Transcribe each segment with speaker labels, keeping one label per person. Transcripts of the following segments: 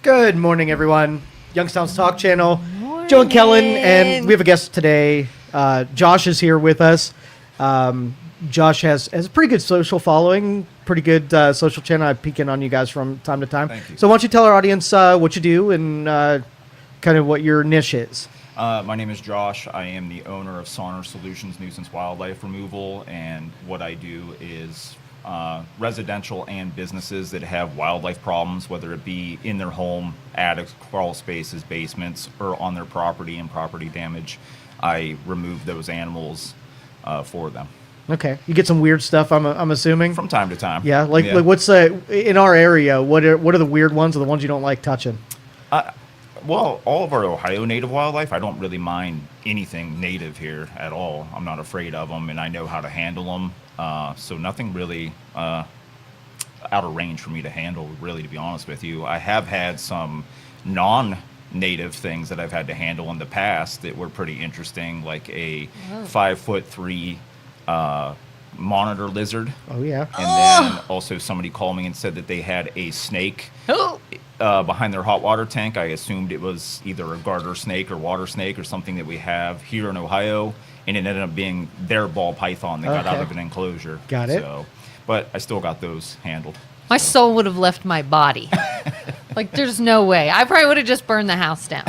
Speaker 1: Good morning, everyone. Youngstown's Talk Channel.
Speaker 2: Morning.
Speaker 1: Joe and Kelin, and we have a guest today. Josh is here with us. Josh has a pretty good social following, pretty good social channel. I peek in on you guys from time to time.
Speaker 3: Thank you.
Speaker 1: So why don't you tell our audience what you do and kind of what your niche is?
Speaker 3: My name is Josh. I am the owner of Sonner Solutions Nuisance Wildlife Removal, and what I do is residential and businesses that have wildlife problems, whether it be in their home, attics, crawl spaces, basements, or on their property and property damage. I remove those animals for them.
Speaker 1: Okay, you get some weird stuff. I'm assuming
Speaker 3: From time to time.
Speaker 1: Yeah, like what's in our area? What are the weird ones, or the ones you don't like touching?
Speaker 3: Well, all of our Ohio native wildlife, I don't really mind anything native here at all. I'm not afraid of them, and I know how to handle them. So nothing really out of range for me to handle, really, to be honest with you. I have had some non-native things that I've had to handle in the past that were pretty interesting, like a 5'3" monitor lizard.
Speaker 1: Oh yeah.
Speaker 3: And then also somebody called me and said that they had a snake behind their hot water tank. I assumed it was either a garter snake or water snake or something that we have here in Ohio, and it ended up being their ball python that got out of an enclosure.
Speaker 1: Got it.
Speaker 3: So, but I still got those handled.
Speaker 2: My soul would have left my body. Like, there's no way. I probably would have just burned the house down.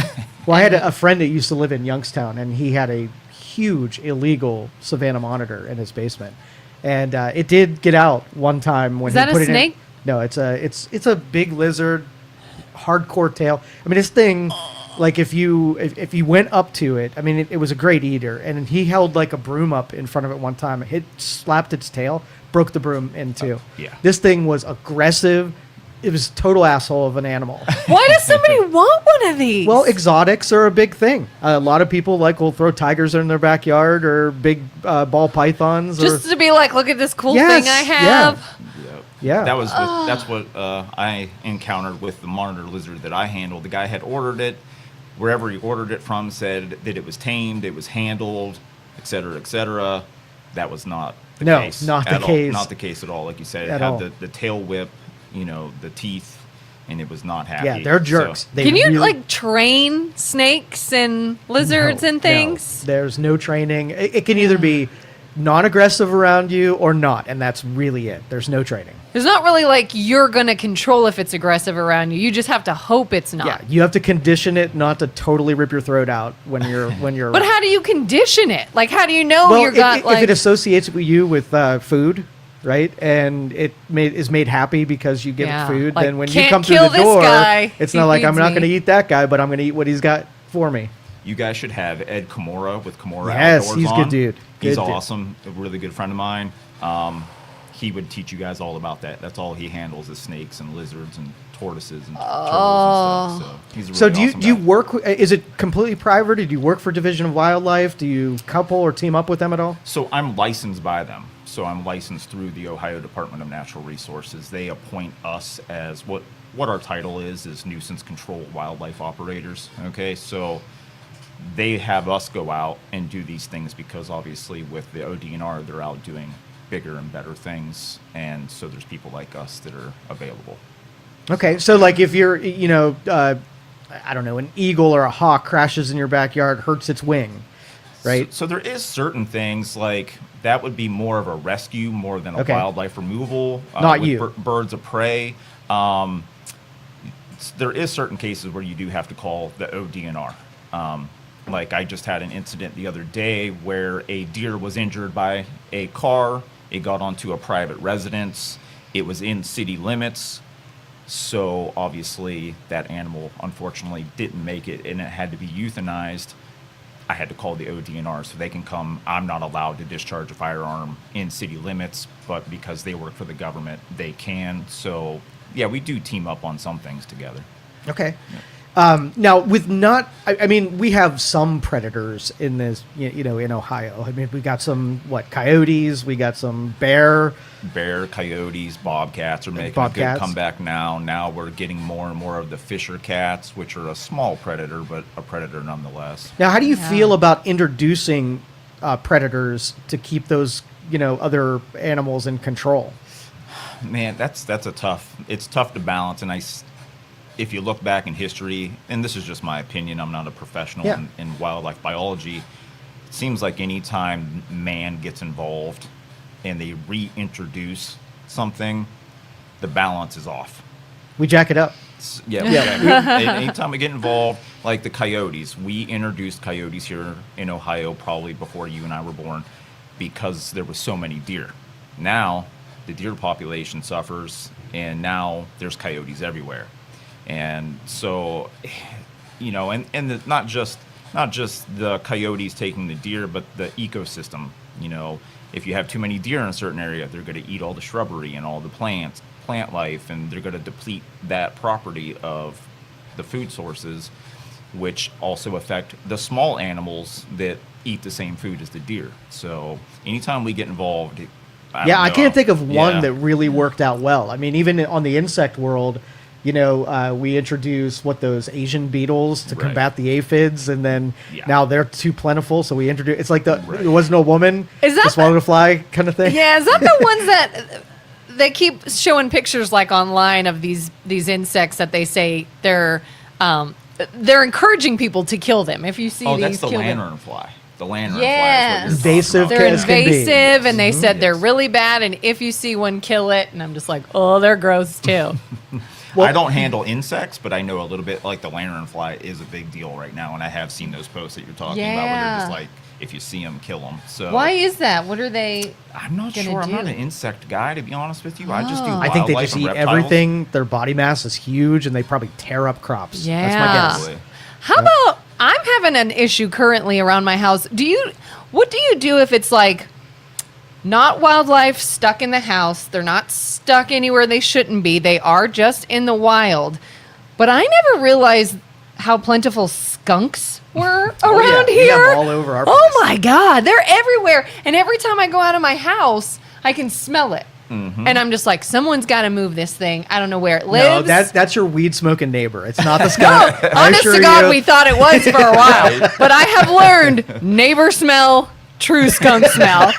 Speaker 1: Well, I had a friend that used to live in Youngstown, and he had a huge illegal Savannah monitor in his basement, and it did get out one time when
Speaker 2: Is that
Speaker 1: he put
Speaker 2: a
Speaker 1: it
Speaker 2: snake?
Speaker 1: in. No, it's a big lizard, hardcore tail. I mean, this thing, like if you went up to it, I mean, it was a great eater, and he held like a broom up in front of it one time. It slapped its tail, broke the broom in two.
Speaker 3: Yeah.
Speaker 1: This thing was aggressive. It was a total asshole of an animal.
Speaker 2: Why does somebody want one of these?
Speaker 1: Well, exotics are a big thing. A lot of people will throw tigers in their backyard or big ball pythons.
Speaker 2: Just to be like, look at this cool
Speaker 1: Yes,
Speaker 2: thing I have.
Speaker 1: Yeah.
Speaker 3: That's what I encountered with the monitor lizard that I handled. The guy had ordered it. Wherever he ordered it from said that it was tamed, it was handled, et cetera, et cetera. That was not the case.
Speaker 1: No, not the
Speaker 3: at all.
Speaker 1: case.
Speaker 3: Not the case at all. Like you said, it
Speaker 1: At
Speaker 3: had
Speaker 1: all.
Speaker 3: the tail whip, the teeth, and it was not happy.
Speaker 1: Yeah, they're jerks.
Speaker 3: So,
Speaker 1: They
Speaker 2: Can you
Speaker 1: really-
Speaker 2: train snakes and lizards
Speaker 1: No,
Speaker 2: and things?
Speaker 1: No, there's no training. It can either be non-aggressive around you or not, and that's really it. There's no training.
Speaker 2: There's not really like you're gonna control if it's aggressive around you. You just have to hope it's not.
Speaker 1: Yeah, you have to condition it not to totally rip your throat out when you're
Speaker 2: But how do you condition it? Like, how do you know
Speaker 1: well,
Speaker 2: you're got
Speaker 1: if it associates with you with food, right, and it is made happy because you give
Speaker 2: Yeah,
Speaker 1: it food,
Speaker 2: like,
Speaker 1: then when you
Speaker 2: can't
Speaker 1: come through
Speaker 2: kill
Speaker 1: the
Speaker 2: this
Speaker 1: door,
Speaker 2: guy.
Speaker 1: it's
Speaker 2: He
Speaker 1: not like I'm
Speaker 2: feeds
Speaker 1: not
Speaker 2: me.
Speaker 1: going to eat that guy, but I'm going to eat what he's got for me.
Speaker 3: you guys should have Ed Kimura with Kimura
Speaker 1: Yes,
Speaker 3: Outdoors
Speaker 1: he's a
Speaker 3: on.
Speaker 1: good dude.
Speaker 3: He's
Speaker 1: Good dude.
Speaker 3: awesome. A really good friend of mine. He would teach you guys all about that. That's all he handles is snakes and lizards and tortoises and turtles and stuff. So he's a really
Speaker 1: So do you
Speaker 3: awesome
Speaker 1: do you
Speaker 3: guy.
Speaker 1: work? Is it completely private? Or do you work for Division of Wildlife? Do you couple or team up with them at all?
Speaker 3: So I'm licensed by them. So I'm licensed through the Ohio Department of Natural Resources. They appoint us as what our title is nuisance control wildlife operators. Okay, so they have us go out and do these things because obviously with the ODNR they're out doing bigger and better things, and so there's people like us that are available.
Speaker 1: Okay, so like if you're, I don't know, an eagle or a hawk crashes in your backyard, hurts its wing, right?
Speaker 3: So there is certain things like that would be more of a rescue more than a
Speaker 1: Okay.
Speaker 3: wildlife removal.
Speaker 1: Not
Speaker 3: with
Speaker 1: you.
Speaker 3: Birds of prey. There is certain cases where you do have to call the ODNR. Like I just had an incident the other day where a deer was injured by a car. It got onto a private residence. It was in city limits. So obviously that animal unfortunately didn't make it and it had to be euthanized. I had to call the ODNR so they can come. I'm not allowed to discharge a firearm in city limits, but because they work for the government, they can. So yeah, we do team up on some things together.
Speaker 1: Okay. Now, with I mean, we have some predators in this, in Ohio. I mean, we got some, coyotes, we got some bear.
Speaker 3: Bear, coyotes, bobcats are making a
Speaker 1: Bobcats.
Speaker 3: good comeback now. Now we're getting more and more of the fisher cats, which are a small predator, but a predator nonetheless.
Speaker 1: Now, how do you
Speaker 2: Yeah.
Speaker 1: feel about introducing predators to keep those, other animals in control?
Speaker 3: Man, it's tough to balance, and if you look back in history, and this is just my opinion, I'm not a professional
Speaker 1: Yeah.
Speaker 3: in wildlife biology. It seems like any time man gets involved and they reintroduce something, the balance is off.
Speaker 1: We jack it up.
Speaker 3: Yeah. Anytime we get involved, like the coyotes, we introduced coyotes here in Ohio probably before you and I were born because there was so many deer. Now the deer population suffers, and now there's coyotes everywhere. And so, not just the coyotes taking the deer, but the ecosystem. If you have too many deer in a certain area, they're going to eat all the shrubbery and all the plant life, and they're going to deplete that property of the food sources, which also affect the small animals that eat the same food as the deer. So anytime we get involved,
Speaker 1: I can't think of one
Speaker 3: Yeah.
Speaker 1: that really worked out well. I mean, even on the insect world, we introduced those Asian beetles to
Speaker 3: Right.
Speaker 1: combat the aphids, and then
Speaker 3: Yeah.
Speaker 1: now they're too plentiful, so we introduced. It's like
Speaker 3: Right.
Speaker 1: there was no woman
Speaker 2: Is that
Speaker 1: to swallow the fly kind of thing.
Speaker 2: Yeah, is that the ones that they keep showing pictures like online of these insects that they say they're encouraging people to kill them. If you see
Speaker 3: Oh,
Speaker 2: these,
Speaker 3: that's the
Speaker 2: kill them.
Speaker 3: lanternfly. The lanternfly
Speaker 2: Yes.
Speaker 3: is what you're
Speaker 1: Invasive
Speaker 3: talking
Speaker 2: They're
Speaker 3: about.
Speaker 1: as can be.
Speaker 2: invasive, and they said they're
Speaker 3: Yes.
Speaker 2: really bad. And if you see one, kill it. And I'm just like, oh, they're gross too.
Speaker 3: I don't handle insects, but I know a little bit. Like the lanternfly is a big deal right now, and I have seen those posts that you're talking about, where they're
Speaker 2: Yeah.
Speaker 3: just like, if you see them, kill them. So
Speaker 2: Why is that? What are they?
Speaker 3: I'm not
Speaker 2: gonna
Speaker 3: sure. I'm not
Speaker 2: do?
Speaker 3: an insect guy, to be honest with you. I just do.
Speaker 2: Oh.
Speaker 1: I think they
Speaker 3: wildlife
Speaker 1: just
Speaker 3: and
Speaker 1: eat
Speaker 3: reptiles.
Speaker 1: everything. Their body mass is huge, and they probably tear up crops.
Speaker 2: Yeah.
Speaker 1: That's my guess.
Speaker 3: Probably.
Speaker 2: How about I'm having an issue currently around my house. What do you do if it's like not wildlife stuck in the house? They're not stuck anywhere they shouldn't be. They are just in the wild. But I never realized how plentiful skunks were around
Speaker 1: We have
Speaker 2: here.
Speaker 1: all over our
Speaker 2: Oh
Speaker 1: place.
Speaker 2: my God, they're everywhere. And every time I go out of my house, I can smell it. And I'm just like, someone's got to move this thing. I don't know where it lives.
Speaker 1: No, that's your weed smoking neighbor. It's not the skunk. I
Speaker 2: Honest
Speaker 1: assure
Speaker 2: to God,
Speaker 1: you.
Speaker 2: we thought it was for a while. But I have learned neighbor smell, true skunk smell.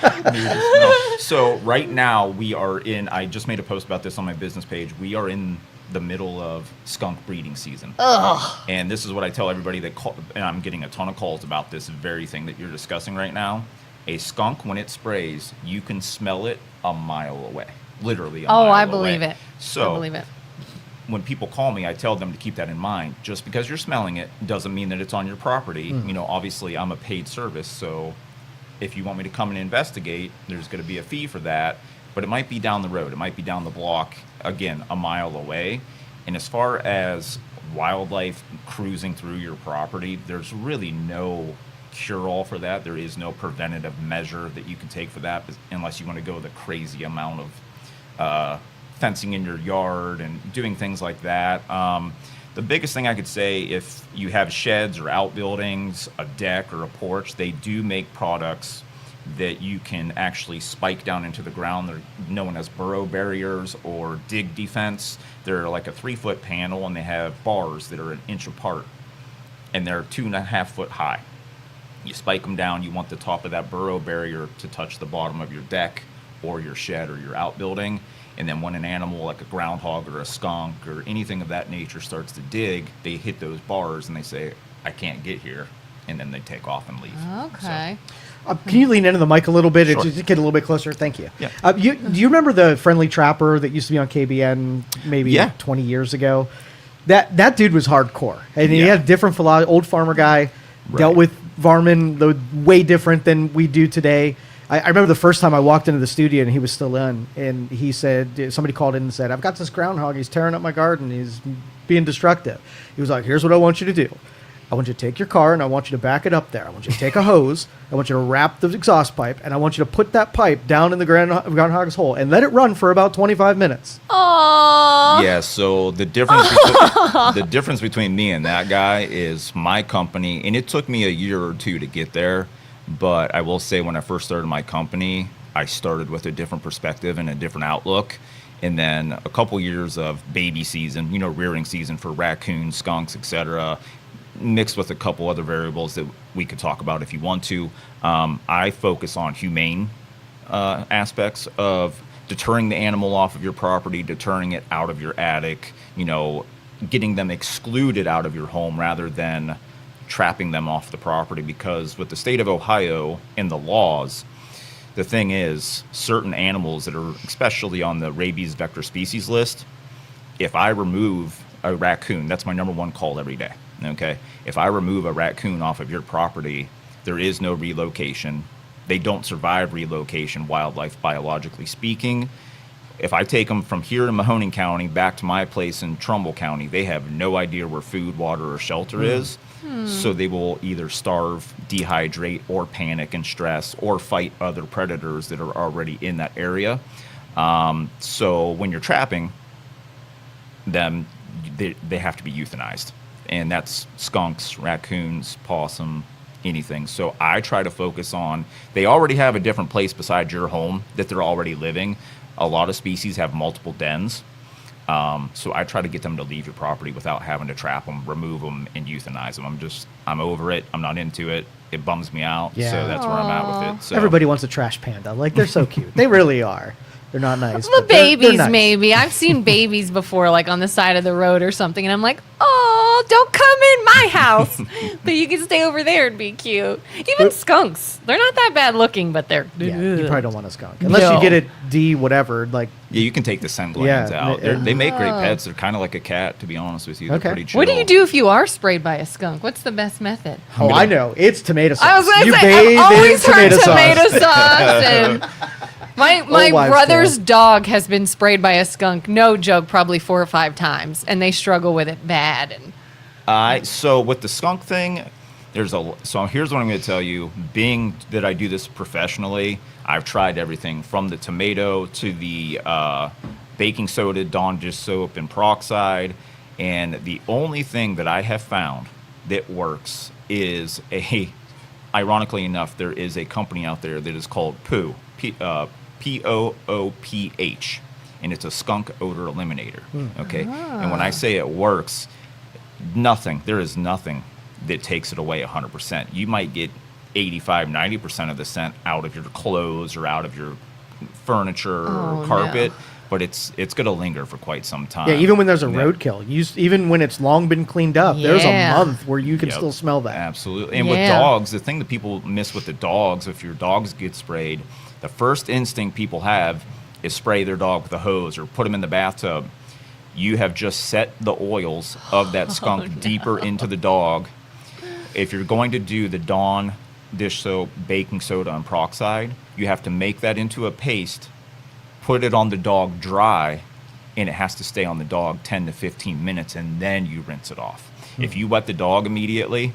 Speaker 3: So right now we are in. I just made a post about this on my business page. We are in the middle of skunk breeding season.
Speaker 2: Ugh.
Speaker 3: And this is what I tell everybody that call, and I'm getting a ton of calls about this very thing that you're discussing right now. A skunk, when it sprays, you can smell it a mile away. Literally a mile
Speaker 2: Oh, I
Speaker 3: away.
Speaker 2: believe it.
Speaker 3: So
Speaker 2: I believe it.
Speaker 3: when people call me, I tell them to keep that in mind. Just because you're smelling it doesn't mean that it's on your property. Obviously I'm a paid service, so if you want me to come and investigate, there's going to be a fee for that. But it might be down the road. It might be down the block, again, a mile away. And as far as wildlife cruising through your property, there's really no cure-all for that. There is no preventative measure that you can take for that, unless you want to go the crazy amount of fencing in your yard and doing things like that. The biggest thing I could say, if you have sheds or outbuildings, a deck or a porch, they do make products that you can actually spike down into the ground. They're known as burrow barriers or dig defense. They're like a 3-foot panel, and they have bars that are an inch apart, and they're 2.5 foot high. You spike them down. You want the top of that burrow barrier to touch the bottom of your deck or your shed or your outbuilding. And then when an animal like a groundhog or a skunk or anything of that nature starts to dig, they hit those bars and they say, I can't get here. And then they take off and leave.
Speaker 2: Okay.
Speaker 1: Can you lean into the mic a little bit?
Speaker 3: Sure.
Speaker 1: Just get a little bit closer. Thank you.
Speaker 3: Yeah.
Speaker 1: Do you remember the Friendly Trapper that used to be on KBN maybe
Speaker 3: Yeah.
Speaker 1: 20 years ago? That dude was hardcore, and he
Speaker 3: Yeah.
Speaker 1: had a different philosophy. Old farmer guy, dealt
Speaker 3: Right.
Speaker 1: with varmint way different than we do today. I remember the first time I walked into the studio and he was still in, and he said, somebody called in and said, I've got this groundhog. He's tearing up my garden. He's being destructive. He was like, here's what I want you to do. I want you to take your car and I want you to back it up there. I want you to take a hose. I want you to wrap the exhaust pipe, and I want you to put that pipe down in the groundhog's hole and let it run for about 25 minutes.
Speaker 2: Aww.
Speaker 3: Yeah, so the difference between me and that guy is my company, and it took me a year or two to get there, but I will say when I first started my company, I started with a different perspective and a different outlook. And then a couple years of baby season, rearing season for raccoons, skunks, etc., mixed with a couple other variables that we could talk about if you want to. I focus on humane aspects of deterring the animal off of your property, deterring it out of your attic, getting them excluded out of your home rather than trapping them off the property. Because with the state of Ohio and the laws, the thing is, certain animals that are especially on the rabies vector species list, if I remove a raccoon, that's my number one call every day, okay? If I remove a raccoon off of your property, there is no relocation. They don't survive relocation, wildlife biologically speaking. If I take them from here in Mahoning County back to my place in Trumbull County, they have no idea where food, water, or shelter is. So they will either starve, dehydrate, or panic and stress, or fight other predators that are already in that area. So when you're trapping them, they have to be euthanized. And that's skunks, raccoons, possum, anything. So I try to focus on, they already have a different place besides your home that they're already living. A lot of species have multiple dens. So I try to get them to leave your property without having to trap them, remove them, and euthanize them. I'm over it. I'm not into it. It bums me out.
Speaker 1: Yeah.
Speaker 3: So that's where I'm at with it. So
Speaker 1: Everybody wants a trash panda. Like, they're so cute. They really are. They're not nice.
Speaker 2: The
Speaker 1: but they're
Speaker 2: babies,
Speaker 1: nice.
Speaker 2: maybe. I've seen babies before, like on the side of the road or something, and I'm like, oh, don't come in my house. But you can stay over there and be cute. Even skunks. They're not that bad looking, but they're...
Speaker 1: Yeah, you probably don't want a skunk. Unless
Speaker 2: No.
Speaker 1: you get it D whatever, like,
Speaker 3: yeah, you can take the scent glands
Speaker 1: Yeah,
Speaker 3: out.
Speaker 1: yeah.
Speaker 3: They make great pets. They're kind of like a cat, to be honest with you. They're
Speaker 1: Okay.
Speaker 3: pretty chill.
Speaker 2: What do you do if you are sprayed by a skunk? What's the best method?
Speaker 1: oh, I know. It's tomato sauce.
Speaker 2: I was going
Speaker 1: You
Speaker 2: to say,
Speaker 1: bathe
Speaker 2: I've always
Speaker 1: in
Speaker 2: heard
Speaker 1: tomato
Speaker 2: tomato sauce. And my
Speaker 1: wives'
Speaker 2: brother's
Speaker 1: tale.
Speaker 2: dog has been sprayed by a skunk, no joke, probably 4 or 5 times, and they struggle with it bad. And
Speaker 3: So with the skunk thing, so here's what I'm going to tell you. Being that I do this professionally, I've tried everything from the tomato to the baking soda, Dawn dish soap, and peroxide. And the only thing that I have found that works is ironically enough, there is a company out there that is called Poo, P-O-O-P-H, and it's a skunk odor eliminator. Okay, and when I say it works, there is nothing that takes it away 100%. You might get 85, 90% of the scent out of your clothes or out of your furniture or carpet, but it's going to linger for quite some time.
Speaker 1: Yeah, even when there's a
Speaker 3: Yeah.
Speaker 1: roadkill, even when it's long been cleaned up, there's a
Speaker 2: Yeah.
Speaker 1: month where you can
Speaker 3: Yep.
Speaker 1: still smell that.
Speaker 3: Absolutely. And with
Speaker 2: Yeah.
Speaker 3: dogs, the thing that people miss with the dogs, if your dogs get sprayed, the first instinct people have is spray their dog with a hose or put them in the bathtub. You have just set the oils of that skunk deeper into the dog. If you're going to do the Dawn dish soap, baking soda, and peroxide, you have to make that into a paste, put it on the dog dry, and it has to stay on the dog 10 to 15 minutes, and then you rinse it off. If you wet the dog immediately,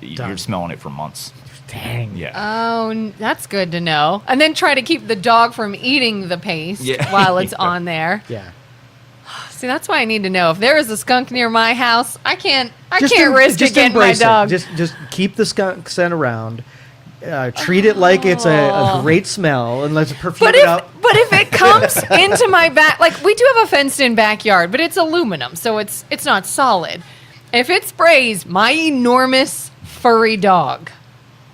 Speaker 3: you're smelling it for months.
Speaker 1: Dang.
Speaker 3: Yeah.
Speaker 2: oh, that's good to know. And then try to keep the dog from eating the paste
Speaker 3: Yeah.
Speaker 2: while it's on there.
Speaker 1: Yeah.
Speaker 2: See, that's why I need to know. If there is a skunk near my house, I can't
Speaker 1: Just
Speaker 2: risk it getting my
Speaker 1: embrace
Speaker 2: dog.
Speaker 1: it. Just keep the skunk scent around. Treat it like it's a great smell, and let's perfume
Speaker 2: But
Speaker 1: it
Speaker 2: if,
Speaker 1: up.
Speaker 2: but if it comes into my back, like we do have a fenced-in backyard, but it's aluminum, so it's not solid. If it sprays my enormous furry dog,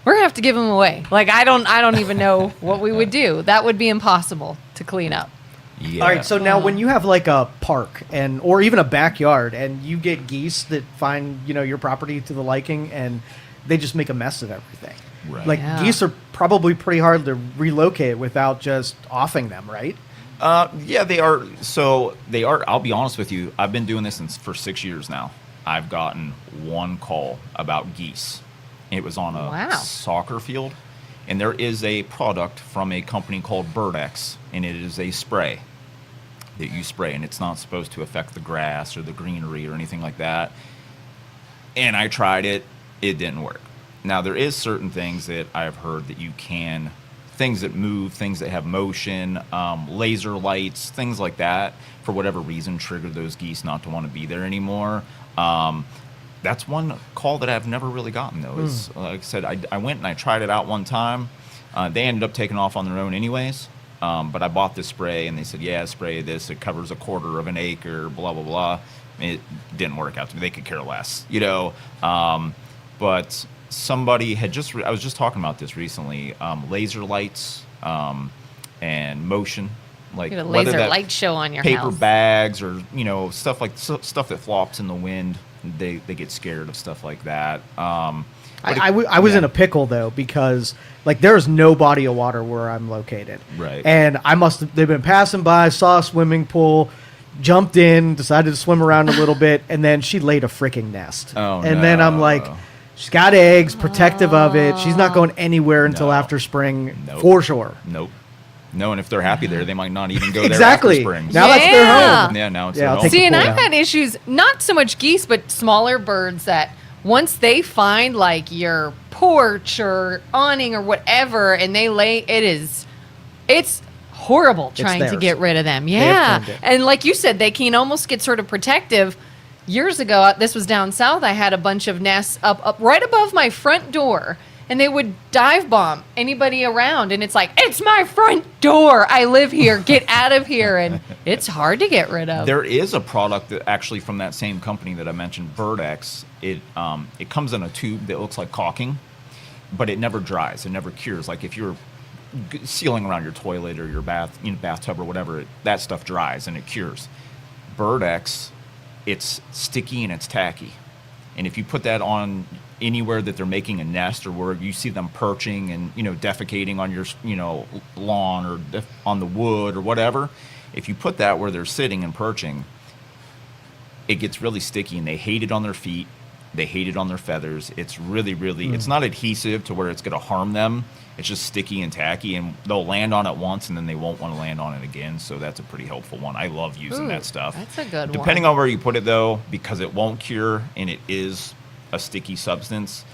Speaker 2: we're gonna have to give him away. Like I don't even know what we would do. That would be impossible to clean up.
Speaker 3: Yeah.
Speaker 1: All right, so now when you have like a park or even a backyard, and you get geese that find your property to the liking, and they just make a mess of everything.
Speaker 3: Right.
Speaker 1: Like
Speaker 2: Yeah.
Speaker 1: geese are probably pretty hard to relocate without just offing them, right?
Speaker 3: Yeah, they are. So they are. I'll be honest with you. I've been doing this for 6 years now. I've gotten one call about geese. It was on a
Speaker 2: Wow.
Speaker 3: soccer field, and there is a product from a company called Birdex, and it is a spray that you spray, and it's not supposed to affect the grass or the greenery or anything like that. And I tried it. It didn't work. Now, there is certain things that I've heard that you can, things that move, things that have motion, laser lights, things like that, for whatever reason, trigger those geese not to want to be there anymore. That's one call that I've never really gotten, though. Is, like I said, I went and I tried it out one time. They ended up taking off on their own anyways. But I bought this spray, and they said, yeah, spray this. It covers 1/4 of an acre, blah, blah, blah. It didn't work out to me. They could care less, But somebody had I was just talking about this recently, laser lights and motion Like
Speaker 2: Get a
Speaker 3: whether
Speaker 2: laser
Speaker 3: that
Speaker 2: light show on your
Speaker 3: paper
Speaker 2: house.
Speaker 3: bags or stuff stuff that flops in the wind, they get scared of stuff like that.
Speaker 1: I was in a pickle though, because like there's no body of water where I'm located.
Speaker 3: Right.
Speaker 1: And they've been passing by, saw a swimming pool, jumped in, decided to swim around a little bit, and then she laid a freaking nest.
Speaker 3: Oh,
Speaker 1: and then I'm like, she's got eggs, protective of it. She's not going anywhere until
Speaker 3: No.
Speaker 1: after spring,
Speaker 3: Nope.
Speaker 1: for sure.
Speaker 3: Nope. No, and if they're happy there, they might not even go there
Speaker 1: Exactly.
Speaker 3: after spring.
Speaker 1: Now that's their
Speaker 2: Yeah.
Speaker 1: home.
Speaker 3: Yeah, now it's
Speaker 1: Yeah,
Speaker 3: their
Speaker 1: I'll
Speaker 3: home.
Speaker 1: take
Speaker 2: See, and
Speaker 1: pull
Speaker 2: I've
Speaker 1: down.
Speaker 2: had issues, not so much geese, but smaller birds that once they find like your porch or awning or whatever, and they lay, it's horrible trying to
Speaker 1: theirs.
Speaker 2: get rid of them.
Speaker 1: have
Speaker 2: Yeah.
Speaker 1: claimed it.
Speaker 2: And like you said, they can almost get sort of protective. Years ago, this was down south, I had a bunch of nests up right above my front door. And they would dive bomb anybody around. And it's like, it's my front door. I live here. Get out of here. And it's hard to get rid of.
Speaker 3: There is a product that actually from that same company that I mentioned, BirdX. It comes in a tube that looks like caulking, but it never dries. It never cures. Like if you're sealing around your toilet or your bathtub or whatever, that stuff dries and it cures. BirdX, it's sticky and it's tacky. And if you put that on anywhere that they're making a nest or where you see them perching and defecating on your lawn or on the wood or whatever, if you put that where they're sitting and perching, it gets really sticky and they hate it on their feet. They hate it on their feathers. It's really, really, it's not adhesive to where it's going to harm them. It's just sticky and tacky, and they'll land on it once and then they won't want to land on it again. So that's a pretty helpful one. I love using
Speaker 2: Ooh,
Speaker 3: that stuff.
Speaker 2: that's a good one.
Speaker 3: Depending on where you put it though, because it won't cure and it is a sticky substance,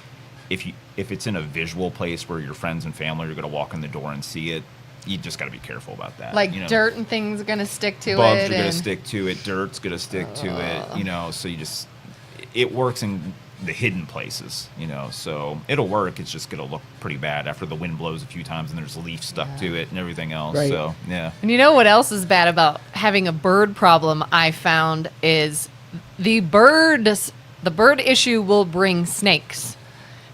Speaker 3: if it's in a visual place where your friends and family are going to walk in the door and see it, you just got to be careful about that.
Speaker 2: Like dirt and things are going to stick to
Speaker 3: bugs
Speaker 2: it.
Speaker 3: are going
Speaker 2: and-
Speaker 3: to stick to it, dirt's going to stick to it, so it works in the hidden places, so it'll work. It's just going to look pretty bad after the wind blows a few times and there's a leaf stuck to it and everything else.
Speaker 1: Right.
Speaker 3: So, yeah.
Speaker 2: And you know what else is bad about having a bird problem, I found, is the bird issue will bring snakes.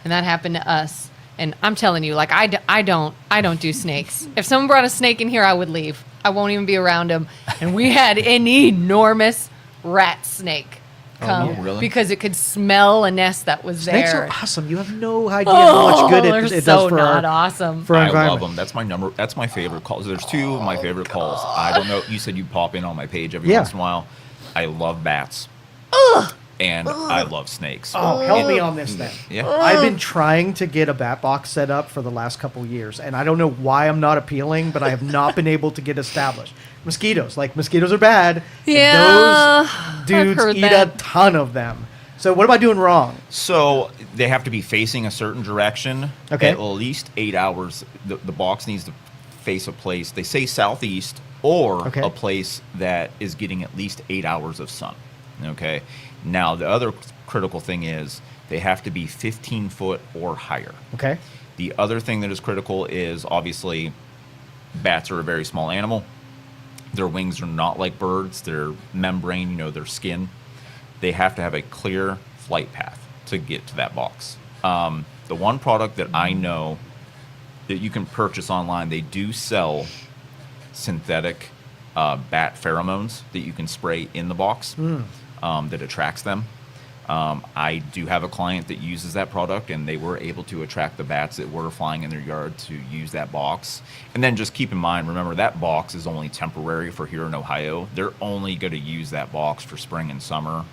Speaker 2: And that happened to us. And I'm telling you, like, I don't do snakes. If someone brought a snake in here, I would leave. I won't even be around them. And we had an enormous rat snake come
Speaker 3: no, really?
Speaker 2: because it could smell a nest that was
Speaker 1: Snakes
Speaker 2: there.
Speaker 1: are awesome. You have no idea how much good
Speaker 2: they're
Speaker 1: it does
Speaker 2: so
Speaker 1: for
Speaker 2: not
Speaker 1: our
Speaker 2: awesome.
Speaker 1: for our
Speaker 3: I love
Speaker 1: environment.
Speaker 3: them. That's my favorite calls. There's two of my favorite calls. I don't know. You said you pop in on my page every
Speaker 1: Yeah.
Speaker 3: once in a while. I love bats. And I love snakes.
Speaker 1: Oh, help me on this then.
Speaker 3: Yeah.
Speaker 1: I've been trying to get a bat box set up for the last couple years, and I don't know why I'm not appealing, but I have not been able to get established. Mosquitoes are bad. and
Speaker 2: Yeah,
Speaker 1: those dudes
Speaker 2: I've heard
Speaker 1: eat
Speaker 2: that.
Speaker 1: a ton of them. So what am I doing wrong?
Speaker 3: So they have to be facing a certain direction.
Speaker 1: Okay.
Speaker 3: At least 8 hours. The box needs to face a place. They say southeast or
Speaker 1: Okay.
Speaker 3: a place that is getting at least 8 hours of sun. Okay. Now the other critical thing is they have to be 15 foot or higher.
Speaker 1: Okay.
Speaker 3: The other thing that is critical is obviously bats are a very small animal. Their wings are not like birds. Their membrane, their skin. They have to have a clear flight path to get to that box. The one product that I know that you can purchase online, they do sell synthetic bat pheromones that you can spray in the box that attracts them. I do have a client that uses that product, and they were able to attract the bats that were flying in their yard to use that box. And then just keep in mind, remember, that box is only temporary for here in Ohio. They're only going to use that box for spring and summer.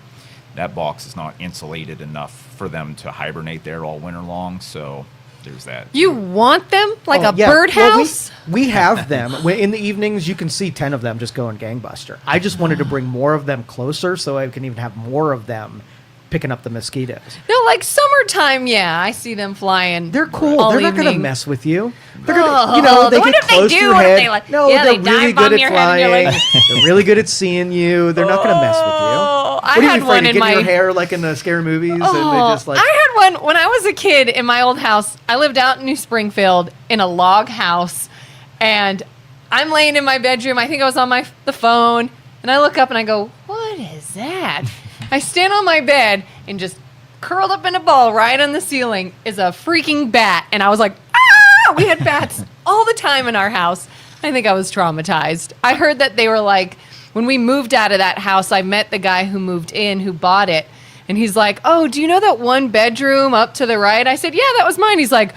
Speaker 3: That box is not insulated enough for them to hibernate there all winter long, so there's that.
Speaker 2: You want them like
Speaker 1: Oh,
Speaker 2: a
Speaker 1: yeah.
Speaker 2: birdhouse?
Speaker 1: Well, we have them. In the evenings, you can see 10 of them just going gangbuster. I just wanted to bring more of them closer so I can even have more of them picking up the mosquitoes.
Speaker 2: No, like summertime. Yeah, I see them flying.
Speaker 1: They're cool.
Speaker 2: all
Speaker 1: They're not going to
Speaker 2: evening.
Speaker 1: mess with you. They're going to,
Speaker 2: Oh,
Speaker 1: they
Speaker 2: what
Speaker 1: get
Speaker 2: if they
Speaker 1: close
Speaker 2: do?
Speaker 1: to your
Speaker 2: What if
Speaker 1: head.
Speaker 2: they, like-
Speaker 1: no,
Speaker 2: yeah,
Speaker 1: they're
Speaker 2: they
Speaker 1: really
Speaker 2: dive bomb
Speaker 1: good at
Speaker 2: your head and you're
Speaker 1: flying.
Speaker 2: like-
Speaker 1: They're really good at seeing you. They're not going to mess with you.
Speaker 2: Oh, I
Speaker 1: What are
Speaker 2: had
Speaker 1: you afraid
Speaker 2: one
Speaker 1: of
Speaker 2: in
Speaker 1: getting
Speaker 2: my
Speaker 1: your hair like in the scary movies? And they just like,
Speaker 2: I had one when I was a kid in my old house. I lived out in New Springfield in a log house, and I'm laying in my bedroom. I think I was on the phone, and I look up and I go, "What is that?" I stand on my bed, and just curled up in a ball right on the ceiling is a freaking bat, and I was like, "Ah!" We had bats all the time in our house. I think I was traumatized. I heard that they were like, when we moved out of that house, I met the guy who moved in, who bought it. And he's like, oh, do you know that one bedroom up to the right? I said, yeah, that was mine. He's like,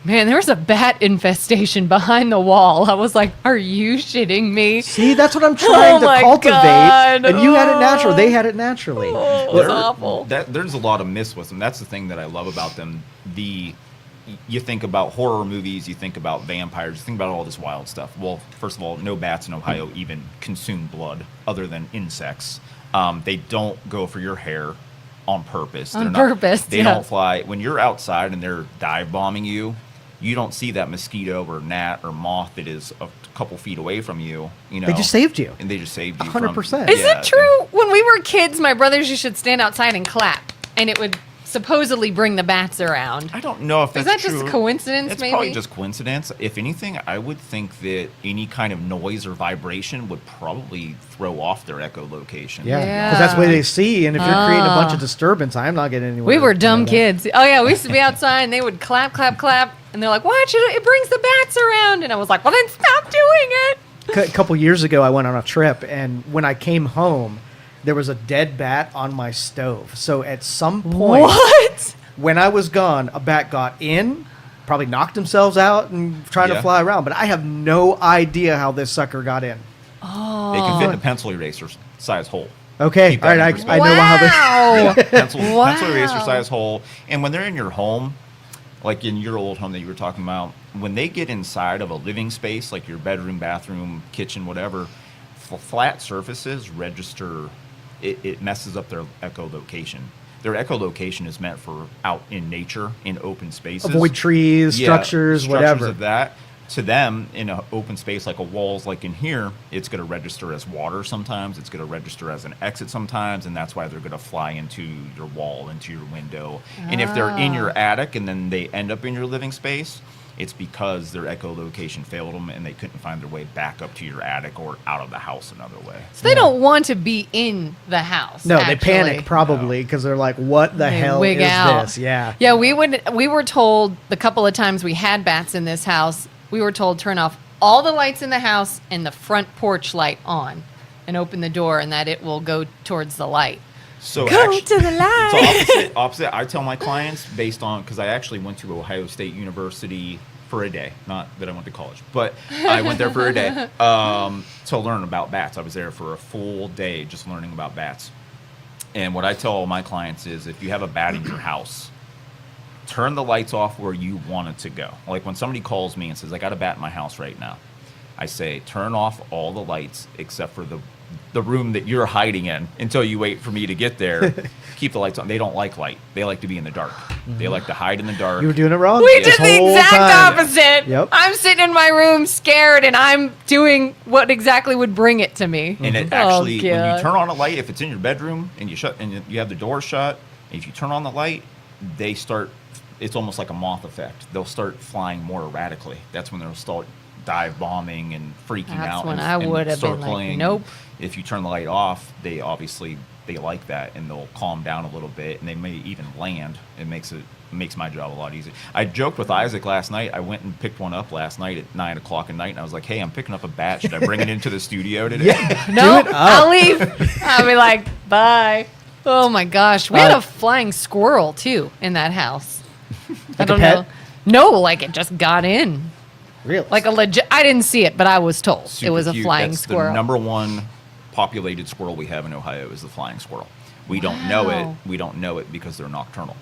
Speaker 2: man, there was a bat infestation behind the wall. I was like, are you shitting me?
Speaker 1: See, that's what I'm trying to
Speaker 2: my
Speaker 1: cultivate.
Speaker 2: God.
Speaker 1: And you had it natural. They had it naturally.
Speaker 2: Oh, it was awful.
Speaker 3: There's a lot of myths with them. That's the thing that I love about them. You think about horror movies, you think about vampires, you think about all this wild stuff. Well, first of all, no bats in Ohio even consume blood other than insects. They don't go for your hair on purpose.
Speaker 2: On purpose,
Speaker 3: They
Speaker 2: yeah.
Speaker 3: don't fly. When you're outside and they're dive bombing you, you don't see that mosquito or gnat or moth that is a couple feet away from you. You know,
Speaker 1: They just saved you.
Speaker 3: and they just saved you.
Speaker 1: 100%.
Speaker 2: Is it true? When we were kids, my brothers used to stand outside and clap, and it would supposedly bring the bats around.
Speaker 3: I don't know if
Speaker 2: Is
Speaker 3: that's
Speaker 2: that
Speaker 3: true.
Speaker 2: just coincidence,
Speaker 3: It's
Speaker 2: maybe?
Speaker 3: probably just coincidence. If anything, I would think that any kind of noise or vibration would probably throw off their echolocation.
Speaker 1: Yeah,
Speaker 2: Yeah.
Speaker 1: because that's what they see. And if you're creating a bunch of disturbance, I'm not getting anywhere.
Speaker 2: We were dumb
Speaker 1: near that.
Speaker 2: kids. Oh, yeah, we used to be outside, and they would clap, clap, clap, and they're like, watch it, it brings the bats around. And I was like, well, then stop doing it.
Speaker 1: A couple years ago, I went on a trip, and when I came home, there was a dead bat on my stove. So at some point,
Speaker 2: What?
Speaker 1: when I was gone, a bat got in, probably knocked themselves out and trying to
Speaker 3: Yeah.
Speaker 1: fly around. But I have no idea how this sucker got in.
Speaker 3: They can fit in a pencil eraser size hole.
Speaker 1: Okay,
Speaker 3: Keep
Speaker 1: all
Speaker 3: that in
Speaker 1: right, I
Speaker 3: perspective.
Speaker 1: know how this.
Speaker 2: Wow.
Speaker 3: Pencil eraser size hole. And when they're in your home, like in your old home that you were talking about, when they get inside of a living space, like your bedroom, bathroom, kitchen, whatever, flat surfaces register, it messes up their echolocation. Their echolocation is meant for out in nature, in open spaces.
Speaker 1: Avoid trees,
Speaker 3: Yeah,
Speaker 1: structures, whatever.
Speaker 3: of that. To them, in an open space like a walls, like in here, it's going to register as water sometimes. It's going to register as an exit sometimes, and that's why they're going to fly into your wall, into your window. And if they're in your attic and then they end up in your living space, it's because their echolocation failed them and they couldn't find their way back up to your attic or out of the house another way.
Speaker 2: So they don't want to be in the house.
Speaker 1: No,
Speaker 2: actually.
Speaker 1: they panic probably because they're like, "What the
Speaker 2: They
Speaker 1: hell
Speaker 2: wig
Speaker 1: is
Speaker 2: out.
Speaker 1: this?" Yeah.
Speaker 2: Yeah, we were told the couple of times we had bats in this house, we were told turn off all the lights in the house and the front porch light on and open the door and that it will go towards the light.
Speaker 3: So
Speaker 2: Go
Speaker 3: actu-
Speaker 2: to the light.
Speaker 3: So opposite. I tell my clients based on, because I actually went to Ohio State University for a day. Not that I went to college, but I went there for a day to learn about bats. I was there for a full day just learning about bats. And what I tell all my clients is, if you have a bat in your house, turn the lights off where you want it to go. Like when somebody calls me and says, I got a bat in my house right now, I say, turn off all the lights except for the room that you're hiding in until you wait for me to get there. Keep the lights on. They don't like light. They like to be in the dark. They like to hide in the dark.
Speaker 1: You were doing it wrong.
Speaker 2: We
Speaker 1: this
Speaker 2: did the
Speaker 1: whole
Speaker 2: exact
Speaker 1: time.
Speaker 2: opposite.
Speaker 1: Yep.
Speaker 2: I'm sitting in my room scared and I'm doing what exactly would bring it to me.
Speaker 3: And it
Speaker 2: Oh,
Speaker 3: actually, when
Speaker 2: God.
Speaker 3: you turn on a light, if it's in your bedroom and you have the door shut, if you turn on the light, they start. It's almost like a moth effect. They'll start flying more erratically. That's when they'll start dive bombing and freaking
Speaker 2: That's
Speaker 3: out.
Speaker 2: when
Speaker 3: and,
Speaker 2: I
Speaker 3: and
Speaker 2: would have been like,
Speaker 3: circling.
Speaker 2: nope.
Speaker 3: If you turn the light off, they like that and they'll calm down a little bit and they may even land. It makes my job a lot easier. I joked with Isaac last night. I went and picked one up last night at 9 o'clock at night, and I was like, "Hey, I'm picking up a bat. Should I bring it into the studio today?"
Speaker 1: Yeah.
Speaker 2: No,
Speaker 1: Do it up.
Speaker 2: I'll leave. I'll be like, bye. Oh my gosh. We had a flying squirrel too in that house. I
Speaker 1: Like a
Speaker 2: don't
Speaker 1: pet?
Speaker 2: know. No, like it just got in.
Speaker 1: Really?
Speaker 2: Like a legit, I didn't see it, but I was told it
Speaker 3: Super
Speaker 2: was a
Speaker 3: cute.
Speaker 2: flying
Speaker 3: That's
Speaker 2: squirrel.
Speaker 3: The number one populated squirrel we have in Ohio is the flying squirrel. We don't know it.
Speaker 2: Wow.
Speaker 3: We don't know it because they're nocturnal.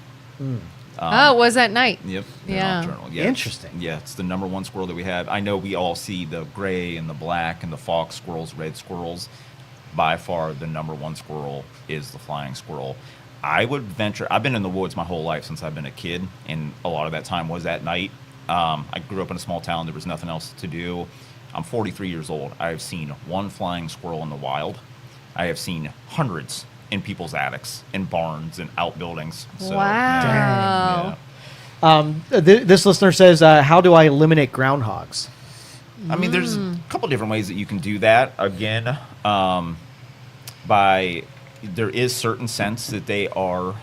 Speaker 2: Oh, it was at night.
Speaker 3: Yep. They're
Speaker 2: Yeah.
Speaker 3: nocturnal. Yeah.
Speaker 1: Interesting.
Speaker 3: Yeah, it's the number one squirrel that we have. I know we all see the gray and the black and the fox squirrels, red squirrels. By far, the number one squirrel is the flying squirrel. I would venture. I've been in the woods my whole life since I've been a kid, and a lot of that time was at night. I grew up in a small town. There was nothing else to do. I'm 43 years old. I've seen one flying squirrel in the wild. I have seen hundreds in people's attics, in barns, and outbuildings. So,
Speaker 2: Wow.
Speaker 3: yeah.
Speaker 1: This listener says, "How do I eliminate groundhogs?"
Speaker 3: I mean, there's a couple different ways that you can do that. Again, there is certain scents that they are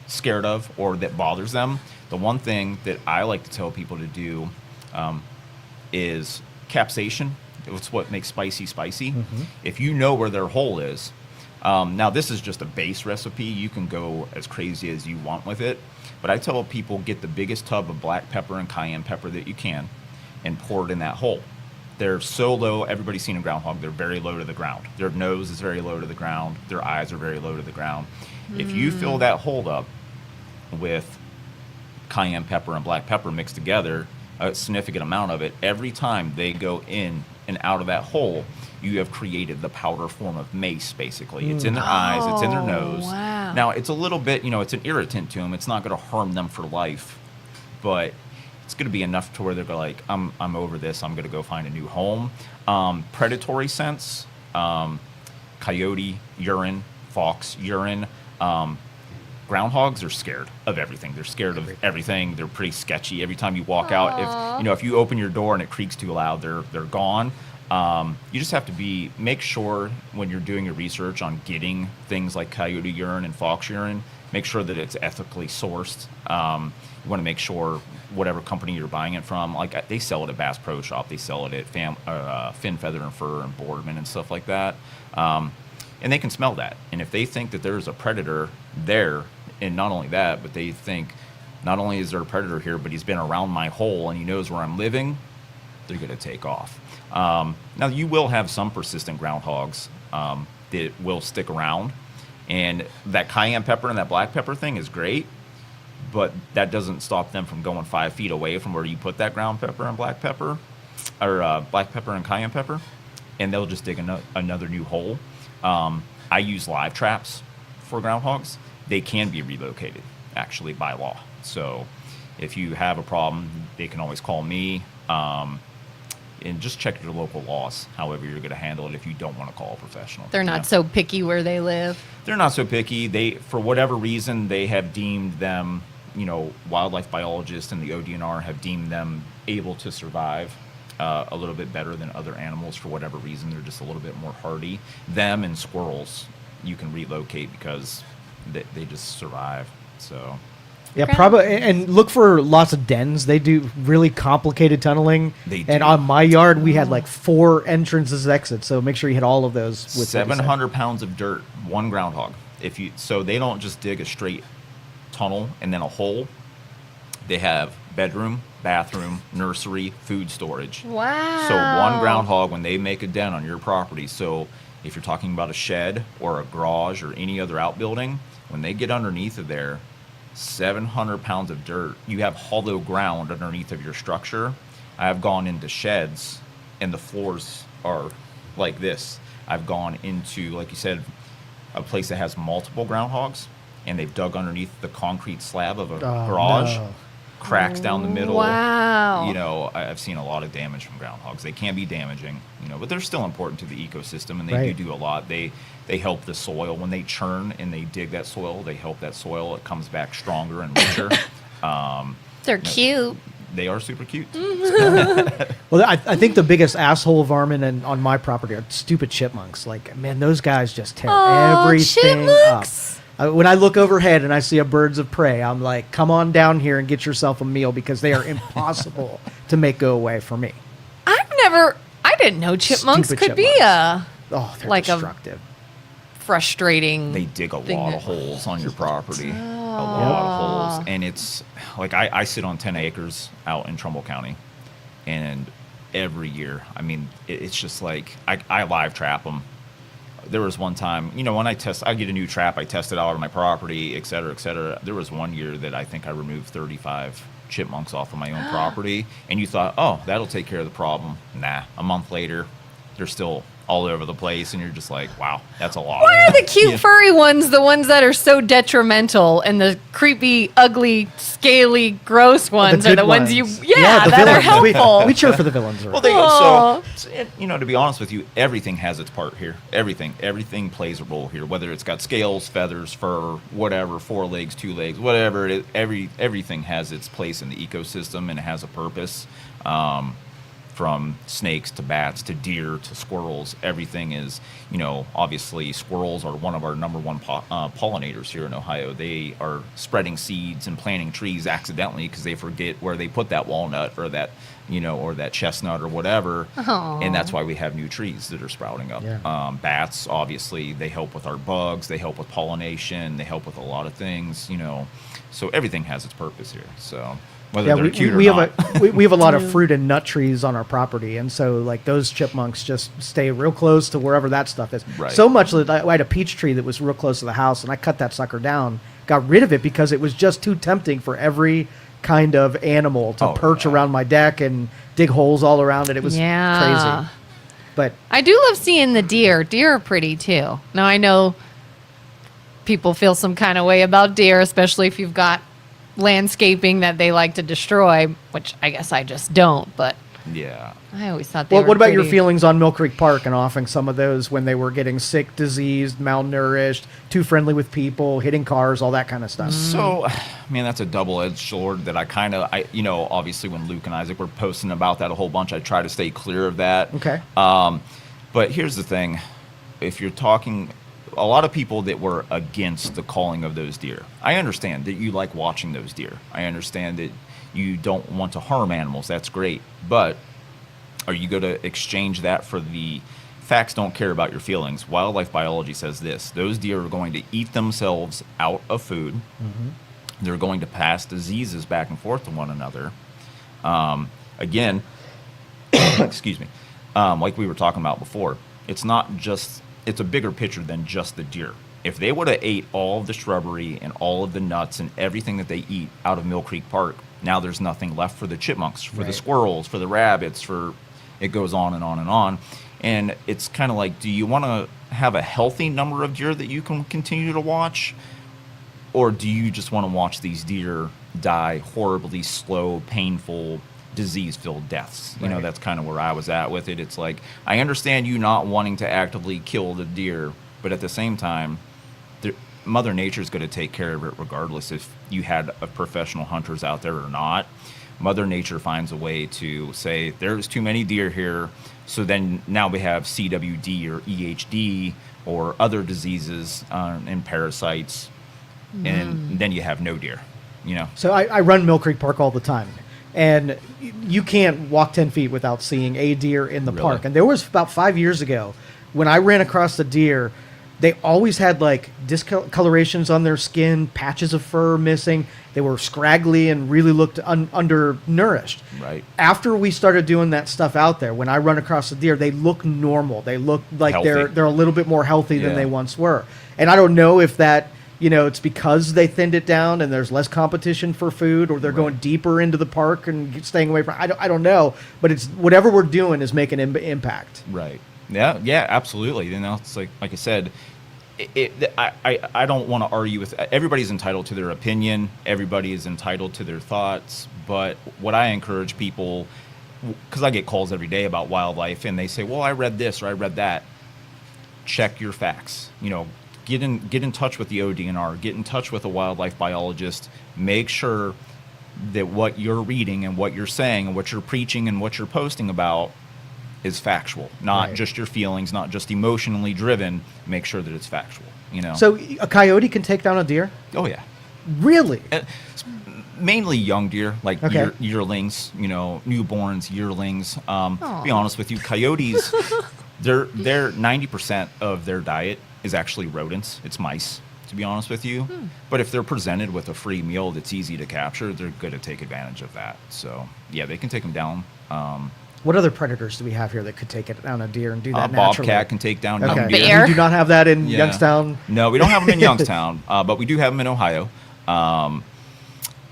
Speaker 3: scared of or that bothers them. The one thing that I like to tell people to do is capsaicin. It's what makes spicy spicy. If you know where their hole is, now this is just a base recipe. You can go as crazy as you want with it. But I tell people, get the biggest tub of black pepper and cayenne pepper that you can and pour it in that hole. They're so low. Everybody's seen a groundhog. They're very low to the ground. Their nose is very low to the ground. Their eyes are very low to the ground. If you fill that hole up with cayenne pepper and black pepper mixed together, a significant amount of it, every time they go in and out of that hole, you have created the powder form of mace, basically. It's in their eyes, it's in their nose.
Speaker 2: Wow.
Speaker 3: Now, it's a little bit, it's an irritant to them. It's not going to harm them for life, but it's going to be enough to where they're like, I'm over this. I'm going to go find a new home. Predatory sense, coyote urine, fox urine. Groundhogs are scared of everything. They're scared of everything. They're pretty sketchy. Every time you walk out, if you open your door and it creaks too loud, they're gone. You just have to make sure when you're doing your research on getting things like coyote urine and fox urine, make sure that it's ethically sourced. You want to make sure whatever company you're buying it from, like they sell it at Bass Pro Shop, they sell it at Fin, Feather and Fur and Boardman and stuff like that. And they can smell that. And if they think that there's a predator there, and not only that, but they think not only is there a predator here, but he's been around my hole and he knows where I'm living, they're going to take off. Now, you will have some persistent groundhogs that will stick around. And that cayenne pepper and that black pepper thing is great, but that doesn't stop them from going 5 feet away from where you put that ground pepper and black pepper, or black pepper and cayenne pepper, and they'll just dig another new hole. I use live traps for groundhogs. They can be relocated, actually, by law. So if you have a problem, they can always call me. And just check your local laws, however you're going to handle it if you don't want to call a professional.
Speaker 2: They're not so picky where they live.
Speaker 3: They're not so picky. They, for whatever reason, they have deemed them, wildlife biologists and the ODNR have deemed them able to survive a little bit better than other animals for whatever reason. They're just a little bit more hardy. Them and squirrels, you can relocate because they just survive. So.
Speaker 1: Yeah, probably, and look for lots of dens. They do really complicated tunneling.
Speaker 3: They do.
Speaker 1: And on my yard, we had like 4 entrances and exits, so make sure you hit all of those. With
Speaker 3: 700 pounds of dirt, one groundhog. So they don't just dig a straight tunnel and then a hole. They have bedroom, bathroom, nursery, food storage.
Speaker 2: Wow.
Speaker 3: So one groundhog, when they make a den on your property, so if you're talking about a shed or a garage or any other outbuilding, when they get underneath of there, 700 pounds of dirt, you have hollow ground underneath of your structure. I have gone into sheds and the floors are like this. I've gone into, like you said, a place that has multiple groundhogs and they've dug underneath the concrete slab of a garage.
Speaker 1: No.
Speaker 3: Cracks down the middle.
Speaker 2: Wow.
Speaker 3: I've seen a lot of damage from groundhogs. They can be damaging, but they're still important to the ecosystem, and they do a lot. They help the soil. When they churn and they dig that soil, they help that soil. It comes back stronger and richer.
Speaker 2: They're cute.
Speaker 3: They are super cute.
Speaker 1: Well, I think the biggest asshole varmint on my property are stupid chipmunks. Like, man, those guys just tear everything
Speaker 2: chipmunks.
Speaker 1: up. When I look overhead and I see a birds of prey, I'm like, come on down here and get yourself a meal because they are impossible to make go away for me.
Speaker 2: I didn't know chipmunks
Speaker 1: Stupid
Speaker 2: could be
Speaker 1: chipmunks.
Speaker 2: a
Speaker 1: They're
Speaker 2: like
Speaker 1: destructive.
Speaker 2: frustrating.
Speaker 3: They dig a lot of holes on your property. A
Speaker 2: Oh.
Speaker 3: lot of holes. And it's like I sit on 10 acres out in Trumbull County. And every year, it's just like I live trap them. There was one time, when I get a new trap, I test it out on my property, et cetera, et cetera. There was one year that I think I removed 35 chipmunks off of my own property. And you thought, oh, that'll take care of the problem. Nah, a month later, they're still all over the place. And you're just like, wow, that's a lot.
Speaker 2: Why are the cute furry ones the ones that are so detrimental, and the creepy, ugly, scaly, gross ones are
Speaker 1: good
Speaker 2: the ones you,
Speaker 1: the
Speaker 2: that are
Speaker 1: villains.
Speaker 2: helpful?
Speaker 1: We cheer for the villains.
Speaker 3: Well,
Speaker 2: Aw.
Speaker 3: to be honest with you, everything has its part here. Everything plays a role here. Whether it's got scales, feathers, fur, whatever, 4 legs, 2 legs, whatever it is, everything has its place in the ecosystem and it has a purpose. From snakes to bats to deer to squirrels, everything is, obviously squirrels are one of our number one pollinators here in Ohio. They are spreading seeds and planting trees accidentally because they forget where they put that walnut or that, or that chestnut or whatever.
Speaker 2: Aw.
Speaker 3: And that's why we have new trees that are sprouting up.
Speaker 1: Yeah.
Speaker 3: Bats, obviously, they help with our bugs. They help with pollination. They help with a lot of things, So everything has its purpose here. So whether they're cute or not.
Speaker 1: We have a lot of fruit and nut trees on our property, and so like those chipmunks just stay real close to wherever that stuff is.
Speaker 3: Right.
Speaker 1: So much that I had a peach tree that was real close to the house, and I cut that sucker down, got rid of it because it was just too tempting for every kind of animal to perch around my deck and dig holes all around it. It was crazy. But
Speaker 2: I do love seeing the deer. Deer are pretty too. Now I know people feel some kind of way about deer, especially if you've got landscaping that they like to destroy, which I guess I just don't, but
Speaker 3: Yeah.
Speaker 2: I always thought they were
Speaker 1: what about your
Speaker 2: pretty.
Speaker 1: feelings on Mill Creek Park and offing some of those when they were getting sick, diseased, malnourished, too friendly with people, hitting cars, all that kind of stuff?
Speaker 3: So, man, that's a double-edged sword that I obviously when Luke and Isaac were posting about that a whole bunch, I try to stay clear of that.
Speaker 1: Okay.
Speaker 3: But here's the thing. If you're talking, a lot of people that were against the calling of those deer, I understand that you like watching those deer. I understand that you don't want to harm animals. That's great. But are you going to exchange that for the facts don't care about your feelings? Wildlife biology says this. Those deer are going to eat themselves out of food. Mm-hmm. They're going to pass diseases back and forth to one another. Again, excuse me, like we were talking about before, it's a bigger picture than just the deer. If they would have ate all of the shrubbery and all of the nuts and everything that they eat out of Mill Creek Park, now there's nothing left for the chipmunks, for the squirrels, for the rabbits, it goes on and on and on. And it's kind of like, do you want to have a healthy number of deer that you can continue to watch? Or do you just want to watch these deer die horribly slow, painful, disease-filled deaths? That's kind of where I was at with it. It's like, I understand you not wanting to actively kill the deer, but at the same time, Mother Nature's going to take care of it regardless if you had professional hunters out there or not. Mother Nature finds a way to say, there's too many deer here, so then now we have CWD or EHD or other diseases and parasites, and then you have no deer,
Speaker 1: So I run Mill Creek Park all the time, and you can't walk 10 feet without seeing a deer in the park. And there was about 5 years ago when I ran across the deer, they always had like discolorations on their skin, patches of fur missing. They were scraggly and really looked undernourished.
Speaker 3: Right.
Speaker 1: After we started doing that stuff out there, when I run across the deer, they look normal. They look like
Speaker 3: Healthy.
Speaker 1: they're a little bit more healthy than
Speaker 3: Yeah.
Speaker 1: they once were. And I don't know if that, it's because they thinned it down and there's less competition for food, or they're going deeper into the park and staying away from. I don't know, but it's whatever we're doing is making an impact.
Speaker 3: Right. Yeah, absolutely. It's like I said, I don't want to argue with. Everybody's entitled to their opinion. Everybody is entitled to their thoughts. But what I encourage people, because I get calls every day about wildlife, and they say, "Well, I read this or I read that." Check your facts. Get in touch with the ODNR. Get in touch with a wildlife biologist. Make sure that what you're reading and what you're saying and what you're preaching and what you're posting about is factual, not just your feelings, not just emotionally driven. Make sure that it's factual,
Speaker 1: So a coyote can take down a deer?
Speaker 3: Oh, yeah.
Speaker 1: Really?
Speaker 3: Mainly young deer, like
Speaker 1: Okay.
Speaker 3: yearlings, newborns, yearlings. To be honest with you, coyotes, they're 90% of their diet is actually rodents. It's mice, to be honest with you. But if they're presented with a free meal that's easy to capture, they're going to take advantage of that. So, yeah, they can take them down.
Speaker 1: What other predators do we have here that could take it down a deer and do that naturally?
Speaker 3: Bobcat can take down young
Speaker 1: Okay.
Speaker 3: deer.
Speaker 2: Bear?
Speaker 1: We do not have that in
Speaker 3: Yeah.
Speaker 1: Youngstown.
Speaker 3: No, we don't have them in Youngstown, but we do have them in Ohio.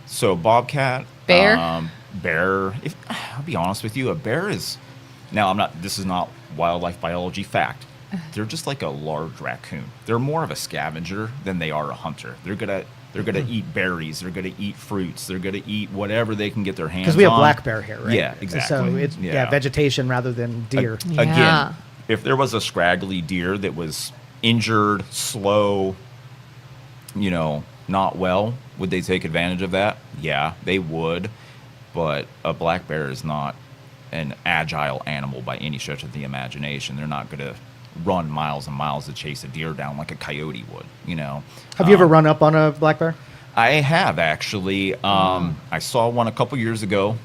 Speaker 3: So bobcat,
Speaker 2: Bear?
Speaker 3: bear. I'll be honest with you, a bear is. Now this is not wildlife biology fact. They're just like a large raccoon. They're more of a scavenger than they are a hunter. They're gonna eat berries. They're gonna eat fruits. They're gonna eat whatever they can get their hands on.
Speaker 1: Because we have black bear here, right?
Speaker 3: Yeah, exactly.
Speaker 1: So it's vegetation rather than deer.
Speaker 2: Yeah.
Speaker 3: Again, if there was a scraggly deer that was injured, slow, not well, would they take advantage of that? Yeah, they would. But a black bear is not an agile animal by any stretch of the imagination. They're not going to run miles and miles to chase a deer down like a coyote would,
Speaker 1: Have you ever run up on a black bear?
Speaker 3: I have actually. I saw one a couple years ago.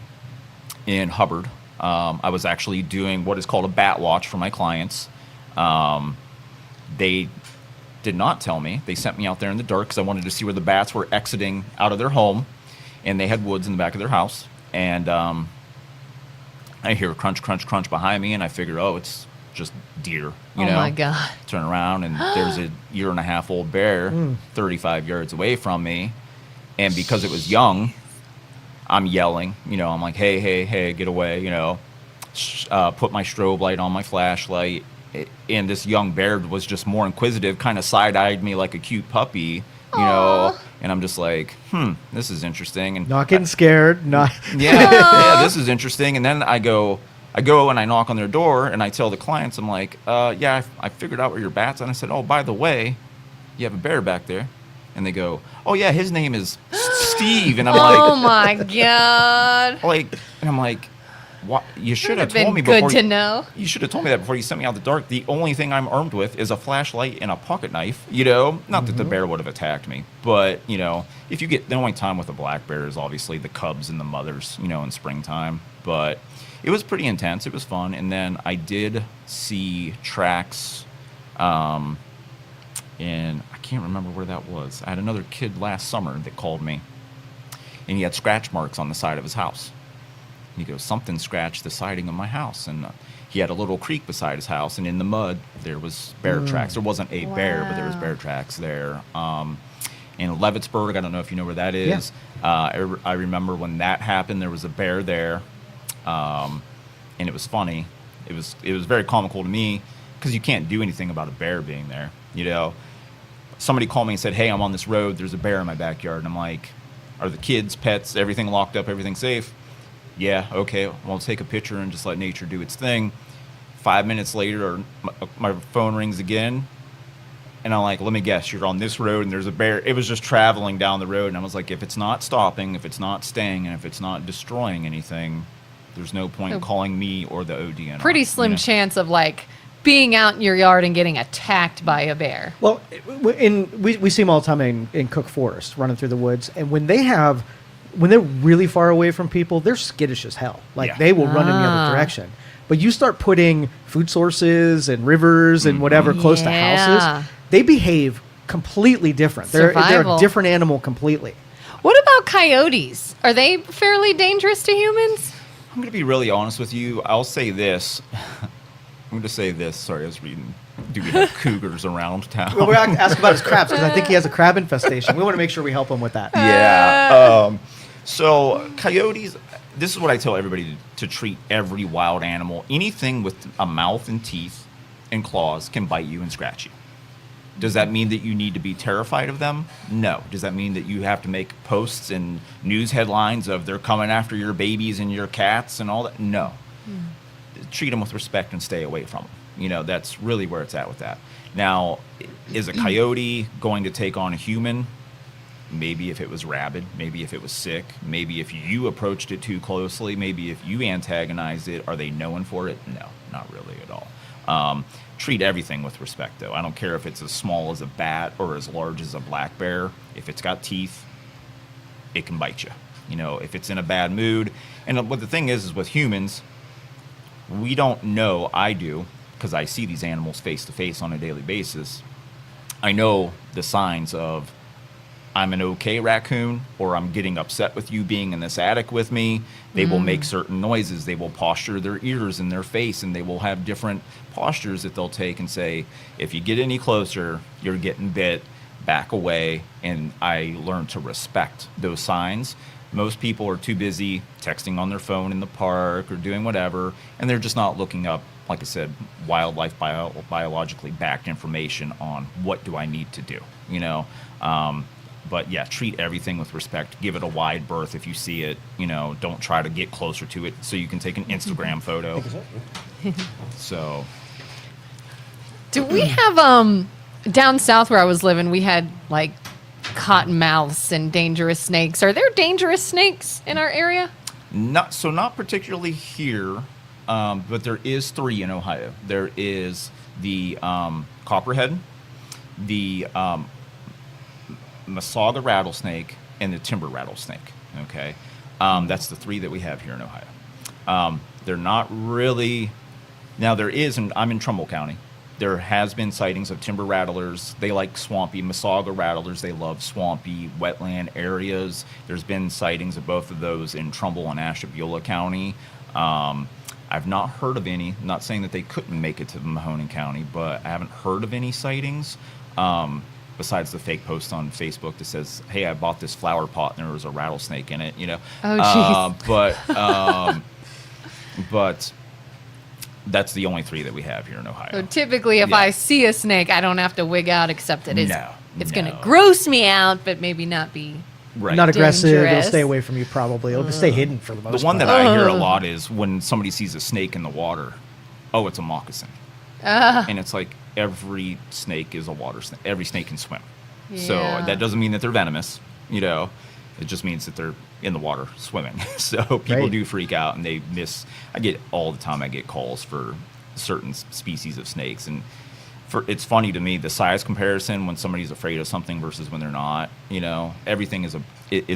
Speaker 3: in Hubbard. I was actually doing what is called a bat watch for my clients. They did not tell me. They sent me out there in the dark because I wanted to see where the bats were exiting out of their home, and they had woods in the back of their house. And I hear crunch, crunch, crunch behind me, and I figure, oh, it's just deer. You know?
Speaker 2: Oh my God.
Speaker 3: Turn around, and there's a 1.5-year-old bear 35 yards away from me. And because it was young, I'm yelling. You know, I'm like, hey, hey, hey, get away. You know, put my strobe light on my flashlight. And this young bear was just more inquisitive, kind of side-eyed me like a cute puppy. You know, and I'm just like, this is interesting. And
Speaker 1: Not getting scared. Not.
Speaker 3: yeah, this is interesting. And then I go and I knock on their door, and I tell the clients, I'm like, yeah, I figured out where your bat's at. And I said, oh, by the way, you have a bear back there. And they go, oh yeah, his name is Steve. And I'm
Speaker 2: Oh
Speaker 3: like,
Speaker 2: my God.
Speaker 3: and I'm like, what? You should have
Speaker 2: Been
Speaker 3: told me
Speaker 2: good
Speaker 3: before.
Speaker 2: to know.
Speaker 3: You should have told me that before you sent me out the dark. The only thing I'm armed with is a flashlight and a pocket knife. You know, not that the bear would have attacked me, but you know, if you get the only time with a black bear is obviously the cubs and the mothers. You know, in springtime. But it was pretty intense. It was fun. And then I did see tracks, and I can't remember where that was. I had another kid last summer that called me, and he had scratch marks on the side of his house. He goes, something scratched the siding of my house. And he had a little creek beside his house, and in the mud, there was bear tracks. There wasn't a bear, but there was bear tracks there. In Levittsburg, I don't know if you know where that is. Yeah. I remember when that happened, there was a bear there. And it was funny. It was very comical to me because you can't do anything about a bear being there. You know, somebody called me and said, hey, I'm on this road. There's a bear in my backyard. And I'm like, are the kids, pets, everything locked up, everything safe? Yeah, okay, well, I'll take a picture and just let nature do its thing. 5 minutes later, my phone rings again, and I'm like, let me guess, you're on this road and there's a bear. It was just traveling down the road, and I was like, if it's not stopping, if it's not staying, and if it's not destroying anything, there's no point in calling me or the ODNR.
Speaker 2: Pretty slim chance of like being out in your yard and getting attacked by a bear.
Speaker 1: Well, we see them all the time in Cook Forest, running through the woods, and when they're really far away from people, they're skittish as hell. Like they will run in the other direction. But you start putting food sources and rivers and whatever close to houses, they behave completely different. They're a different animal completely.
Speaker 2: What about coyotes? Are they fairly dangerous to humans?
Speaker 3: I'm going to be really honest with you. I'll say this. I'm going to say this. Sorry, I was reading. Do we have cougars around town?
Speaker 1: Well, we're going to ask about his crabs because I think he has a crab infestation. We want to make sure we help him with that.
Speaker 3: Yeah. So coyotes, this is what I tell everybody to treat every wild animal. Anything with a mouth and teeth and claws can bite you and scratch you. Does that mean that you need to be terrified of them? No. Does that mean that you have to make posts and news headlines of they're coming after your babies and your cats and all that? No. Treat them with respect and stay away from them. You know, that's really where it's at with that. Now, is a coyote going to take on a human? Maybe if it was rabid, maybe if it was sick, maybe if you approached it too closely, maybe if you antagonized it. Are they known for it? No, not really at all. Treat everything with respect, though. I don't care if it's as small as a bat or as large as a black bear. If it's got teeth, it can bite you. You know, if it's in a bad mood. And what the thing is with humans, we don't know. I do, because I see these animals face to face on a daily basis. I know the signs of I'm an okay raccoon, or I'm getting upset with you being in this attic with me. They will make certain noises. They will posture their ears in their face, and they will have different postures that they'll take and say, if you get any closer, you're getting bit, back away. And I learned to respect those signs. Most people are too busy texting on their phone in the park or doing whatever, and they're just not looking up, like I said, wildlife biologically backed information on what do I need to do, you know? But yeah, treat everything with respect. Give it a wide berth if you see it. You know, don't try to get closer to it so you can take an Instagram photo. So,
Speaker 2: do we have down south where I was living? We had like cottonmouths and dangerous snakes. Are there dangerous snakes in our area?
Speaker 3: Not particularly here, but there is 3 in Ohio. There is the copperhead, the Masaga rattlesnake, and the timber rattlesnake. Okay, that's the 3 that we have here in Ohio. They're not really. Now there is, and I'm in Trumbull County. There has been sightings of timber rattlers. They like swampy Masaga rattlers. They love swampy wetland areas. There's been sightings of both of those in Trumbull and Ashtabula County. I've not heard of any. I'm not saying that they couldn't make it to Mahoning County, but I haven't heard of any sightings. Besides the fake post on Facebook that says, "Hey, I bought this flower pot and there was a rattlesnake in it,"
Speaker 2: Oh, jeez.
Speaker 3: But that's the only 3 that we have here in Ohio.
Speaker 2: So typically, if
Speaker 3: Yeah.
Speaker 2: I see a snake, I don't have to wig out, except it's going to
Speaker 3: No.
Speaker 2: gross me out, but maybe not be.
Speaker 3: Right.
Speaker 1: Not aggressive. It'll
Speaker 2: Dangerous.
Speaker 1: stay away from you probably. It'll stay hidden for the most
Speaker 3: The one
Speaker 1: part.
Speaker 3: that I hear a lot is when somebody sees a snake in the water, oh, it's a moccasin. And it's like every snake is a water snake. Every snake can swim. So
Speaker 2: Yeah.
Speaker 3: that doesn't mean that they're venomous, It just means that they're in the water swimming. So people
Speaker 1: Right.
Speaker 3: do freak out and they miss. I get all the time, I get calls for certain species of snakes. And it's funny to me, the size comparison when somebody's afraid of something versus when they're not, everything is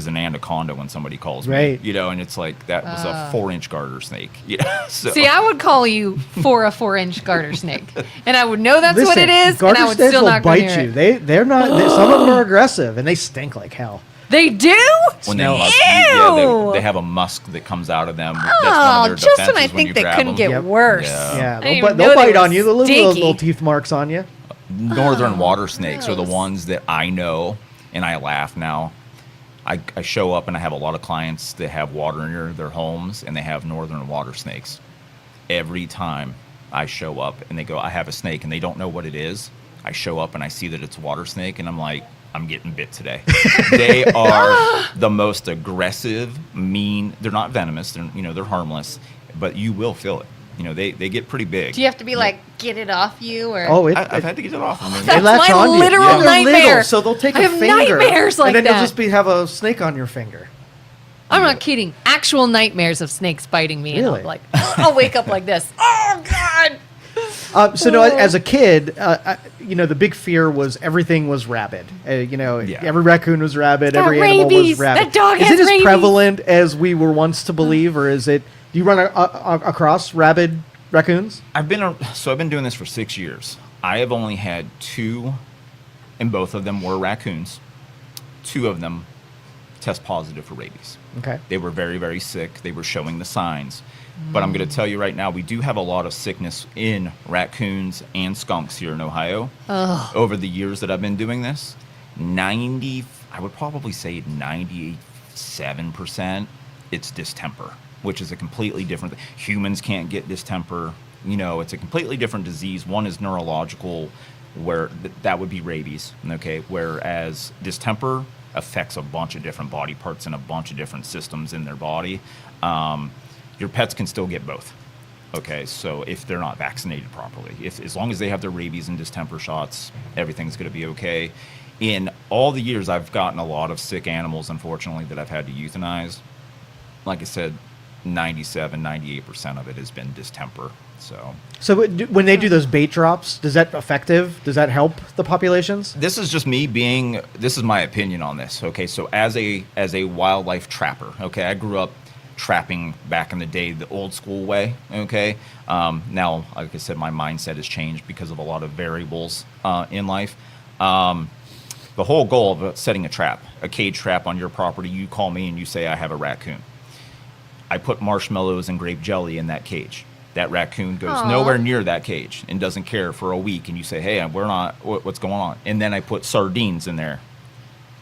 Speaker 3: an anaconda when somebody calls
Speaker 1: Right.
Speaker 3: me, and it's like that was a 4-inch garter snake. So
Speaker 2: See, I would call you for a 4-inch garter snake, and I would know that's what
Speaker 1: Listen,
Speaker 2: it is, and
Speaker 1: garter
Speaker 2: I would
Speaker 1: snakes
Speaker 2: still
Speaker 1: will
Speaker 2: not go
Speaker 1: bite
Speaker 2: near
Speaker 1: you.
Speaker 2: it.
Speaker 1: They're not. Some of them are aggressive and they stink like hell.
Speaker 2: They do?
Speaker 3: when they
Speaker 1: Smell.
Speaker 3: musk, yeah,
Speaker 2: Ew.
Speaker 3: they have a musk that comes out of them. That's
Speaker 2: Oh,
Speaker 3: one of their
Speaker 2: just when I
Speaker 3: defenses
Speaker 2: think
Speaker 3: you
Speaker 2: they
Speaker 3: grab
Speaker 2: couldn't
Speaker 3: them.
Speaker 2: get
Speaker 1: Yep.
Speaker 2: worse.
Speaker 3: Yeah.
Speaker 1: Yeah,
Speaker 2: didn't even
Speaker 1: they'll
Speaker 2: know they
Speaker 1: bite
Speaker 2: were
Speaker 1: on you. The little
Speaker 2: stinky.
Speaker 1: teeth marks on you.
Speaker 3: Northern water snakes are the
Speaker 2: gross.
Speaker 3: ones that I know, and I laugh now. I show up and I have a lot of clients that have water near their homes, and they have northern water snakes. Every time I show up and they go, "I have a snake," and they don't know what it is, I show up and I see that it's a water snake, and I'm like, I'm getting bit today. They are the most aggressive, mean. They're not venomous. They're harmless, but you will feel it. They get pretty big.
Speaker 2: Do you have to be like, get it off you? Or
Speaker 1: Oh,
Speaker 3: I've had to get it off. I mean,
Speaker 2: That's
Speaker 1: latch
Speaker 2: my
Speaker 1: on to you.
Speaker 2: literal
Speaker 1: Yeah. They're
Speaker 2: nightmare.
Speaker 1: little, so they'll take
Speaker 2: I
Speaker 1: a
Speaker 2: have
Speaker 1: finger,
Speaker 2: nightmares like
Speaker 1: and then
Speaker 2: that.
Speaker 1: you'll just have a snake on your finger.
Speaker 2: I'm not kidding. Actual nightmares of snakes biting me.
Speaker 1: Really?
Speaker 2: And I'll wake up like this. Oh, God.
Speaker 1: So no, as a kid, the big fear was everything was rabid. Every raccoon was rabid.
Speaker 2: Got
Speaker 1: Every animal was
Speaker 2: rabies.
Speaker 1: rabid.
Speaker 2: That dog
Speaker 1: is
Speaker 2: has
Speaker 1: it as
Speaker 2: rabies.
Speaker 1: prevalent as we were once to believe, or is it? Do you run across rabid raccoons?
Speaker 3: I've been doing this for 6 years. I have only had 2, and both of them were raccoons. 2 of them test positive for rabies.
Speaker 1: Okay.
Speaker 3: They were very, very sick. They were showing the signs. But I'm going to tell you right now, we do have a lot of sickness in raccoons and skunks here in Ohio. Over the years that I've been doing this, I would probably say 97%, it's distemper, which is a completely different thing. Humans can't get distemper. It's a completely different disease. One is neurological, where that would be rabies, okay? Whereas distemper affects a bunch of different body parts and a bunch of different systems in their body. Your pets can still get both. Okay, so if they're not vaccinated properly, as long as they have their rabies and distemper shots, everything's going to be okay. In all the years, I've gotten a lot of sick animals, unfortunately, that I've had to euthanize. Like I said, 98% of it has been distemper.
Speaker 1: So when they do those bait drops, is that effective? Does that help the populations?
Speaker 3: This is just this is my opinion on this. Okay, so as a wildlife trapper, okay, I grew up trapping back in the day the old school way, okay? Now, like I said, my mindset has changed because of a lot of variables in life. The whole goal of setting a cage trap on your property, you call me and you say, I have a raccoon. I put marshmallows and grape jelly in that cage. That raccoon goes nowhere near that cage and doesn't care for a week. And you say, hey, what's going on? And then I put sardines in there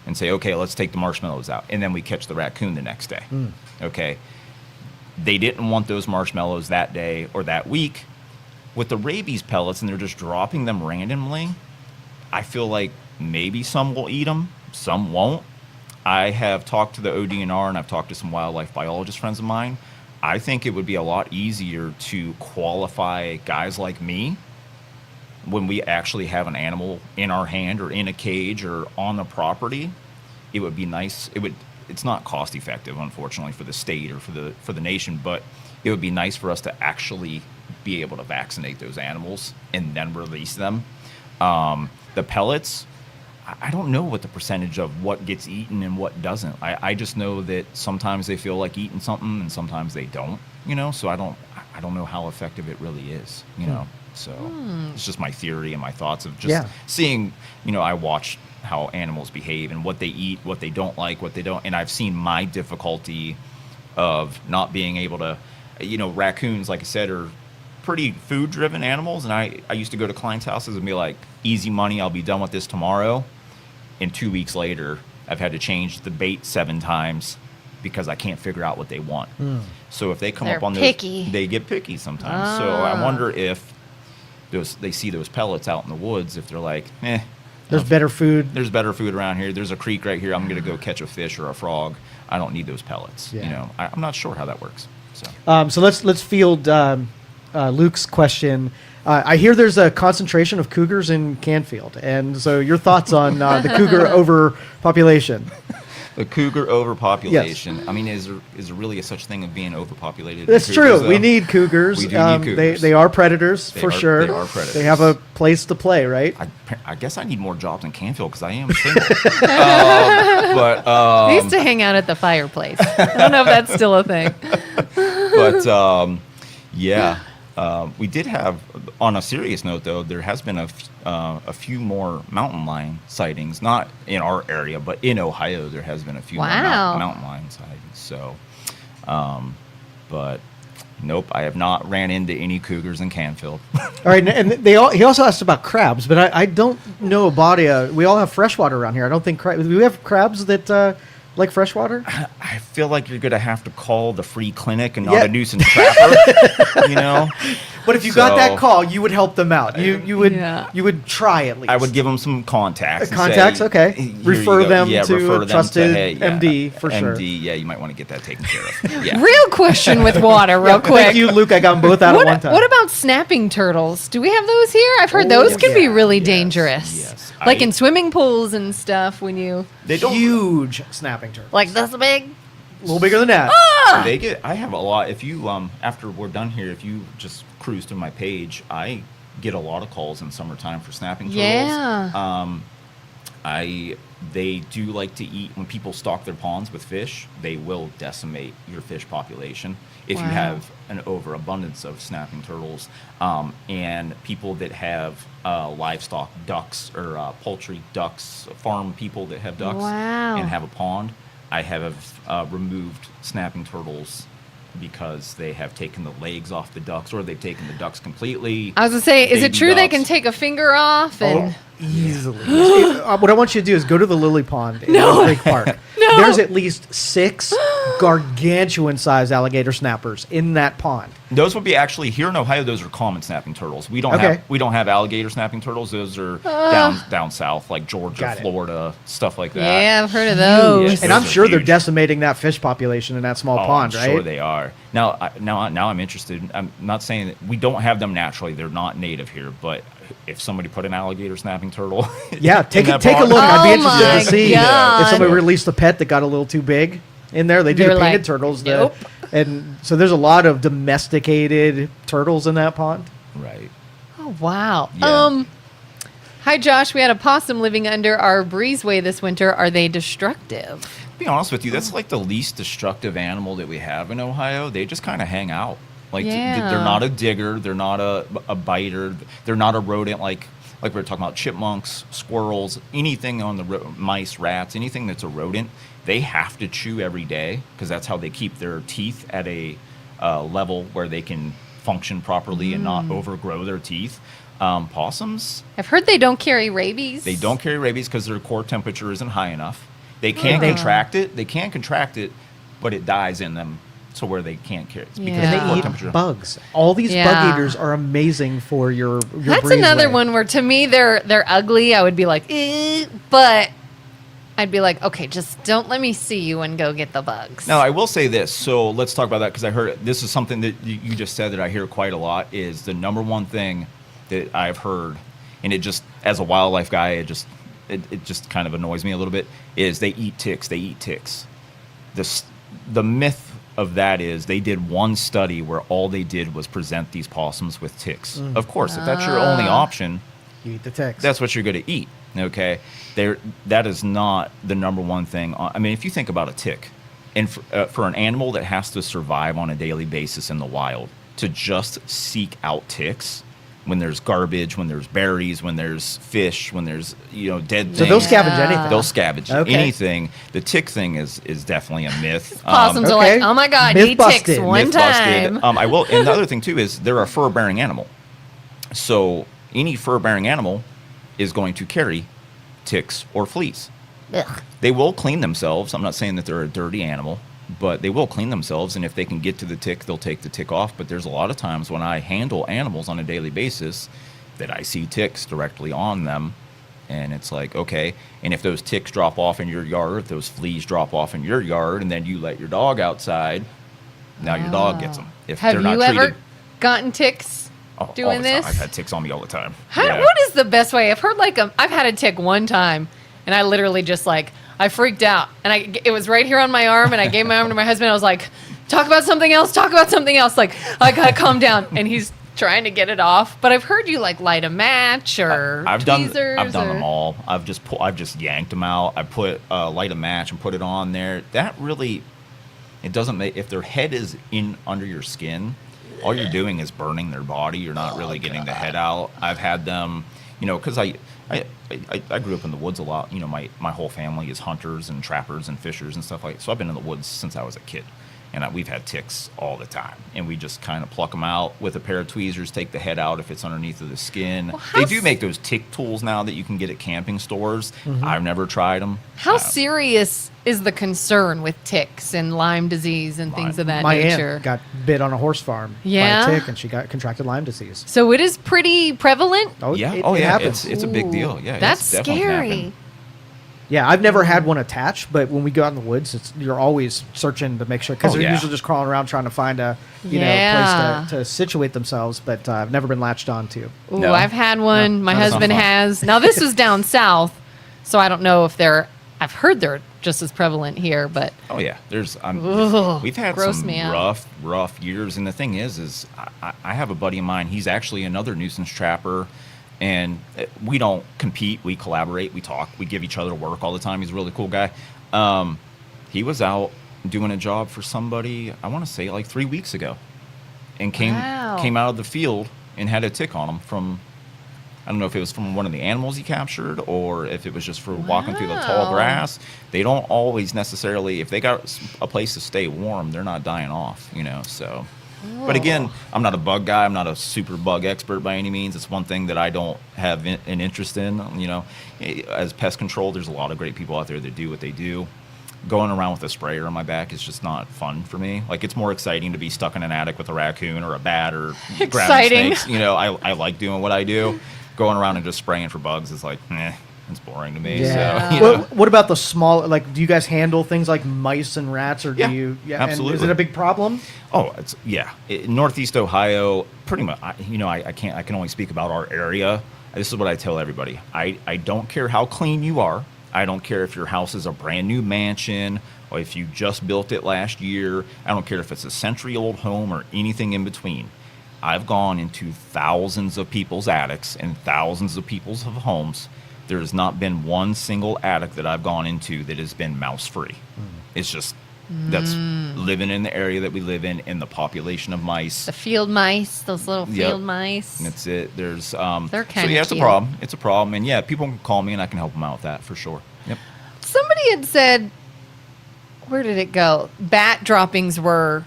Speaker 3: and say, okay, let's take the marshmallows out. And then we catch the raccoon the next day. Okay. They didn't want those marshmallows that day or that week. With the rabies pellets, and they're just dropping them randomly, I feel like maybe some will eat them, some won't. I have talked to the ODNR and I've talked to some wildlife biologist friends of mine. I think it would be a lot easier to qualify guys like me when we actually have an animal in our hand or in a cage or on the property. It would be nice. It's not cost effective, unfortunately, for the state or for the nation, but it would be nice for us to actually be able to vaccinate those animals and then release them. The pellets, I don't know what the percentage of what gets eaten and what doesn't. I just know that sometimes they feel like eating something and sometimes they don't. So I don't know how effective it really is, So it's just my theory and my thoughts of just seeing, I watch how animals behave and what they eat, what they don't like, what they don't. And I've seen my difficulty of not being able to, raccoons, like I said, are pretty food-driven animals. And I used to go to clients' houses and be like, easy money, I'll be done with this tomorrow. And 2 weeks later, I've had to change the bait 7 times because I can't figure out what they want. So if they come
Speaker 2: They're
Speaker 3: up on
Speaker 2: picky.
Speaker 3: those, they get picky sometimes. So I wonder if they see those pellets out in the woods, if they're like,
Speaker 1: There's better food.
Speaker 3: there's better food around here. There's a creek right here. I'm going to go catch a fish or a frog. I don't need those pellets.
Speaker 1: Yeah.
Speaker 3: I'm not sure how that works. So
Speaker 1: So let's field Luke's question. I hear there's a concentration of cougars in Canfield, and so your thoughts on the cougar overpopulation?
Speaker 3: the cougar overpopulation. I mean, is there really a such thing of being overpopulated?
Speaker 1: That's
Speaker 3: cougars,
Speaker 1: true. We
Speaker 3: though?
Speaker 1: need cougars.
Speaker 3: We do need cougars.
Speaker 1: They are predators
Speaker 3: They
Speaker 1: for
Speaker 3: are-
Speaker 1: sure.
Speaker 3: they are predators.
Speaker 1: They have a place to play, right?
Speaker 3: I guess I need more jobs in Canfield because I am single. But
Speaker 2: They used to hang out at the fireplace. I don't know if that's still a thing.
Speaker 3: We did have, on a serious note, though, there has been a few more mountain lion sightings, not in our area, but in Ohio, there has been a few more
Speaker 2: Wow.
Speaker 3: mountain lion sightings. So, but nope, I have not ran into any cougars in Canfield.
Speaker 1: All right, and he also asked about crabs, but I don't know about we all have freshwater around here. I don't think do we have crabs that like freshwater?
Speaker 3: I feel like you're going to have to call the free clinic and not
Speaker 1: Yeah.
Speaker 3: a nuisance trapper,
Speaker 1: But if you got that
Speaker 3: So-
Speaker 1: call, you would help them out. You would
Speaker 2: Yeah.
Speaker 1: you would try at least.
Speaker 3: I would give them some contacts. and
Speaker 1: Contacts,
Speaker 3: say,
Speaker 1: okay.
Speaker 3: "Here you
Speaker 1: Refer
Speaker 3: go."
Speaker 1: them
Speaker 3: Yeah,
Speaker 1: to
Speaker 3: refer
Speaker 1: a
Speaker 3: them
Speaker 1: trusted
Speaker 3: hey,
Speaker 1: MD for sure.
Speaker 3: MD, yeah, you might want to get that taken care of. Yeah.
Speaker 2: Real question with water, real quick.
Speaker 1: Thank you, Luke. I got them both out at one time.
Speaker 2: What about snapping turtles? Do we have those here? I've heard those can be
Speaker 1: yeah.
Speaker 2: really
Speaker 3: Yes,
Speaker 2: dangerous.
Speaker 3: yes.
Speaker 2: Like in swimming pools and stuff when you
Speaker 3: They don't.
Speaker 1: Huge snapping turtle.
Speaker 2: like this big.
Speaker 1: A little bigger than that.
Speaker 3: They get. I have a lot. If you after we're done here, if you just cruise through my page, I get a lot of calls in summertime for snapping turtles.
Speaker 2: Yeah.
Speaker 3: They do like to eat when people stock their ponds with fish. They will decimate your fish population if you
Speaker 2: Wow.
Speaker 3: have an overabundance of snapping turtles. And people that have livestock, ducks or poultry ducks, farm people that have ducks
Speaker 2: Wow.
Speaker 3: and have a pond. I have removed snapping turtles because they have taken the legs off the ducks, or they've taken the ducks completely.
Speaker 2: I was gonna say, is it
Speaker 3: Baby
Speaker 2: true they
Speaker 3: ducks.
Speaker 2: can take a finger off and
Speaker 1: Easily. What I want you to do is go to the Lily Pond in Lake Park.
Speaker 2: No.
Speaker 1: There's at least 6 gargantuan sized alligator snappers in that pond.
Speaker 3: Those would be actually here in Ohio. Those are common snapping turtles. We don't
Speaker 1: Okay.
Speaker 3: have alligator snapping turtles. Those are down south, like Georgia,
Speaker 1: Got it.
Speaker 3: Florida, stuff like that.
Speaker 2: yeah, I've heard of those.
Speaker 3: Yes.
Speaker 1: And I'm
Speaker 3: Those are
Speaker 1: sure they're
Speaker 3: huge.
Speaker 1: decimating that fish population in that small
Speaker 3: Oh,
Speaker 1: pond,
Speaker 3: I'm
Speaker 1: right?
Speaker 3: sure they are. Now I'm interested. I'm not saying that we don't have them naturally. They're not native here, but if somebody put an alligator snapping turtle,
Speaker 1: Yeah,
Speaker 3: in
Speaker 1: take
Speaker 3: that
Speaker 1: a
Speaker 3: pond-
Speaker 1: look. I'd be
Speaker 2: Oh
Speaker 1: interested
Speaker 2: my
Speaker 1: to see
Speaker 2: God.
Speaker 1: if somebody released a pet that got a little too big in there. They do
Speaker 2: They're
Speaker 1: the painted
Speaker 2: like,
Speaker 1: turtles,
Speaker 2: nope.
Speaker 1: and so there's a lot of domesticated turtles in that pond.
Speaker 3: Right.
Speaker 2: Oh wow.
Speaker 3: Yeah.
Speaker 2: Hi Josh, we had a possum living under our breezeway this winter. Are they destructive?
Speaker 3: To be honest with you, that's like the least destructive animal that we have in Ohio. They just kind of hang out. Like
Speaker 2: Yeah.
Speaker 3: they're not a digger, they're not a biter, they're not a rodent like we were talking about chipmunks, squirrels, anything on the mice, rats, anything that's a rodent. They have to chew every day because that's how they keep their teeth at a level where they can function properly and not overgrow their teeth. Possums,
Speaker 2: I've heard they don't carry rabies.
Speaker 3: they don't carry rabies because their core temperature isn't high enough. They can contract it. They can contract it, but it dies in them to where they can't carry it. It's because
Speaker 2: Yeah.
Speaker 3: of
Speaker 1: They
Speaker 3: the core
Speaker 1: eat
Speaker 3: temperature.
Speaker 1: bugs. All these
Speaker 2: Yeah.
Speaker 1: bug eaters are amazing for your
Speaker 2: That's another
Speaker 1: breezeway.
Speaker 2: one where to me they're ugly. I would be like, but I'd be like, okay, just don't let me see you and go get the bugs.
Speaker 3: Now, I will say this. So let's talk about that because I heard this is something that you just said that I hear quite a lot is the number one thing that I've heard, and it just, as a wildlife guy, it just kind of annoys me a little bit, is they eat ticks. They eat ticks. The myth of that is they did one study where all they did was present these possums with ticks. Of course, if that's your only option,
Speaker 1: You eat the ticks.
Speaker 3: that's what you're going to eat. Okay, that is not the number one thing. I mean, if you think about a tick, And for an animal that has to survive on a daily basis in the wild, to just seek out ticks when there's garbage, when there's berries, when there's fish, when there's dead things.
Speaker 1: So they'll scavenge anything.
Speaker 3: They'll scavenge
Speaker 1: Okay.
Speaker 3: anything. The tick thing is definitely a myth.
Speaker 2: Possums are
Speaker 1: Okay.
Speaker 2: like, oh my God,
Speaker 1: Myth
Speaker 2: need ticks
Speaker 1: busted.
Speaker 2: one
Speaker 3: Myth
Speaker 2: time.
Speaker 3: busted. I will. And the other thing too is they're a fur-bearing animal, so any fur-bearing animal is going to carry ticks or fleas.
Speaker 2: Ugh.
Speaker 3: They will clean themselves. I'm not saying that they're a dirty animal, but they will clean themselves. And if they can get to the tick, they'll take the tick off. But there's a lot of times when I handle animals on a daily basis that I see ticks directly on them. And it's like, okay. And if those ticks drop off in your yard, if those fleas drop off in your yard, and then you let your dog outside, now your dog gets them. If
Speaker 2: Have
Speaker 3: they're
Speaker 2: you
Speaker 3: not
Speaker 2: ever
Speaker 3: treated,
Speaker 2: gotten ticks
Speaker 3: all
Speaker 2: doing
Speaker 3: the time.
Speaker 2: this?
Speaker 3: I've had ticks on me all the time.
Speaker 2: How, What is the best way? I've heard I've had a tick one time, and I literally just I freaked out, and it was right here on my arm, and I gave my arm to my husband. I was like, talk about something else. Talk about something else. Like, I gotta calm down. And he's trying to get it off. But I've heard you light a match or
Speaker 3: I've
Speaker 2: tweezers.
Speaker 3: done them all. I've just yanked them out. I put light a match and put it on there. That really, it doesn't make, if their head is in under your skin, all you're doing is burning their body. You're not really getting the head out. I've had them, because I grew up in the woods a lot. My whole family is hunters and trappers and fishers and stuff like that. So I've been in the woods since I was a kid. And we've had ticks all the time. And we just kind of pluck them out with a pair of tweezers, take the head out if it's underneath of the skin.
Speaker 2: Well,
Speaker 3: they do make those tick tools now that you can get at camping stores. I've never tried them.
Speaker 2: How serious is the concern with ticks and Lyme disease and things of that
Speaker 1: My
Speaker 2: nature?
Speaker 1: aunt got bit on a horse farm
Speaker 2: Yeah?
Speaker 1: by a tick, and she contracted Lyme disease.
Speaker 2: So it is pretty prevalent?
Speaker 1: Oh,
Speaker 3: Yeah.
Speaker 1: it
Speaker 3: yeah.
Speaker 1: happens.
Speaker 3: It's a big deal. Yeah.
Speaker 2: That's
Speaker 3: it's definitely
Speaker 2: scary.
Speaker 3: happened.
Speaker 1: Yeah, I've never had one attached, but when we go out in the woods, you're always searching to make sure, because
Speaker 3: Oh,
Speaker 1: they're
Speaker 3: yeah.
Speaker 1: usually just crawling around trying to find a
Speaker 2: Yeah.
Speaker 1: place to situate themselves. But I've never been latched onto.
Speaker 2: Ooh,
Speaker 3: No.
Speaker 2: I've had one. My
Speaker 3: that's not
Speaker 2: husband
Speaker 3: fun.
Speaker 2: has. Now, this is down south, so I don't know if I've heard they're just as prevalent here, but
Speaker 3: Oh yeah,
Speaker 2: Ugh,
Speaker 3: we've had
Speaker 2: gross
Speaker 3: some
Speaker 2: me out.
Speaker 3: rough years, and the thing is I have a buddy of mine. He's actually another nuisance trapper, and we don't compete. We collaborate. We talk. We give each other work all the time. He's a really cool guy. He was out doing a job for somebody. I want to say 3 weeks ago, and came out of the field and had a tick on him from. I don't know if it was from one of the animals he captured or if it was just for walking through the tall
Speaker 2: Wow.
Speaker 3: grass. They don't always necessarily, if they got a place to stay warm, they're not dying off, so. But again, I'm not a bug guy. I'm not a super bug expert by any means. It's one thing that I don't have an interest in, As pest control, there's a lot of great people out there that do what they do. Going around with a sprayer on my back is just not fun for me. It's more exciting to be stuck in an attic with a raccoon or a bat or
Speaker 2: Exciting.
Speaker 3: grabbing snakes. I like doing what I do. Going around and just spraying for bugs is it's boring to me.
Speaker 1: Yeah.
Speaker 3: So,
Speaker 1: What about the small? Do you guys handle things like mice and rats, or do
Speaker 3: Yeah,
Speaker 1: you? Yeah, and
Speaker 3: absolutely.
Speaker 1: is it a big problem?
Speaker 3: Oh, it's in Northeast Ohio, pretty much. I can only speak about our area. This is what I tell everybody. I don't care how clean you are. I don't care if your house is a brand new mansion or if you just built it last year. I don't care if it's a century-old home or anything in between. I've gone into thousands of people's attics and thousands of people's homes. There has not been one single attic that I've gone into that has been mouse-free. It's just that's living in the area that we live in and the population of mice.
Speaker 2: the field mice, those little
Speaker 3: Yep.
Speaker 2: field mice.
Speaker 3: That's it. There's
Speaker 2: They're
Speaker 3: so
Speaker 2: kinda
Speaker 3: yeah, it's a
Speaker 2: cute.
Speaker 3: problem. It's a problem, and yeah, people can call me and I can help them out with that for sure. Yep.
Speaker 2: Somebody had said, where did it go? Bat droppings were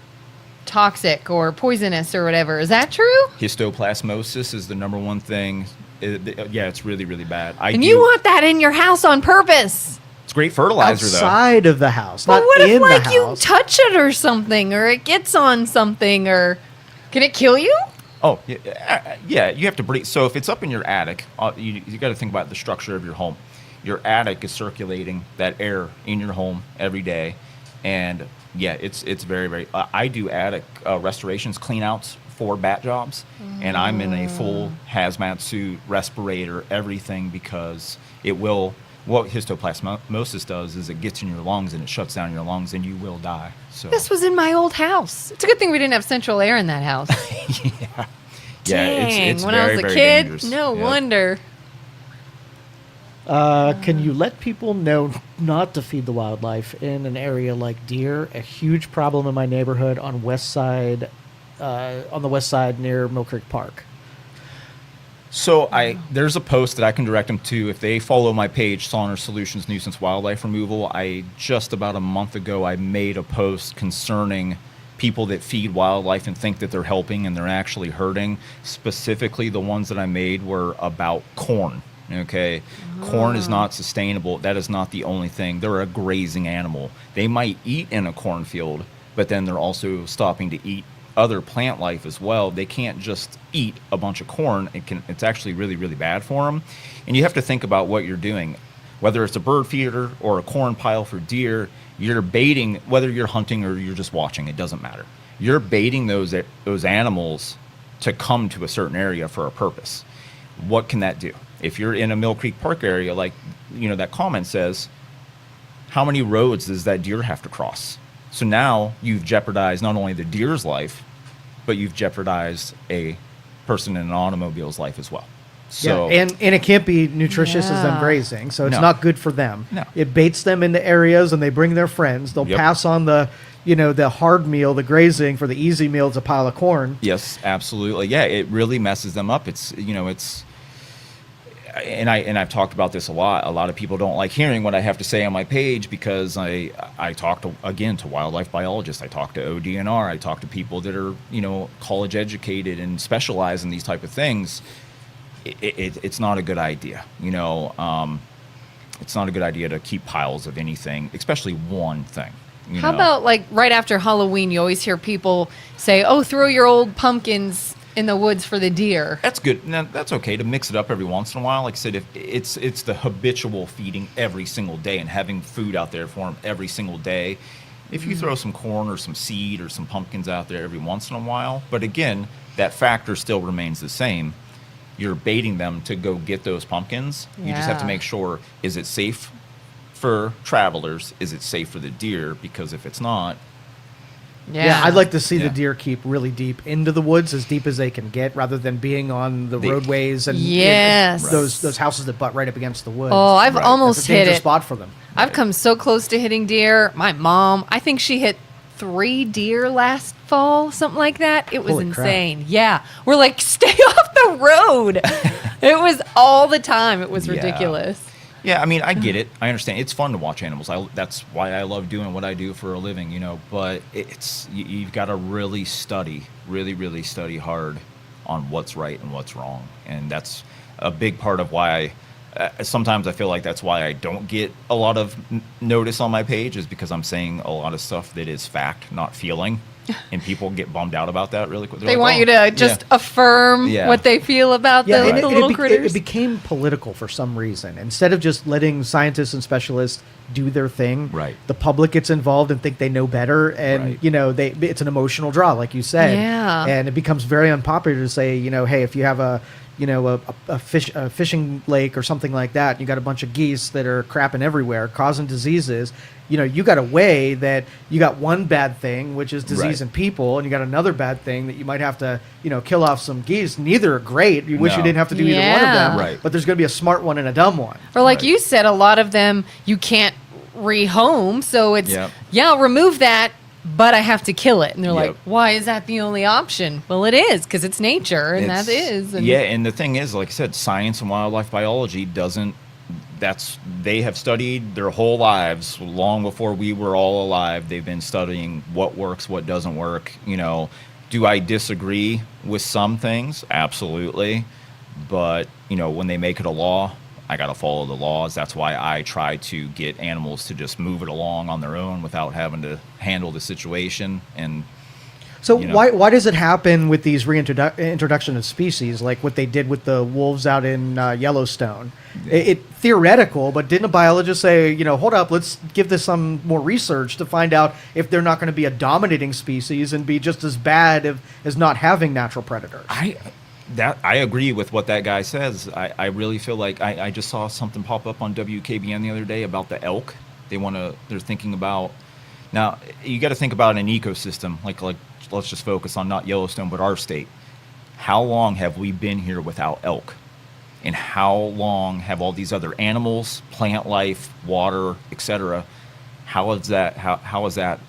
Speaker 2: toxic or poisonous or whatever. Is that true?
Speaker 3: Histoplasmosis is the number one thing. It's really, really bad.
Speaker 2: And you want that in your house on purpose.
Speaker 3: it's great fertilizer though.
Speaker 1: Outside of the house,
Speaker 2: But
Speaker 1: not
Speaker 2: what
Speaker 1: in
Speaker 2: if
Speaker 1: the
Speaker 2: you
Speaker 1: house.
Speaker 2: touch it or something, or it gets on something, or can it kill you?
Speaker 3: Oh, yeah, you have to breathe. So if it's up in your attic, you got to think about the structure of your home. Your attic is circulating that air in your home every day, and yeah, it's very, very. I do attic restorations, clean outs for bat jobs, and I'm in a full hazmat suit, respirator, everything, because it will. What histoplasmosis does is it gets in your lungs and it shuts down your lungs, and you will die. So
Speaker 2: This was in my old house. It's a good thing we didn't have central air in that house.
Speaker 3: yeah,
Speaker 2: Dang,
Speaker 3: it's
Speaker 2: when
Speaker 3: very,
Speaker 2: I was a
Speaker 3: very
Speaker 2: kid,
Speaker 3: dangerous.
Speaker 2: no
Speaker 3: Yep.
Speaker 2: wonder.
Speaker 1: Can you let people know not to feed the wildlife in an area like deer? A huge problem in my neighborhood on on the west side near Mill Creek Park.
Speaker 3: So there's a post that I can direct them to if they follow my page, Sauner Solutions Nuisance Wildlife Removal. Just about a month ago, I made a post concerning people that feed wildlife and think that they're helping and they're actually hurting. Specifically, the ones that I made were about corn. Okay, corn is not sustainable. That is not the only thing. They're a grazing animal. They might eat in a cornfield, but then they're also stopping to eat other plant life as well. They can't just eat a bunch of corn. It's actually really, really bad for them. And you have to think about what you're doing. Whether it's a bird feeder or a corn pile for deer, you're baiting, whether you're hunting or you're just watching, it doesn't matter. You're baiting those animals to come to a certain area for a purpose. What can that do? If you're in a Mill Creek Park area, like, that comment says, how many roads does that deer have to cross? So now you've jeopardized not only the deer's life, but you've jeopardized a person in an automobile's life as well. So,
Speaker 1: yeah, and it can't be nutritious as them
Speaker 2: Yeah.
Speaker 1: grazing, so it's
Speaker 3: No.
Speaker 1: not good for them.
Speaker 3: No.
Speaker 1: It baits them into areas, and they bring their friends. They'll
Speaker 3: Yep.
Speaker 1: pass on the hard meal, the grazing. For the easy meal, it's a pile of corn.
Speaker 3: yes, absolutely. Yeah, it really messes them up. And I've talked about this a lot. A lot of people don't like hearing what I have to say on my page because I talk to wildlife biologists. I talk to ODNR. I talk to people that are college educated and specialize in these type of things. It's not a good idea. It's not a good idea to keep piles of anything, especially one thing.
Speaker 2: How about like right after Halloween, you always hear people say, "Oh, throw your old pumpkins in the woods for the deer."
Speaker 3: That's good. Now, that's okay to mix it up every once in a while. Like I said, if it's the habitual feeding every single day and having food out there for them every single day. If you throw some corn or some seed or some pumpkins out there every once in a while, but again, that factor still remains the same. You're baiting them to go get those pumpkins. You just have to
Speaker 2: Yeah.
Speaker 3: make sure, is it safe for travelers? Is it safe for the deer? Because if it's not,
Speaker 1: Yeah, I'd like to see the
Speaker 3: Yeah.
Speaker 1: deer keep really deep into the woods, as deep as they can get, rather than being on the roadways and
Speaker 2: Yes.
Speaker 1: those houses that butt right up against the woods.
Speaker 2: Oh, I've
Speaker 3: Right.
Speaker 2: almost
Speaker 1: That's a
Speaker 2: hit
Speaker 1: dangerous
Speaker 2: it.
Speaker 1: spot for them.
Speaker 2: I've come so close to hitting deer. My mom, I think she hit 3 deer last fall, something like that. It was
Speaker 1: Holy crap.
Speaker 2: insane. Yeah. We're like, stay off the road. It was all the time. It was
Speaker 3: Yeah.
Speaker 2: ridiculous.
Speaker 3: yeah, I mean, I get it. I understand. It's fun to watch animals. That's why I love doing what I do for a living, but you've got to really study, really study hard on what's right and what's wrong. And that's a big part of why sometimes I feel like that's why I don't get a lot of notice on my page, is because I'm saying a lot of stuff that is fact, not feeling. And people get bummed out about that really quick. They're
Speaker 2: They
Speaker 3: like,
Speaker 2: want
Speaker 3: "Oh,
Speaker 2: you to just
Speaker 3: yeah."
Speaker 2: affirm
Speaker 3: Yeah.
Speaker 2: what they feel about
Speaker 1: Yeah,
Speaker 2: the,
Speaker 1: and
Speaker 2: the
Speaker 1: it
Speaker 2: little
Speaker 1: it
Speaker 2: critters.
Speaker 1: became political for some reason. Instead of just letting scientists and specialists do their thing,
Speaker 3: Right.
Speaker 1: the public gets involved and think they know better, and
Speaker 3: Right.
Speaker 1: it's an emotional draw, like you said.
Speaker 2: Yeah.
Speaker 1: And it becomes very unpopular to say, hey, if you have a fishing lake or something like that, you got a bunch of geese that are crapping everywhere, causing diseases. You got a way that you got one bad thing, which is disease
Speaker 3: Right.
Speaker 1: in people, and you got another bad thing that you might have to, kill off some geese. Neither are great. You wish you
Speaker 3: No.
Speaker 1: didn't have to do either one of
Speaker 2: Yeah.
Speaker 1: them.
Speaker 3: Right.
Speaker 1: But there's going to be a smart one and a dumb one.
Speaker 2: Or like
Speaker 3: Right.
Speaker 2: you said, a lot of them you can't rehome, so it's
Speaker 3: Yep.
Speaker 2: I'll remove that, but I have to kill it. And they're like,
Speaker 3: Yep.
Speaker 2: why is that the only option? Well, it is, because it's nature, and that is. And
Speaker 3: Yeah, and the thing is, like I said, science and wildlife biology they have studied their whole lives, long before we were all alive. They've been studying what works, what doesn't work. Do I disagree with some things? Absolutely. But, when they make it a law, I got to follow the laws. That's why I try to get animals to just move it along on their own without having to handle the situation. And
Speaker 1: So
Speaker 3: You know.
Speaker 1: why does it happen with these reintroduction of species, like what they did with the wolves out in Yellowstone? It theoretical, but didn't a biologist say, hold up, let's give this some more research to find out if they're not going to be a dominating species and be just as bad as not having natural predators?
Speaker 3: I agree with what that guy says. I really feel like I just saw something pop up on WKBN the other day about the elk. They're thinking about, now you got to think about an ecosystem, like let's just focus on not Yellowstone but our state. How long have we been here without elk? And how long have all these other animals, plant life, water, etc., how has that,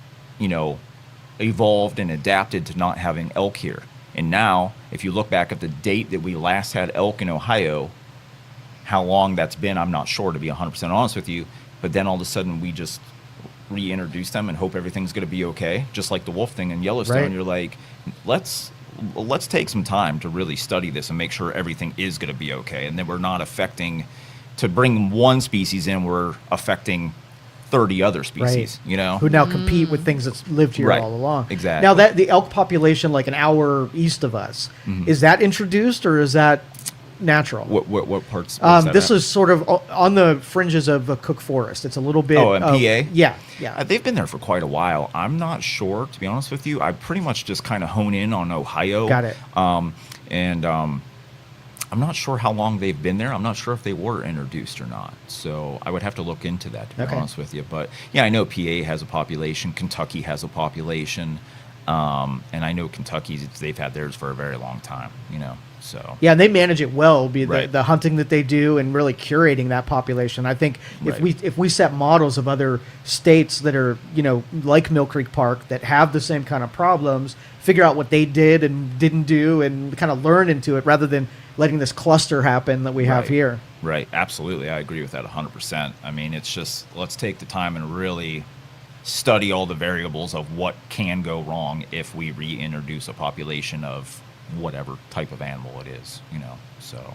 Speaker 3: evolved and adapted to not having elk here? And now, if you look back at the date that we last had elk in Ohio, how long that's been, I'm not sure, to be 100% honest with you. But then all of a sudden, we just reintroduce them and hope everything's going to be okay. Just like the wolf thing in Yellowstone,
Speaker 1: Right.
Speaker 3: you're like, let's take some time to really study this and make sure everything is going to be okay. And then we're not affecting, to bring one species in, we're affecting 30 other species,
Speaker 1: Who now compete with things that's lived here
Speaker 3: Right.
Speaker 1: all along.
Speaker 3: Exactly.
Speaker 1: Now that the elk population, like an hour east of us, is that introduced or is that natural?
Speaker 3: What parts? where's that
Speaker 1: This
Speaker 3: at?
Speaker 1: is sort of on the fringes of a Cook Forest. It's a little bit.
Speaker 3: Oh, in PA?
Speaker 1: Yeah.
Speaker 3: They've been there for quite a while. I'm not sure, to be honest with you. I pretty much just kind of hone in on Ohio.
Speaker 1: Got it.
Speaker 3: I'm not sure how long they've been there. I'm not sure if they were introduced or not. So I would have to look into that, to be
Speaker 1: Okay.
Speaker 3: honest with you. But yeah, I know PA has a population. Kentucky has a population. And I know Kentucky, they've had theirs for a very long time, So
Speaker 1: Yeah, and they manage it well.
Speaker 3: Right.
Speaker 1: The hunting that they do and really curating that population. I think
Speaker 3: Right.
Speaker 1: if we set models of other states that are like Mill Creek Park that have the same kind of problems, figure out what they did and didn't do, and kind of learn into it rather than letting this cluster happen that we have
Speaker 3: Right.
Speaker 1: here.
Speaker 3: Right, absolutely. I agree with that 100%. I mean, it's just, let's take the time and really study all the variables of what can go wrong if we reintroduce a population of whatever type of animal it is, so.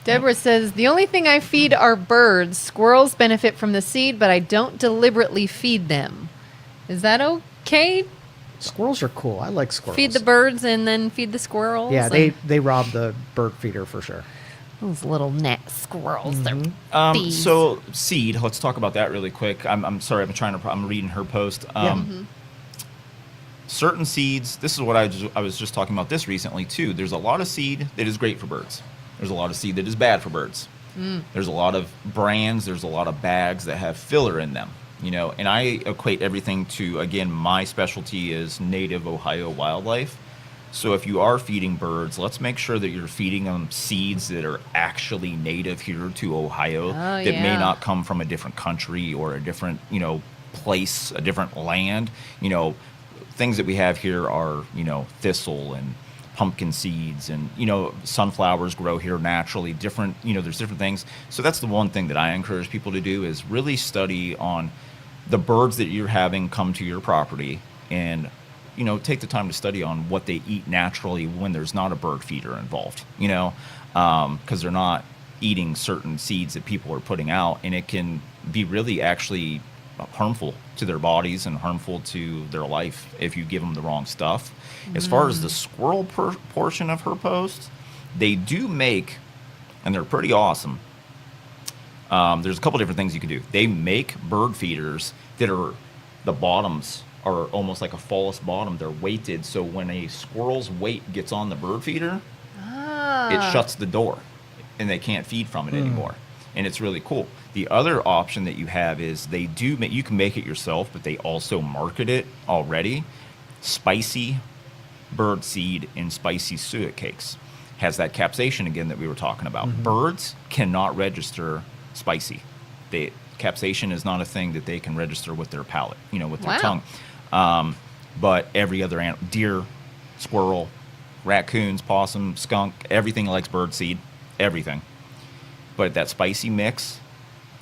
Speaker 2: Deborah says, the only thing I feed are birds. Squirrels benefit from the seed, but I don't deliberately feed them. Is that okay?
Speaker 1: Squirrels are cool. I like squirrels.
Speaker 2: Feed the birds and then feed the squirrels?
Speaker 1: Yeah,
Speaker 2: And
Speaker 1: they rob the bird feeder for sure.
Speaker 2: those little net squirrels. They're
Speaker 1: Mm-hmm.
Speaker 2: thieves.
Speaker 3: So seed, let's talk about that really quick. I'm sorry, I'm reading her post. Certain seeds, this is what I was just talking about this recently too. There's a lot of seed that is great for birds. There's a lot of seed that is bad for birds. There's a lot of brands, there's a lot of bags that have filler in them, and I equate everything to, again, my specialty is native Ohio wildlife. So if you are feeding birds, let's make sure that you're feeding them seeds that are actually native here to Ohio, that may
Speaker 2: yeah.
Speaker 3: not come from a different country or a different, place, a different land. Things that we have here are, thistle and pumpkin seeds, and sunflowers grow here naturally. Different, there's different things. So that's the one thing that I encourage people to do, is really study on the birds that you're having come to your property, and take the time to study on what they eat naturally when there's not a bird feeder involved. Because they're not eating certain seeds that people are putting out, and it can be really actually harmful to their bodies and harmful to their life if you give them the wrong stuff. As far as the squirrel portion of her post, they do make, and they're pretty awesome. There's a couple different things you can do. They make bird feeders that are, the bottoms are almost like a false bottom. They're weighted, so when a squirrel's weight gets on the bird feeder, it shuts the door, and they can't feed from it anymore. And it's really cool. The other option that you have is they do make, you can make it yourself, but they also market it already. Spicy bird seed and spicy suet cakes. Has that capsaicin again that we were talking about. Birds cannot register spicy. Capsaicin is not a thing that they can register with their palate, with their tongue. But every other animal, deer, squirrel, raccoons, possum, skunk, everything likes bird seed, everything. But that spicy mix,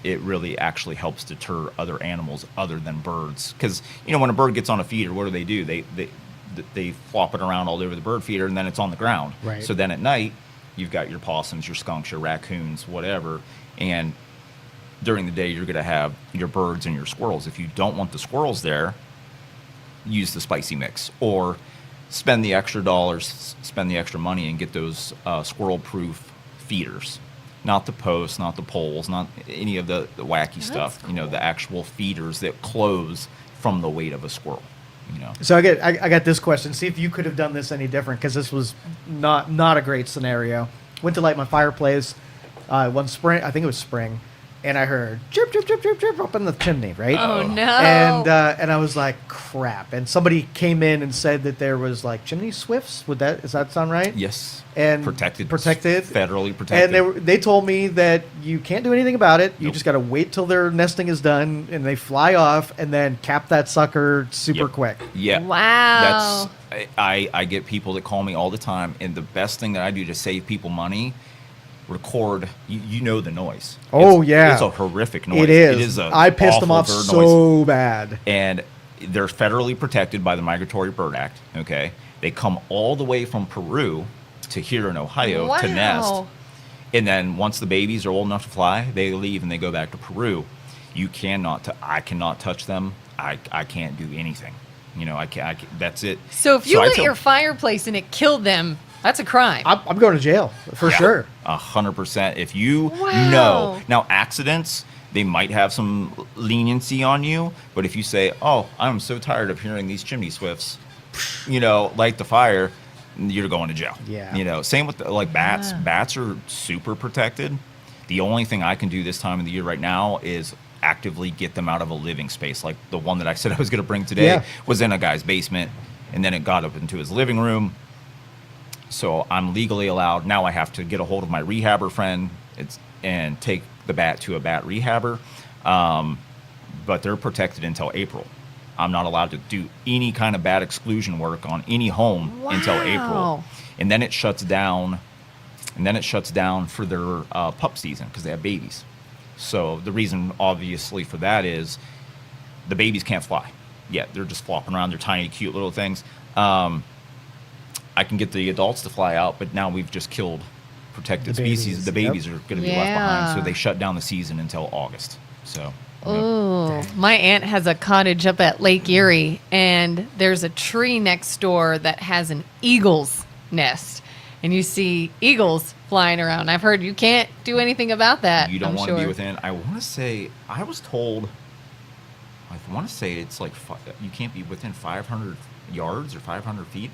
Speaker 3: it really actually helps deter other animals other than birds. Because, when a bird gets on a feeder, what do? They flop it around all over the bird feeder, and then it's on the ground.
Speaker 1: Right.
Speaker 3: So then at night, you've got your possums, your skunks, your raccoons, whatever. And during the day, you're going to have your birds and your squirrels. If you don't want the squirrels there, use the spicy mix. Or spend the extra dollars, spend the extra money, and get those squirrel-proof feeders. Not the posts, not the poles, not any of the wacky stuff.
Speaker 2: Cool.
Speaker 3: The actual feeders that close from the weight of a squirrel.
Speaker 1: So I got this question. See if you could have done this any different, because this was not a great scenario. Went to light my fireplace one spring. I think it was spring. and I heard chirp, chirp, chirp, chirp, chirp up in the chimney, right?
Speaker 2: Oh, no.
Speaker 1: And I was like, crap. And somebody came in and said that there was like chimney swifts. Does that sound right?
Speaker 3: Yes.
Speaker 1: And
Speaker 3: protected.
Speaker 1: And
Speaker 3: Federally protected.
Speaker 1: they told me that you can't do anything about it. You
Speaker 3: Nope.
Speaker 1: just got to wait till their nesting is done, and they fly off, and then cap that sucker super
Speaker 3: Yep.
Speaker 1: quick.
Speaker 3: Yeah.
Speaker 2: Wow.
Speaker 3: I get people that call me all the time, and the best thing that I do to save people money, record. You know the noise.
Speaker 1: Oh, yeah.
Speaker 3: It's a horrific noise.
Speaker 1: It is.
Speaker 3: It is a
Speaker 1: I pissed them
Speaker 3: awful
Speaker 1: off
Speaker 3: bird
Speaker 1: so
Speaker 3: noise.
Speaker 1: bad.
Speaker 3: And they're federally protected by the Migratory Bird Act. Okay, they come all the way from Peru to here in Ohio to nest,
Speaker 2: Wow.
Speaker 3: and then once the babies are old enough to fly, they leave and they go back to Peru. I cannot touch them. I can't do anything. You know, I can't. That's it.
Speaker 2: So if you
Speaker 3: I
Speaker 2: lit
Speaker 3: tell-
Speaker 2: your fireplace and it killed them, that's a crime.
Speaker 1: I'm going to jail for
Speaker 3: Yeah,
Speaker 1: sure.
Speaker 3: 100%. If you
Speaker 2: Wow.
Speaker 3: know now accidents, they might have some leniency on you, but if you say, "Oh, I'm so tired of hearing these chimney swifts," light the fire, you're going to jail.
Speaker 1: Yeah.
Speaker 3: Same with bats.
Speaker 2: Yeah.
Speaker 3: Bats are super protected. The only thing I can do this time of the year right now is actively get them out of a living space. Like the one that I said I was going to bring today
Speaker 1: Yeah.
Speaker 3: was in a guy's basement, and then it got up into his living room. So I'm legally allowed. Now I have to get a hold of my rehabber friend and take the bat to a bat rehabber. But they're protected until April. I'm not allowed to do any kind of bat exclusion work on any home until April.
Speaker 2: Wow.
Speaker 3: And then it shuts down. And then it shuts down for their pup season because they have babies. So the reason, obviously, for that is the babies can't fly yet. They're just flopping around. They're tiny, cute little things. I can get the adults to fly out, but now we've just killed protected
Speaker 1: The babies,
Speaker 3: species. The
Speaker 1: yep.
Speaker 3: babies are going to be left behind. So
Speaker 2: Yeah.
Speaker 3: they shut down the season until August. So.
Speaker 2: Oh, my aunt has a cottage up at Lake Erie, and there's a tree next door that has an eagle's nest. And you see eagles flying around. I've heard you can't do anything about that.
Speaker 3: You don't
Speaker 2: I'm
Speaker 3: want to
Speaker 2: sure.
Speaker 3: be within. I want to say I was told. I want to say it's like you can't be within 500 yards or 500 feet.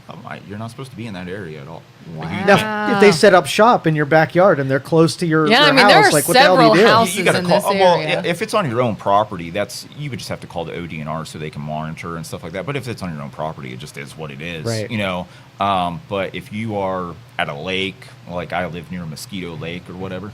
Speaker 3: You're not supposed to be in that area at all. Like, you-
Speaker 1: Now, if they set up shop in your backyard and they're close to your,
Speaker 2: Yeah,
Speaker 1: your
Speaker 2: I mean,
Speaker 1: house,
Speaker 2: there are
Speaker 1: like what the hell do
Speaker 2: several
Speaker 1: you do?
Speaker 2: houses
Speaker 3: you gotta
Speaker 2: in
Speaker 3: call.
Speaker 2: this
Speaker 3: Well,
Speaker 2: area.
Speaker 3: if it's on your own property, you would just have to call the ODNR so they can monitor and stuff like that. But if it's on your own property, it just is what it is.
Speaker 1: Right.
Speaker 3: But if you are at a lake, like I live near a mosquito lake or whatever,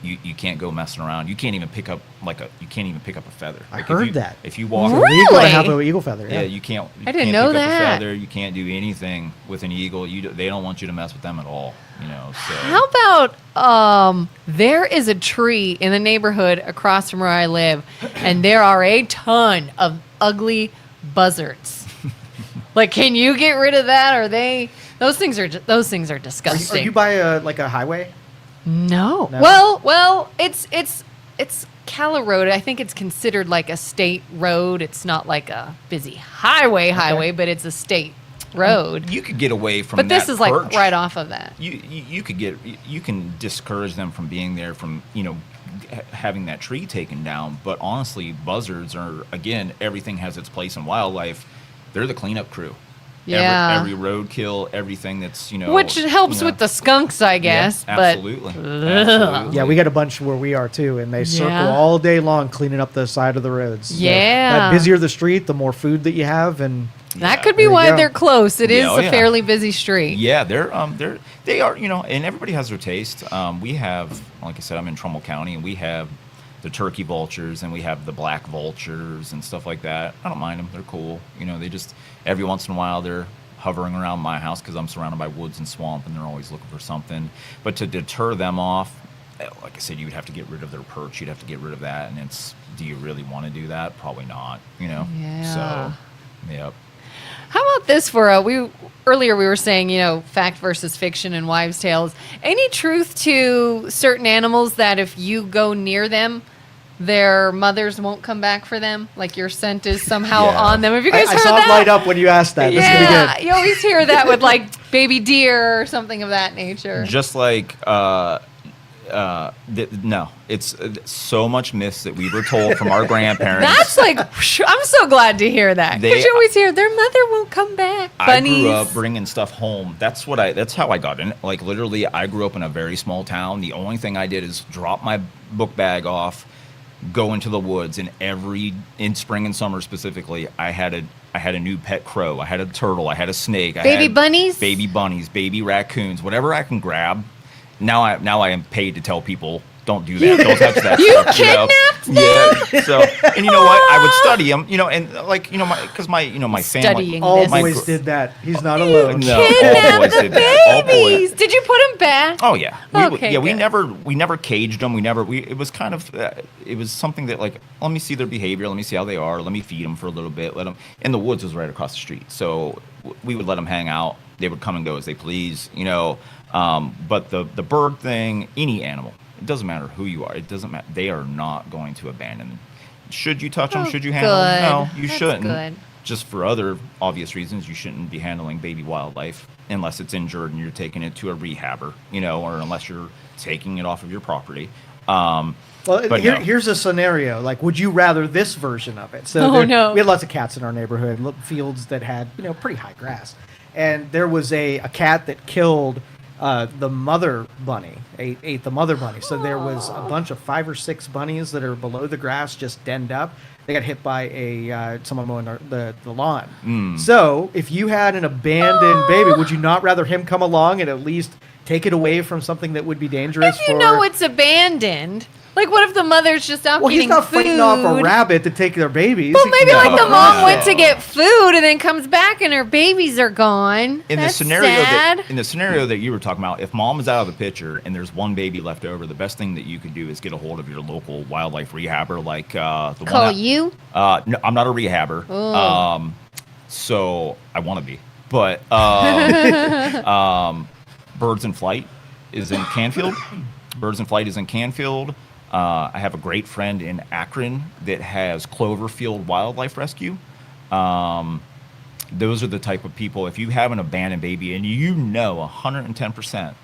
Speaker 3: you can't go messing around. You can't even pick up a feather.
Speaker 1: I
Speaker 3: Like,
Speaker 1: heard that.
Speaker 3: If you walk,
Speaker 2: Really?
Speaker 1: Illegal to have an eagle feather.
Speaker 3: yeah,
Speaker 1: Yeah.
Speaker 3: you can't.
Speaker 2: I didn't
Speaker 3: can't
Speaker 2: know
Speaker 3: pick up
Speaker 2: that.
Speaker 3: a feather. You can't do anything with an eagle. They don't want you to mess with them at all. So.
Speaker 2: How about there is a tree in the neighborhood across from where I live, and there are a ton of ugly buzzards. Like, can you get rid of that? Or those things are
Speaker 1: Are
Speaker 2: disgusting.
Speaker 1: you by a highway?
Speaker 2: No.
Speaker 1: No?
Speaker 2: Well, it's Cala Road. I think it's considered like a state road. It's not like a busy highway, but it's a state road.
Speaker 3: You could get away from.
Speaker 2: But this
Speaker 3: that
Speaker 2: is like
Speaker 3: perch.
Speaker 2: right off of that.
Speaker 3: You can discourage them from being there from having that tree taken down. But honestly, buzzards are, again, everything has its place in wildlife. They're the cleanup crew.
Speaker 2: Yeah.
Speaker 3: Every roadkill, everything that's
Speaker 2: Which helps with the skunks, I guess.
Speaker 3: Yeah,
Speaker 2: but
Speaker 3: absolutely. Absolutely.
Speaker 1: Yeah, we got a bunch where we are too, and they circle
Speaker 2: Yeah.
Speaker 1: all day long cleaning up the side of the roads. So
Speaker 2: Yeah.
Speaker 1: that busier the street, the more food that you have, and
Speaker 2: that could be
Speaker 1: There you
Speaker 2: why
Speaker 1: go.
Speaker 2: they're close. It is
Speaker 3: Yeah, oh,
Speaker 2: a
Speaker 3: yeah.
Speaker 2: fairly busy street.
Speaker 3: Yeah, they are, and everybody has their taste. We have, like I said, I'm in Trumbull County, and we have the turkey vultures, and we have the black vultures and stuff like that. I don't mind them; they're cool. They just every once in a while they're hovering around my house because I'm surrounded by woods and swamp, and they're always looking for something. But to deter them off, like I said, you would have to get rid of their perch. You'd have to get rid of that, and do you really want to do that? Probably not.
Speaker 2: Yeah.
Speaker 3: So, yep.
Speaker 2: How about this for earlier we were saying, fact versus fiction and wives' tales. Any truth to certain animals that if you go near them, their mothers won't come back for them? Like your scent is somehow
Speaker 3: Yeah.
Speaker 2: on them. Have you guys
Speaker 1: I
Speaker 2: heard
Speaker 1: saw
Speaker 2: that?
Speaker 1: it light up when you asked that. This is gonna be
Speaker 2: Yeah,
Speaker 1: good.
Speaker 2: you always hear that with like baby deer or something of that nature.
Speaker 3: Just like No, it's so much myths that we were told from our grandparents.
Speaker 2: That's like, I'm so glad to hear that. Because you always hear their mother won't come back. Bunnies.
Speaker 3: I grew up bringing stuff home. That's how I got in. Like literally, I grew up in a very small town. The only thing I did is drop my book bag off, go into the woods, and in spring and summer specifically, I had a new pet crow. I had a turtle. I had a snake.
Speaker 2: Baby bunnies,
Speaker 3: baby raccoons, whatever I can grab. Now I am paid to tell people, don't do that. Don't touch that
Speaker 2: You
Speaker 3: stuff.
Speaker 2: kidnapped them?
Speaker 3: Yeah. So, and you know what? I would study them, and like, because my family.
Speaker 2: Studying
Speaker 1: All
Speaker 2: this.
Speaker 1: boys did that. He's not alone.
Speaker 3: No, all boys did that. All boys.
Speaker 2: Did you put them back?
Speaker 3: Oh yeah.
Speaker 2: Okay,
Speaker 3: we
Speaker 2: good.
Speaker 3: never caged them. It was kind of it was something that like, let me see their behavior, let me see how they are, let me feed them for a little bit, let them. And the woods was right across the street, so we would let them hang out. They would come and go as they please, But the bird thing, any animal, it doesn't matter who you are. It doesn't matter. They are not going to abandon them. Should you touch them? Should you handle them? No, you shouldn't.
Speaker 2: Good.
Speaker 3: Just for other obvious reasons, you shouldn't be handling baby wildlife unless it's injured and you're taking it to a rehabber, or unless you're taking it off of your property.
Speaker 1: Well, here's a scenario. Like, would you rather this version of it? So
Speaker 2: no.
Speaker 1: We had lots of cats in our neighborhood, fields that had, pretty high grass. And there was a cat that killed the mother bunny, ate the mother bunny. So there was a bunch of 5 or 6 bunnies that are below the grass, just denned up. They got hit by someone mowing the lawn. So if you had an abandoned baby, would you not rather him come along and at least take it away from something that would be dangerous?
Speaker 2: If you know it's abandoned. Like, what if the mother's just out
Speaker 1: Well,
Speaker 2: getting
Speaker 1: he's not
Speaker 2: food?
Speaker 1: fighting off a rabbit to take their babies.
Speaker 2: Well, maybe
Speaker 3: No.
Speaker 2: like the mom went to get food and then comes back and her babies are gone. That's sad.
Speaker 3: In the scenario that you were talking about, if mom is out of the picture and there's one baby left over, the best thing that you could do is get a hold of your local wildlife rehabber, like the
Speaker 2: Call
Speaker 3: one.
Speaker 2: you?
Speaker 3: No, I'm not a rehabber. So I want to be, but Birds in Flight is in Canfield. Birds in Flight is in Canfield. I have a great friend in Akron that has Cloverfield Wildlife Rescue. Those are the type of people, if you have an abandoned baby and 110%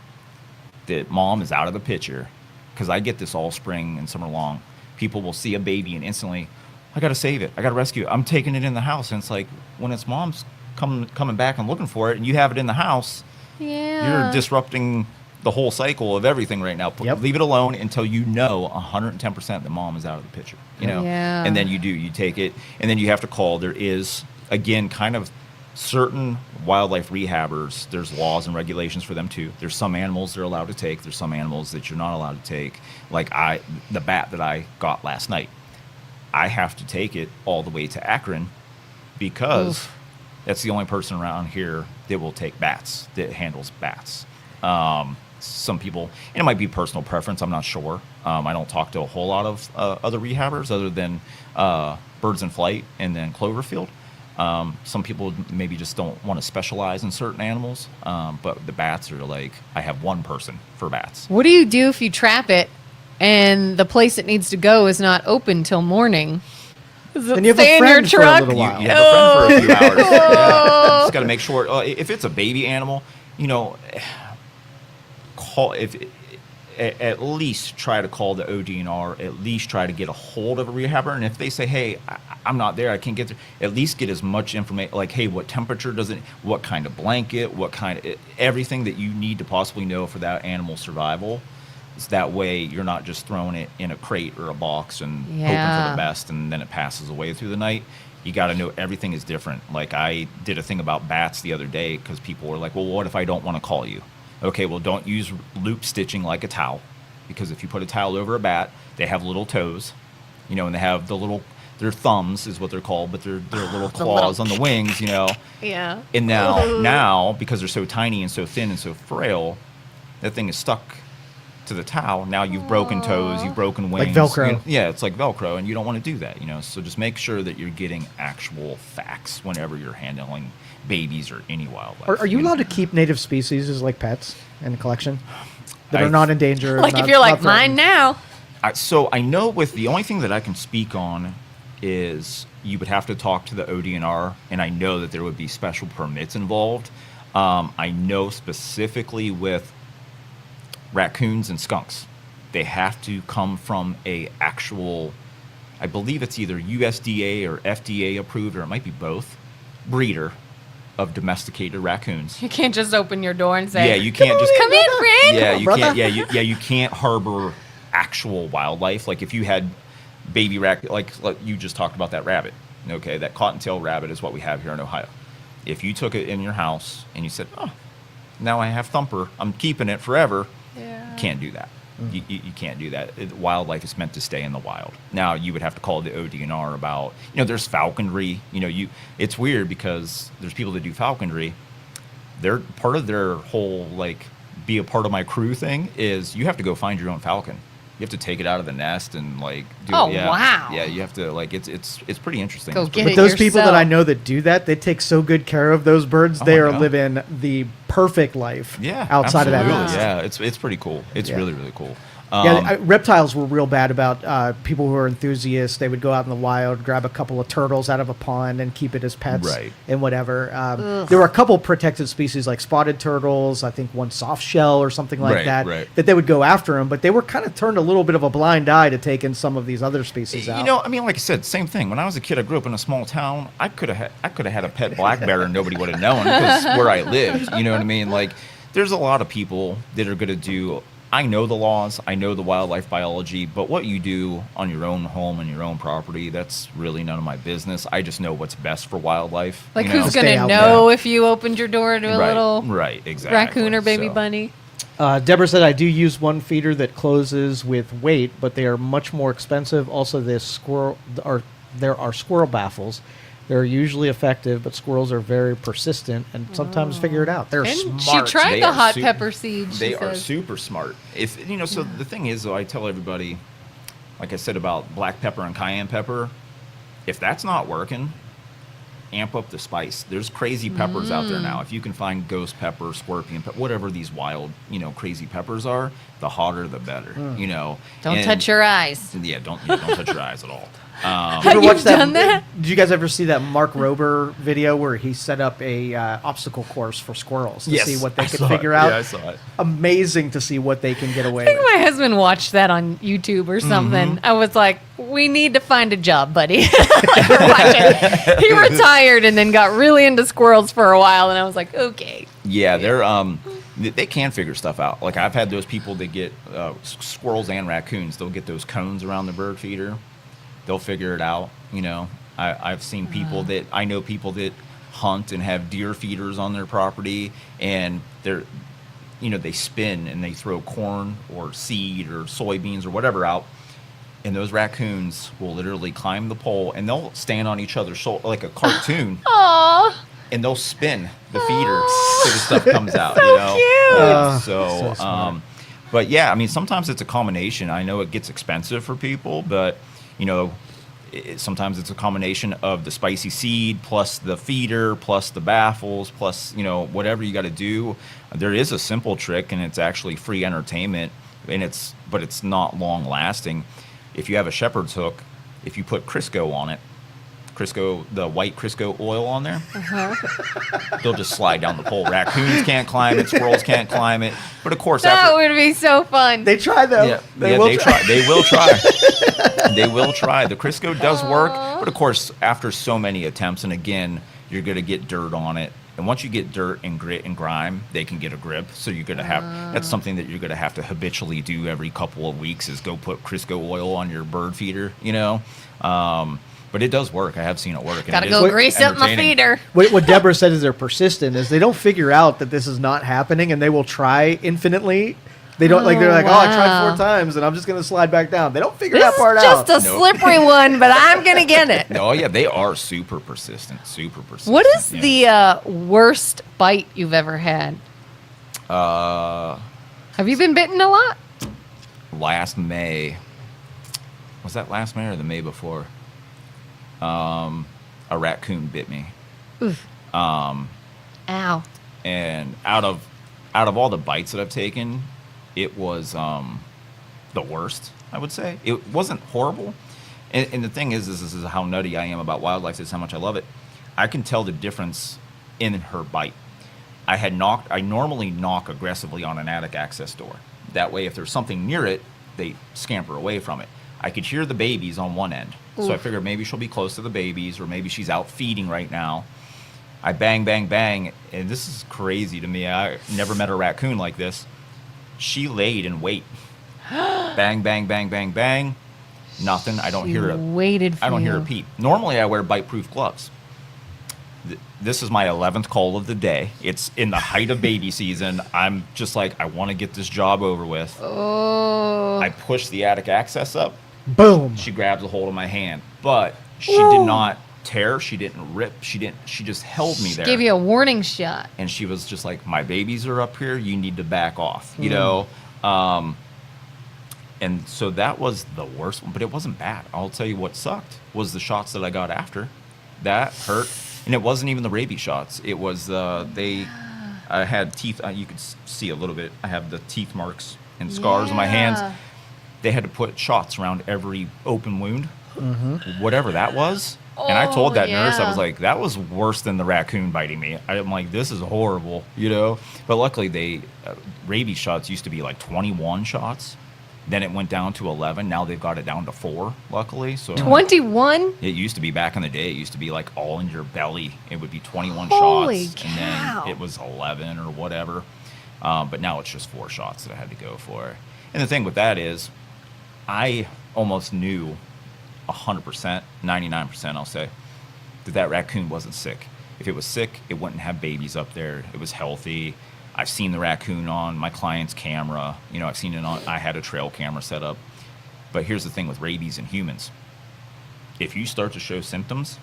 Speaker 3: that mom is out of the picture, because I get this all spring and summer long, people will see a baby and instantly, I got to save it. I got to rescue it. I'm taking it in the house. And it's like, when it's mom's coming back and looking for it and you have it in the house, you're disrupting the whole cycle of everything right now.
Speaker 1: Yep.
Speaker 3: Leave it alone until 110% that mom is out of the picture,
Speaker 2: Yeah.
Speaker 3: and then you take it, and then you have to call. There is, again, kind of certain wildlife rehabbers, there's laws and regulations for them too. There's some animals they're allowed to take. There's some animals that you're not allowed to take. Like the bat that I got last night, I have to take it all the way to Akron because that's the only person around here that will take bats, that handles bats. Some people, and it might be personal preference, I'm not sure. I don't talk to a whole lot of other rehabbers other than Birds in Flight and then Cloverfield. Some people maybe just don't want to specialize in certain animals, but the bats are like, I have one person for bats.
Speaker 2: What do you do if you trap it and the place it needs to go is not open till morning? Does it
Speaker 1: Then you have
Speaker 2: stay
Speaker 1: a
Speaker 2: in your
Speaker 1: friend for a
Speaker 2: truck?
Speaker 1: little while.
Speaker 3: You have a friend for a few hours. Yeah. Just got to make sure. If it's a baby animal, at least try to call the ODNR, at least try to get a hold of a rehabber. And if they say, hey, I'm not there, I can't get there, at least get as much information, like, hey, what temperature does it, what kind of blanket, everything that you need to possibly know for that animal's survival. So that way you're not just throwing it in a crate or a box and hoping for the best and then it passes away through the night. You got to know everything is different. Like, I did a thing about bats the other day because people were like, well, what if I don't want to call you? Okay, well, don't use loop stitching like a towel, because if you put a towel over a bat, they have little toes, and they have their thumbs is what they're called, but they're little claws on the wings,
Speaker 2: Yeah.
Speaker 3: And now, because they're so tiny and so thin and so frail, that thing is stuck to the towel. Now you've broken toes, you've broken wings.
Speaker 1: Like Velcro.
Speaker 3: Yeah, it's like Velcro, and you don't want to do that, So just make sure that you're getting actual facts whenever you're handling babies or any wildlife.
Speaker 1: Are you allowed to keep native species as like pets in a collection that are not in danger?
Speaker 2: Like, if you're like, mine now.
Speaker 3: So I know the only thing that I can speak on is you would have to talk to the ODNR, and I know that there would be special permits involved. I know specifically with raccoons and skunks. they have to come from a actual, I believe it's either USDA or FDA approved, or it might be both, breeder of domesticated raccoons.
Speaker 2: You can't just open your door and say,
Speaker 3: Yeah, you can't just
Speaker 2: come in, friend.
Speaker 3: Yeah, you
Speaker 1: brother.
Speaker 3: can't. You can't harbor actual wildlife. Like if you had baby like you just talked about that rabbit. Okay, that cottontail rabbit is what we have here in Ohio. If you took it in your house and you said, "Oh, now I have Thumper, I'm keeping it forever,"
Speaker 2: Yeah.
Speaker 3: you can't do that. You can't do that. Wildlife is meant to stay in the wild. Now you would have to call the ODNR about, there's falconry. It's weird because there's people that do falconry. They're part of their whole be a part of my crew thing is you have to go find your own falcon. You have to take it out of the nest and do
Speaker 2: Oh,
Speaker 3: it. Yeah.
Speaker 2: wow.
Speaker 3: Yeah, you have to it's pretty interesting.
Speaker 2: Go
Speaker 3: It's
Speaker 2: get
Speaker 3: pretty-
Speaker 2: it
Speaker 1: But those people that
Speaker 2: yourself.
Speaker 1: I know that do that, they take so good care of those birds.
Speaker 3: Oh
Speaker 1: They
Speaker 3: my
Speaker 1: are
Speaker 3: God.
Speaker 1: living the perfect life
Speaker 3: Yeah,
Speaker 1: outside
Speaker 3: absolutely.
Speaker 1: of that nest.
Speaker 3: Yeah, it's pretty cool. It's
Speaker 1: Yeah.
Speaker 3: really, really cool.
Speaker 1: Reptiles were real bad about people who are enthusiasts. They would go out in the wild, grab a couple of turtles out of a pond, and keep it as pets
Speaker 3: Right.
Speaker 1: and whatever. There were a couple protected species like spotted turtles. I think one soft shell or something like
Speaker 3: Right,
Speaker 1: that.
Speaker 3: right.
Speaker 1: That they would go after them, but they were kind of turned a little bit of a blind eye to taking some of these other species out.
Speaker 3: Like I said, same thing. When I was a kid, I grew up in a small town. I could have had a pet black bear and nobody would have known because where I lived. You know what I mean? There's a lot of people that are going to do. I know the laws, I know the wildlife biology, but what you do on your own home and your own property, that's really none of my business. I just know what's best for wildlife.
Speaker 2: Like,
Speaker 3: you know?
Speaker 2: who's
Speaker 1: Stay
Speaker 2: going to
Speaker 1: out
Speaker 2: know if you opened your door to a
Speaker 3: Right,
Speaker 2: little
Speaker 3: right, exactly.
Speaker 2: raccoon or baby
Speaker 3: So-
Speaker 2: bunny?
Speaker 1: Deborah said, I do use one feeder that closes with weight, but they are much more expensive. Also, there are squirrel baffles. They're usually effective, but squirrels are very persistent and sometimes figure it out. They're
Speaker 2: And
Speaker 1: smart.
Speaker 2: she tried
Speaker 3: They
Speaker 2: the
Speaker 3: are
Speaker 2: hot
Speaker 3: super-
Speaker 2: pepper seeds.
Speaker 3: They
Speaker 2: she
Speaker 3: are
Speaker 2: says.
Speaker 3: super smart. So the thing is, though, I tell everybody, like I said about black pepper and cayenne pepper, if that's not working, amp up the spice. There's crazy peppers out there now. If you can find ghost pepper, scorpion pepper, whatever these wild, crazy peppers are, the hotter the better.
Speaker 2: Don't
Speaker 3: And-
Speaker 2: touch your eyes.
Speaker 3: Yeah, don't touch your eyes at all.
Speaker 1: You ever
Speaker 2: Have
Speaker 1: watch
Speaker 2: you done that?
Speaker 1: Did you guys ever see that Mark Rober video where he set up a obstacle course for squirrels to see what they
Speaker 3: I
Speaker 1: could
Speaker 3: saw
Speaker 1: figure
Speaker 3: it.
Speaker 1: out?
Speaker 3: Yeah, I saw it.
Speaker 1: Amazing to see what they can get away
Speaker 2: I think
Speaker 1: with.
Speaker 2: my husband watched that on YouTube or something. I was like, we need to find a job, buddy. Watch it. He retired and then got really into squirrels for a while, and I was like, okay.
Speaker 3: Yeah, they can figure stuff out. Like I've had those people that get squirrels and raccoons. They'll get those cones around the bird feeder. They'll figure it out. I've seen people that I know people that hunt and have deer feeders on their property, and they spin and they throw corn or seed or soybeans or whatever out. And those raccoons will literally climb the pole and they'll stand on each other's shoulder like a cartoon.
Speaker 2: Aww.
Speaker 3: And they'll spin the feeder so the stuff comes out.
Speaker 2: cute.
Speaker 1: So smart.
Speaker 3: But yeah, I mean, sometimes it's a combination. I know it gets expensive for people, but sometimes it's a combination of the spicy seed plus the feeder plus the baffles plus whatever you got to do. There is a simple trick, and it's actually free entertainment, but it's not long lasting. If you have a shepherd's hook, if you put Crisco on it, the white Crisco oil on there, they'll just slide down the pole. Raccoons can't climb it, squirrels can't climb it. But of course,
Speaker 2: That
Speaker 3: after,
Speaker 2: would be so fun.
Speaker 1: They try though.
Speaker 3: yeah,
Speaker 1: They
Speaker 3: yeah,
Speaker 1: will
Speaker 3: they
Speaker 1: try.
Speaker 3: try. They will try. They will try. The Crisco does work, but of course, after so many attempts, and again, you're going to get dirt on it. And once you get dirt and grit and grime, they can get a grip. So you're going to that's something that you're going to have to habitually do every couple of weeks is go put Crisco oil on your bird feeder, But it does work. I have seen it work. and
Speaker 2: Gotta
Speaker 3: it
Speaker 2: go
Speaker 3: is
Speaker 2: grease up my
Speaker 3: entertaining.
Speaker 2: feeder.
Speaker 1: What Deborah said is they're persistent, is they don't figure out that this is not happening, and they will try infinitely. They don't they're like, I tried
Speaker 2: wow.
Speaker 1: 4 times and I'm just going to slide back down. They don't figure
Speaker 2: This
Speaker 1: that part
Speaker 2: is just
Speaker 1: out.
Speaker 2: a
Speaker 3: No.
Speaker 2: slippery one, but I'm going to get it.
Speaker 3: Oh, yeah, they are super persistent. Super persistent.
Speaker 2: What is
Speaker 3: yeah.
Speaker 2: the worst bite you've ever had? Have you been bitten a lot?
Speaker 3: Last May. Was that last May or the May before? A raccoon bit me.
Speaker 2: Ow.
Speaker 3: And out of all the bites that I've taken, it was the worst, I would say. It wasn't horrible. And the thing is this is how nutty I am about wildlife. This is how much I love it. I can tell the difference in her bite. I normally knock aggressively on an attic access door. That way, if there's something near it, they scamper away from it. I could hear the babies on one end. So I figured maybe she'll be close to the babies, or maybe she's out feeding right now. I bang, bang, bang, and this is crazy to me. I never met a raccoon like this. She laid in wait. Bang, bang, bang, bang, bang. Nothing. I don't hear
Speaker 2: Waited.
Speaker 3: I don't hear a peep. Normally, I wear bite-proof gloves. This is my 11th call of the day. It's in the height of baby season. I'm just like, I want to get this job over with.
Speaker 2: Oh.
Speaker 3: I push the attic access up.
Speaker 1: Boom.
Speaker 3: She grabs a hold of my hand, but she did not tear. She didn't rip. She just held me there.
Speaker 2: Gave you a warning shot.
Speaker 3: And she was just like, my babies are up here. You need to back off, you know? And so that was the worst one, but it wasn't bad. I'll tell you what sucked was the shots that I got after. That hurt. And it wasn't even the rabies shots. It was, I had teeth. You could see a little bit. I have the teeth marks and scars on my hands. They had to put shots around every open wound, whatever that was. And I told that nurse, I was like, that was worse than the raccoon biting me. I'm like, this is horrible, you know? But luckily, rabies shots used to be like 21 shots. Then it went down to 11. Now they've got it down to 4, luckily. So
Speaker 2: 21?
Speaker 3: It used to be back in the day. It used to be like all in your belly. It would be 21
Speaker 2: Holy
Speaker 3: shots.
Speaker 2: cow.
Speaker 3: And then it was 11 or whatever. But now it's just 4 shots that I had to go for. And the thing with that is, I almost knew 100%, 99%, I'll say, that raccoon wasn't sick. If it was sick, it wouldn't have babies up there. It was healthy. I've seen the raccoon on my client's camera. You know, I've seen it on, I had a trail camera set up. But here's the thing with rabies in humans. If you start to show symptoms,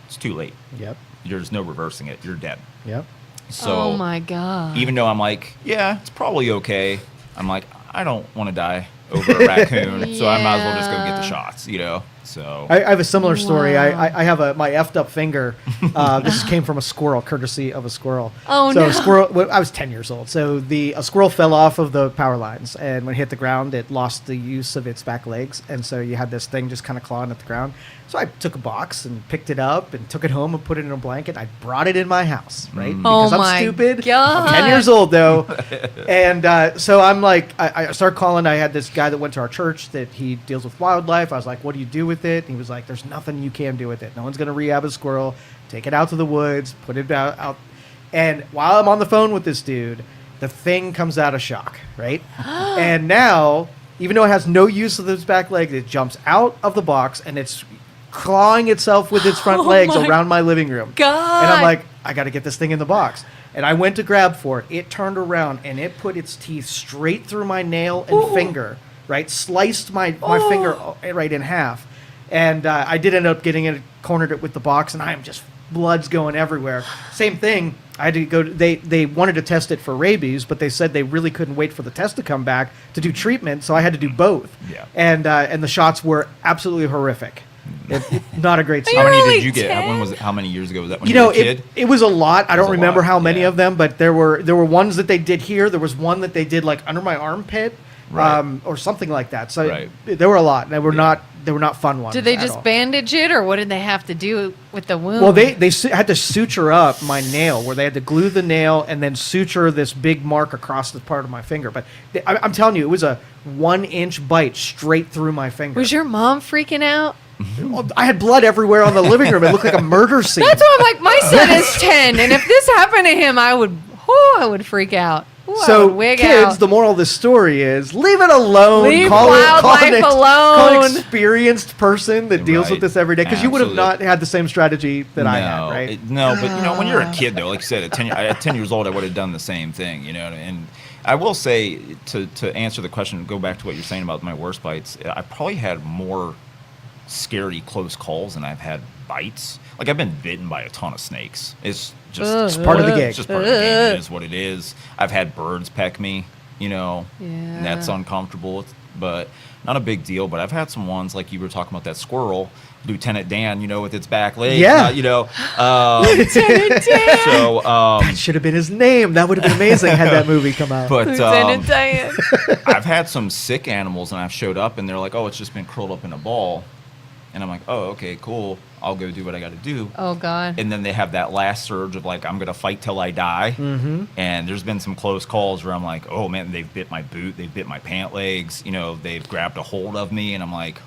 Speaker 3: it's too late.
Speaker 1: Yep.
Speaker 3: There's no reversing it. You're dead.
Speaker 1: Yep.
Speaker 3: So
Speaker 2: Oh my God.
Speaker 3: even though I'm like, yeah, it's probably okay, I'm like, I don't want to die over a raccoon, so I might as well just go get the shots, you know? So
Speaker 1: I have a similar story.
Speaker 2: Wow.
Speaker 1: I have my effed up finger. This came from a squirrel, courtesy of a squirrel.
Speaker 2: Oh,
Speaker 1: so
Speaker 2: no.
Speaker 1: A squirrel. Well, I was 10 years old. So a squirrel fell off of the power lines, and when it hit the ground, it lost the use of its back legs, and so you had this thing just kind of clawing at the ground. So I took a box and picked it up and took it home and put it in a blanket. I brought it in my house, right? Because
Speaker 2: Oh
Speaker 1: I'm
Speaker 2: my
Speaker 1: stupid.
Speaker 2: God.
Speaker 1: I'm 10 years old though, and so I'm like, I started calling. I had this guy that went to our church that he deals with wildlife. I was like, what do you do with it? And he was like, there's nothing you can do with it. No one's going to rehab a squirrel. Take it out to the woods, put it out. And while I'm on the phone with this dude, the thing comes out of shock, right? And now, even though it has no use of its back legs, it jumps out of the box and it's clawing itself with its front legs around my living room.
Speaker 2: God.
Speaker 1: And I'm like, I got to get this thing in the box. And I went to grab for it. It turned around and it put its teeth straight through my nail and finger, right? Sliced my finger right in half. And I did end up getting it, cornered it with the box, and I am just blood's going everywhere. Same thing. I had to go. They wanted to test it for rabies, but they said they really couldn't wait for the test to come back to do treatment, so I had to do both.
Speaker 3: Yeah.
Speaker 1: And the shots were absolutely horrific. Not a great
Speaker 2: Are
Speaker 1: sign.
Speaker 3: how many
Speaker 2: only
Speaker 3: did you get?
Speaker 2: 10?
Speaker 3: When was it? How many years ago was that? When
Speaker 1: You
Speaker 3: you
Speaker 1: know,
Speaker 3: were a kid?
Speaker 1: it was a lot. I
Speaker 3: was
Speaker 1: don't
Speaker 3: a
Speaker 1: remember
Speaker 3: lot,
Speaker 1: how many
Speaker 3: yeah.
Speaker 1: of them, but there were ones that they did here. There was one that they did like under my armpit,
Speaker 3: Right.
Speaker 1: or something like that. So
Speaker 3: Right.
Speaker 1: there were a lot. They were not fun ones.
Speaker 2: Did they
Speaker 1: at
Speaker 2: just
Speaker 1: all.
Speaker 2: bandage it, or what did they have to do with the wound?
Speaker 1: Well, they had to suture up my nail, where they had to glue the nail and then suture this big mark across the part of my finger. But I'm telling you, it was a 1-inch bite straight through my finger.
Speaker 2: Was your mom freaking out?
Speaker 1: I had blood everywhere on the living room. It looked like a murder scene.
Speaker 2: That's why I'm like, my son is 10, and if this happened to him, I would freak out. Ooh, I
Speaker 1: So,
Speaker 2: would wig
Speaker 1: kids,
Speaker 2: out.
Speaker 1: the moral of this story is leave it alone.
Speaker 2: Leave
Speaker 1: Call
Speaker 2: wildlife
Speaker 1: an
Speaker 2: alone.
Speaker 1: experienced person that deals with
Speaker 3: Right.
Speaker 1: this every day, because you would have
Speaker 3: Absolutely.
Speaker 1: not had the same strategy that I had, right?
Speaker 3: No, but you know, when you're a kid though, like you said, at 10 years old, I would have done the same thing, you know. And I will say, to answer the question, go back to what you're saying about my worst bites, I probably had more scary close calls than I've had bites. Like, I've been bitten by a ton of snakes. It's just
Speaker 1: It's part of the gig.
Speaker 3: It's just part of the game. It is what it is. I've had birds peck me, you know, and that's
Speaker 2: Yeah.
Speaker 3: uncomfortable, but not a big deal. But I've had some ones, like you were talking about that squirrel, Lieutenant Dan, you know, with its back legs.
Speaker 1: Yeah.
Speaker 3: You know.
Speaker 2: Lieutenant Dan.
Speaker 3: So,
Speaker 1: That should have been his name. That would have been amazing had that movie come out.
Speaker 3: but
Speaker 2: Lieutenant Dan.
Speaker 3: I've had some sick animals, and I've showed up, and they're like, "Oh, it's just been curled up in a ball." And I'm like, oh, okay, cool. I'll go do what I got to do.
Speaker 2: Oh God.
Speaker 3: And then they have that last surge of like, I'm going to fight till I die.
Speaker 1: Mm-hmm.
Speaker 3: And there's been some close calls where I'm like, oh man, they've bit my boot. They've bit my pant legs. You know, they've grabbed a hold of me. And I'm like,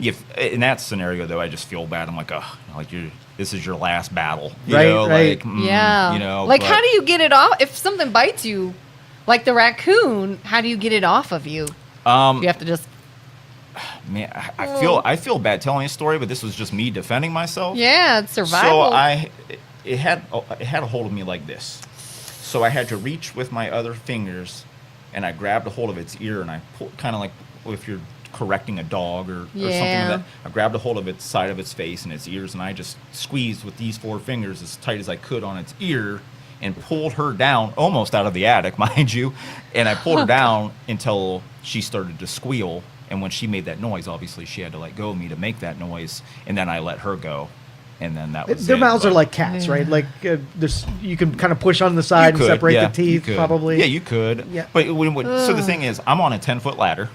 Speaker 3: if in that scenario though, I just feel bad. I'm like, oh, like this is your last battle. You
Speaker 1: Right,
Speaker 3: know,
Speaker 1: right.
Speaker 3: like,
Speaker 2: Yeah.
Speaker 3: you know,
Speaker 2: like
Speaker 3: but-
Speaker 2: how do you get it off? If something bites you, like the raccoon, how do you get it off of you? You have to just.
Speaker 3: Man, I feel bad telling a story, but this was just me defending myself.
Speaker 2: Yeah, it's survival.
Speaker 3: So it had a hold of me like this. So I had to reach with my other fingers, and I grabbed a hold of its ear, and I pulled, kind of like if you're correcting a dog or something like that. I grabbed a hold of its side of its face and its ears, and I just squeezed with these 4 fingers as tight as I could on its ear, and pulled her down almost out of the attic, mind you. And I pulled her down until she started to squeal. And when she made that noise, obviously she had to let go of me to make that noise. And then I let her go. And then that was
Speaker 1: Their
Speaker 3: it.
Speaker 1: mouths
Speaker 3: But
Speaker 1: are like cats, right? Like you can kind of push on the side
Speaker 3: you
Speaker 1: and
Speaker 3: could,
Speaker 1: separate
Speaker 3: yeah,
Speaker 1: the teeth,
Speaker 3: you could.
Speaker 1: probably.
Speaker 3: Yeah, you could.
Speaker 1: Yeah.
Speaker 3: But so the thing is, I'm on a 10-foot ladder.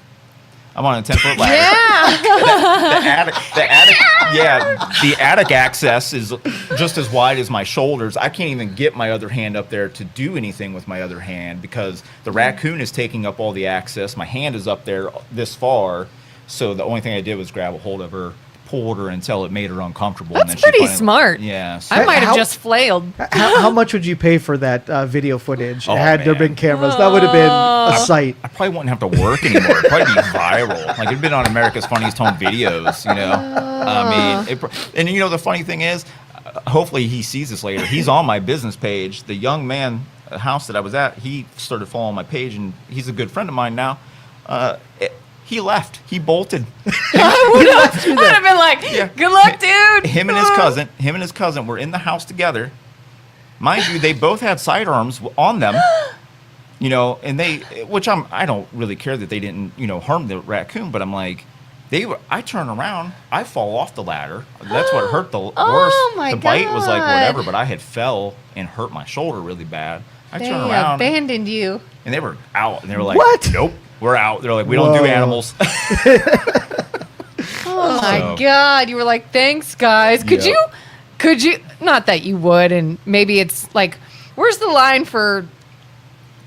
Speaker 3: I'm on a 10-foot ladder.
Speaker 2: Yeah.
Speaker 3: The attic access is just as wide as my shoulders. I can't even get my other hand up there to do anything with my other hand because the raccoon is taking up all the access. My hand is up there this far. So the only thing I did was grab a hold of her, pulled her until it made her uncomfortable.
Speaker 2: That's
Speaker 3: and then
Speaker 2: pretty
Speaker 3: she finally,
Speaker 2: smart.
Speaker 3: Yeah. So,
Speaker 2: I might have
Speaker 1: How-
Speaker 2: just flailed.
Speaker 1: How much would you pay for that video footage?
Speaker 3: Oh,
Speaker 1: had there
Speaker 3: man.
Speaker 1: been cameras, that would have been a sight.
Speaker 3: I probably wouldn't have to work anymore. It'd probably be viral. Like it'd been on America's Funniest Home Videos, you know. I mean, and you know the funny thing is, hopefully he sees this later. He's on my business page. The young man, house that I was at, he started following my page, and he's a good friend of mine now. He left. He bolted.
Speaker 2: I would have been like,
Speaker 3: Yeah.
Speaker 2: good luck, dude.
Speaker 3: Him and his cousin were in the house together. Mind you, they both had sidearms on them. You know, and I don't really care that they didn't, you know, harm the raccoon, but I'm like, I turn around, I fall off the ladder. That's what hurt the worst.
Speaker 2: My
Speaker 3: The bite was like
Speaker 2: God.
Speaker 3: whatever, but I had fell and hurt my shoulder really bad. I
Speaker 2: They
Speaker 3: turned around
Speaker 2: abandoned you.
Speaker 3: and they were out, and they were like,
Speaker 1: What?
Speaker 3: Nope, we're out. They're like, we don't do
Speaker 1: Whoa.
Speaker 3: animals.
Speaker 2: Oh my
Speaker 3: So-
Speaker 2: God. You were like, thanks, guys. Could you, not that you would, and maybe it's like, where's the line for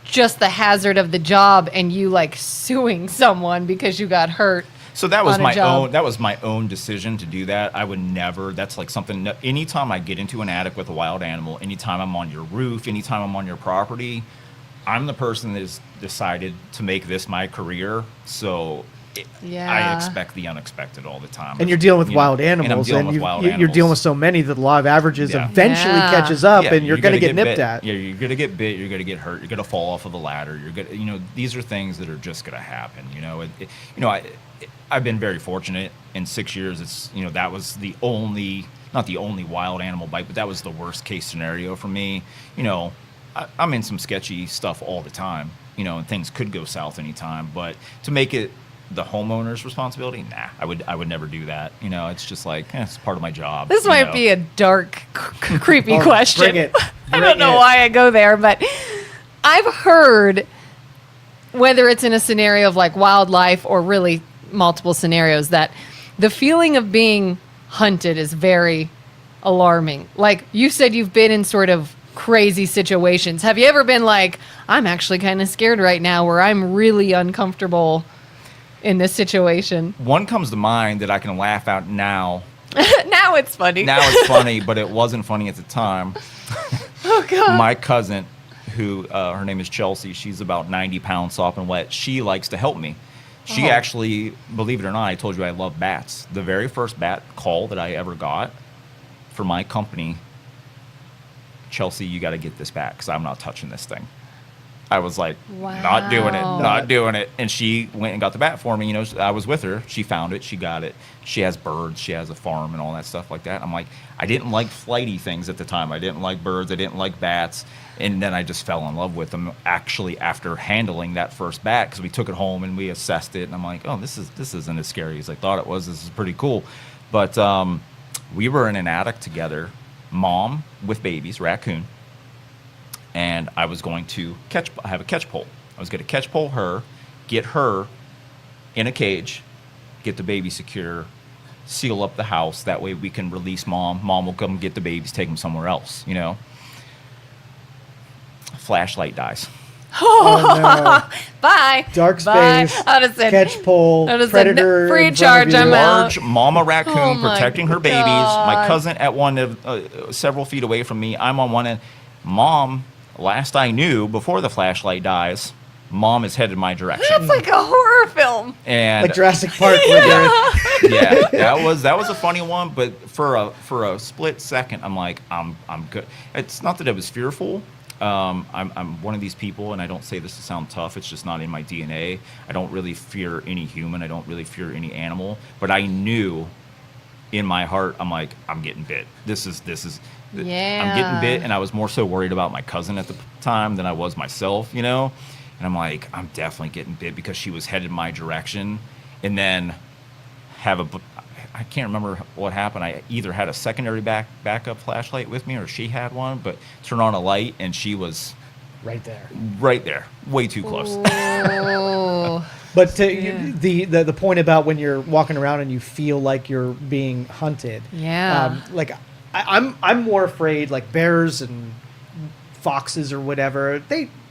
Speaker 2: just the hazard of the job and you like suing someone because you got hurt?
Speaker 3: So that was
Speaker 2: on a
Speaker 3: my
Speaker 2: job.
Speaker 3: own. That was my own decision to do that. I would never. That's like something. Anytime I get into an attic with a wild animal, anytime I'm on your roof, anytime I'm on your property, I'm the person that has decided to make this my career. So I
Speaker 2: Yeah.
Speaker 3: expect the unexpected all the time.
Speaker 1: And you're dealing with
Speaker 3: You know,
Speaker 1: wild
Speaker 3: and I'm
Speaker 1: animals,
Speaker 3: dealing
Speaker 1: and
Speaker 3: with
Speaker 1: you,
Speaker 3: wild
Speaker 1: you're dealing with
Speaker 3: animals.
Speaker 1: so many that the law of averages
Speaker 3: Yeah.
Speaker 1: eventually
Speaker 2: Yeah.
Speaker 1: catches up,
Speaker 3: Yeah,
Speaker 1: and you're going to get nipped
Speaker 3: bit.
Speaker 1: at.
Speaker 3: Yeah, you're gonna get bit. You're gonna get hurt. You're gonna fall off of a ladder. You're gonna, you know, these are things that are just gonna happen. You know, I've been very fortunate in 6 years. It's, you know, that was not the only wild animal bite, but that was the worst case scenario for me. You know, I'm in some sketchy stuff all the time. You know, and things could go south anytime. But to make it the homeowner's responsibility, nah, I would never do that. You know, it's just like it's part of my job.
Speaker 2: This
Speaker 3: you
Speaker 2: might
Speaker 3: know.
Speaker 2: be a dark, creepy
Speaker 1: Oh,
Speaker 2: question.
Speaker 1: bring it.
Speaker 2: I don't know why I go there, but I've heard, whether it's in a scenario of like wildlife or really multiple scenarios, that the feeling of being hunted is very alarming. Like you said, you've been in sort of crazy situations. Have you ever been like, I'm actually kind of scared right now, where I'm really uncomfortable in this situation?
Speaker 3: One comes to mind that I can laugh out now.
Speaker 2: Now it's funny.
Speaker 3: Now it's funny, but it wasn't funny at the time.
Speaker 2: Oh God.
Speaker 3: My cousin, who her name is Chelsea, she's about 90 pounds, soft and wet. She likes to help me. She
Speaker 2: Oh.
Speaker 3: actually, believe it or not, I told you I love bats. The very first bat call that I ever got for my company, Chelsea, you got to get this bat because I'm not touching this thing. I was like, not doing it,
Speaker 2: Wow.
Speaker 3: not doing it. And she went and got the bat for me. You know, I was with her. She found it. She got it. She has birds. She has a farm and all that stuff like that. I'm like, I didn't like flighty things at the time. I didn't like birds. I didn't like bats. And then I just fell in love with them actually after handling that first bat, because we took it home and we assessed it. And I'm like, oh, this isn't as scary as I thought it was. This is pretty cool. But we were in an attic together, mom with babies, raccoon. And I was going to have a catch pole. I was going to catch pole her, get her in a cage, get the baby secure, seal up the house. That way we can release mom. Mom will come get the babies, take them somewhere else, you know. Flashlight dies.
Speaker 1: Oh,
Speaker 2: Bye.
Speaker 1: Dark
Speaker 2: Bye.
Speaker 1: space,
Speaker 2: I would have said,
Speaker 1: catch pole,
Speaker 2: I would have said,
Speaker 1: predator.
Speaker 2: free
Speaker 1: in front of
Speaker 2: charge,
Speaker 1: you.
Speaker 2: I'm out.
Speaker 3: Large mama raccoon
Speaker 2: Oh my
Speaker 3: protecting her babies. My
Speaker 2: God.
Speaker 3: cousin at one of several feet away from me. I'm on one end. Mom, last I knew, before the flashlight dies, mom is headed my direction.
Speaker 2: That's like a horror film.
Speaker 3: And
Speaker 1: Like Jurassic Park. Where they're-
Speaker 3: yeah, that was a funny one. But for a split second, I'm like, I'm good. It's not that I was fearful. I'm one of these people, and I don't say this to sound tough. It's just not in my DNA. I don't really fear any human. I don't really fear any animal. But I knew in my heart, I'm like, I'm getting bit. This is.
Speaker 2: Yeah.
Speaker 3: I'm getting bit, and I was more so worried about my cousin at the time than I was myself, you know. And I'm like, I'm definitely getting bit because she was headed my direction, and then I can't remember what happened. I either had a secondary backup flashlight with me, or she had one. But turn on a light, and she was
Speaker 1: right there.
Speaker 3: right there, way too close.
Speaker 2: Oh.
Speaker 1: But to,
Speaker 2: Yeah.
Speaker 1: the point about when you're walking around and you feel like you're being hunted.
Speaker 2: Yeah.
Speaker 1: Like I'm more afraid like bears and foxes or whatever.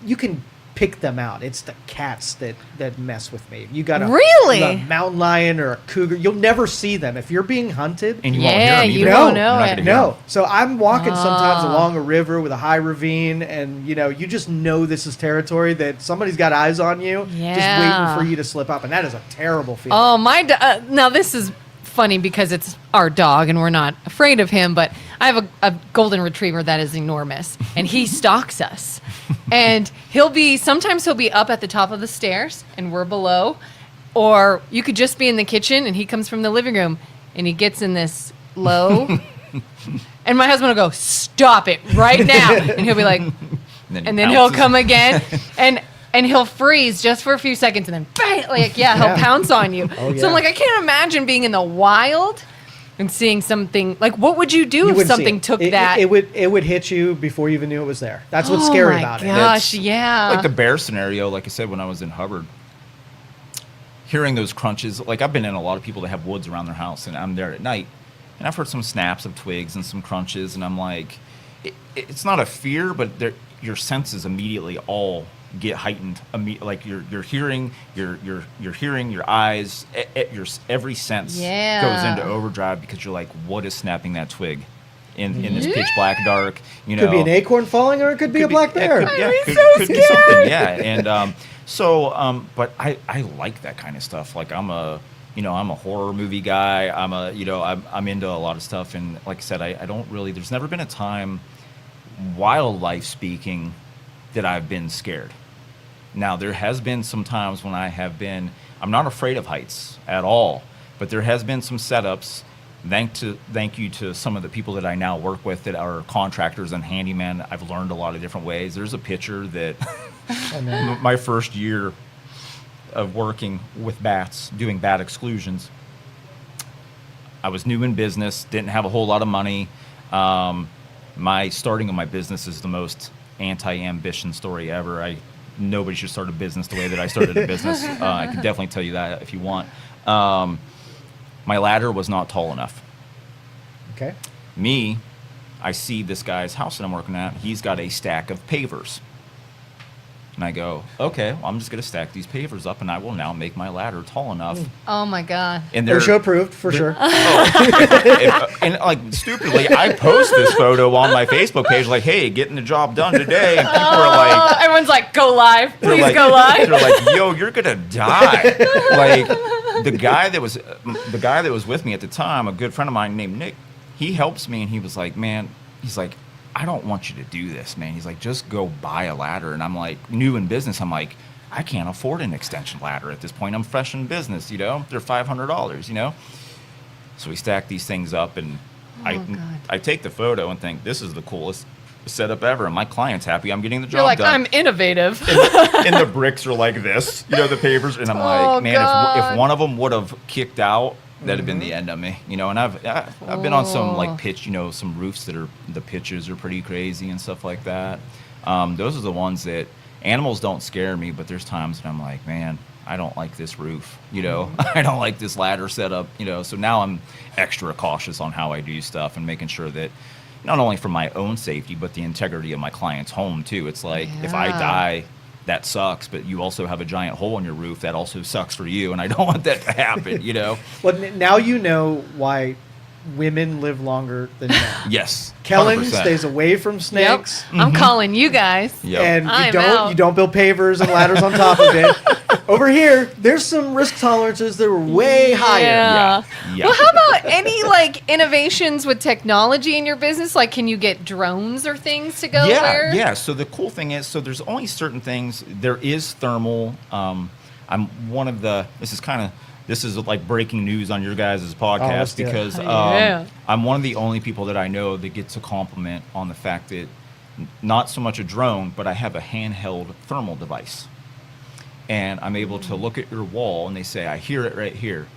Speaker 1: You can pick them out. It's the cats that mess with me. You got
Speaker 2: Really?
Speaker 1: a mountain lion or a cougar. You'll never see them if you're being hunted.
Speaker 3: And you won't hear
Speaker 2: Yeah,
Speaker 3: them
Speaker 2: you
Speaker 3: either.
Speaker 2: won't
Speaker 3: You're
Speaker 2: know
Speaker 3: not
Speaker 2: it.
Speaker 3: gonna hear
Speaker 1: No.
Speaker 3: 'em.
Speaker 1: So I'm walking sometimes
Speaker 2: Oh.
Speaker 1: along a river with a high ravine, and you just know this is territory that somebody's got eyes on you, just
Speaker 2: Yeah.
Speaker 1: waiting for you to slip up, and that is a terrible feeling.
Speaker 2: Oh, now this is funny because it's our dog and we're not afraid of him, but I have a golden retriever that is enormous and he stalks us. And sometimes he'll be up at the top of the stairs and we're below, or you could just be in the kitchen and he comes from the living room and he gets in this low and my husband will go, "Stop it right now." And he'll be like, and then he'll
Speaker 3: pounces.
Speaker 2: come again and he'll freeze just for a few seconds and then bang, he'll
Speaker 1: Yeah.
Speaker 2: pounce on you.
Speaker 1: Oh,
Speaker 2: So
Speaker 1: yeah.
Speaker 2: I'm like, I can't imagine being in the wild and seeing something. Like, what would you do
Speaker 1: You
Speaker 2: if
Speaker 1: wouldn't see
Speaker 2: something
Speaker 1: it.
Speaker 2: took
Speaker 1: It-
Speaker 2: that?
Speaker 1: It would hit you before you even knew it was there. That's what's scary about
Speaker 2: Oh
Speaker 1: it.
Speaker 2: my gosh, yeah.
Speaker 3: Like the bear scenario, like I said, when I was in Hubbard, hearing those crunches, like I've been in a lot of people that have woods around their house, and I'm there at night, and I've heard some snaps of twigs and some crunches, and I'm like, it's not a fear, but your senses immediately all get heightened. Like your hearing, your hearing, your eyes, your every sense
Speaker 2: Yeah.
Speaker 3: goes into overdrive because you're like, what is snapping that twig in this pitch black dark? You know,
Speaker 1: Could be an acorn falling, or it could be a black bear.
Speaker 2: I'd be so
Speaker 3: could be something, yeah. And but I like that kind of stuff. Like I'm a horror movie guy. I'm into a lot of stuff, and like I said, I don't really. There's never been a time, wildlife speaking, that I've been scared. Now there has been some times when I'm not afraid of heights at all, but there has been some setups. Thank you to some of the people that I now work with that are contractors and handyman. I've learned a lot of different ways. There's a picture that my first year of working with bats, doing bat exclusions, I was new in business, didn't have a whole lot of money. My starting of my business is the most anti-ambition story ever. Nobody should start a business the way that I started a business. I can definitely tell you that if you want. My ladder was not tall enough.
Speaker 1: Okay.
Speaker 3: I see this guy's house that I'm working at. He's got a stack of pavers. And I go, okay, well, I'm just going to stack these pavers up, and I will now make my ladder tall enough.
Speaker 2: Oh my God.
Speaker 3: And they're
Speaker 1: OSHA approved for sure.
Speaker 3: and like stupidly, I post this photo on my Facebook page, like, "Hey, getting the job done today," and people are like,
Speaker 2: Everyone's like, "Go live,
Speaker 3: they're
Speaker 2: please
Speaker 3: like,
Speaker 2: go live."
Speaker 3: They're like, "Yo, you're gonna die." Like the guy that was with me at the time, a good friend of mine named Nick, he helps me, and he was like, "Man," he's like, "I don't want you to do this, man." He's like, "Just go buy a ladder." And I'm like, new in business, I'm like, I can't afford an extension ladder at this point. I'm fresh in business, they're $500, So we stack these things up, and
Speaker 2: God.
Speaker 3: I take the photo and think, this is the coolest setup ever, and my client's happy I'm getting the job
Speaker 2: You're like,
Speaker 3: done.
Speaker 2: I'm innovative.
Speaker 3: And the bricks are like this, the pavers, and I'm
Speaker 2: Oh,
Speaker 3: like, man,
Speaker 2: God.
Speaker 3: if one of them would have kicked out, that'd have been the end of me, And I've been on some like pitch, some roofs that are the pitches are pretty crazy and stuff like that. Those are the ones that animals don't scare me, but there's times that I'm like, man, I don't like this roof, I don't like this ladder setup, so now I'm extra cautious on how I do stuff and making sure that not only for my own safety, but the integrity of my client's home too. It's like, if I die, that sucks, but you also have a giant hole in your roof that also sucks for you, and I don't want that to happen,
Speaker 1: Well, now you know why women live longer than men.
Speaker 3: Yes.
Speaker 1: Kelin
Speaker 3: 100%.
Speaker 1: stays away from snakes.
Speaker 2: Yep. I'm calling you guys.
Speaker 3: Yep.
Speaker 1: And
Speaker 2: I'm
Speaker 1: you
Speaker 2: out.
Speaker 1: don't build pavers and ladders on top of it. Over here, there's some risk tolerances that are way higher.
Speaker 3: Yeah.
Speaker 2: Well, how about any like innovations with technology in your business? Like, can you get drones or things to go where?
Speaker 3: Yeah. So the cool thing is, there's only certain things. There is thermal. I'm one of the. This is like breaking news on your guys' podcast
Speaker 1: do it.
Speaker 3: because
Speaker 2: Yeah.
Speaker 3: I'm one of the only people that I know that gets a compliment on the fact that not so much a drone, but I have a handheld thermal device. And I'm able to look at your wall and they say, I hear it right here.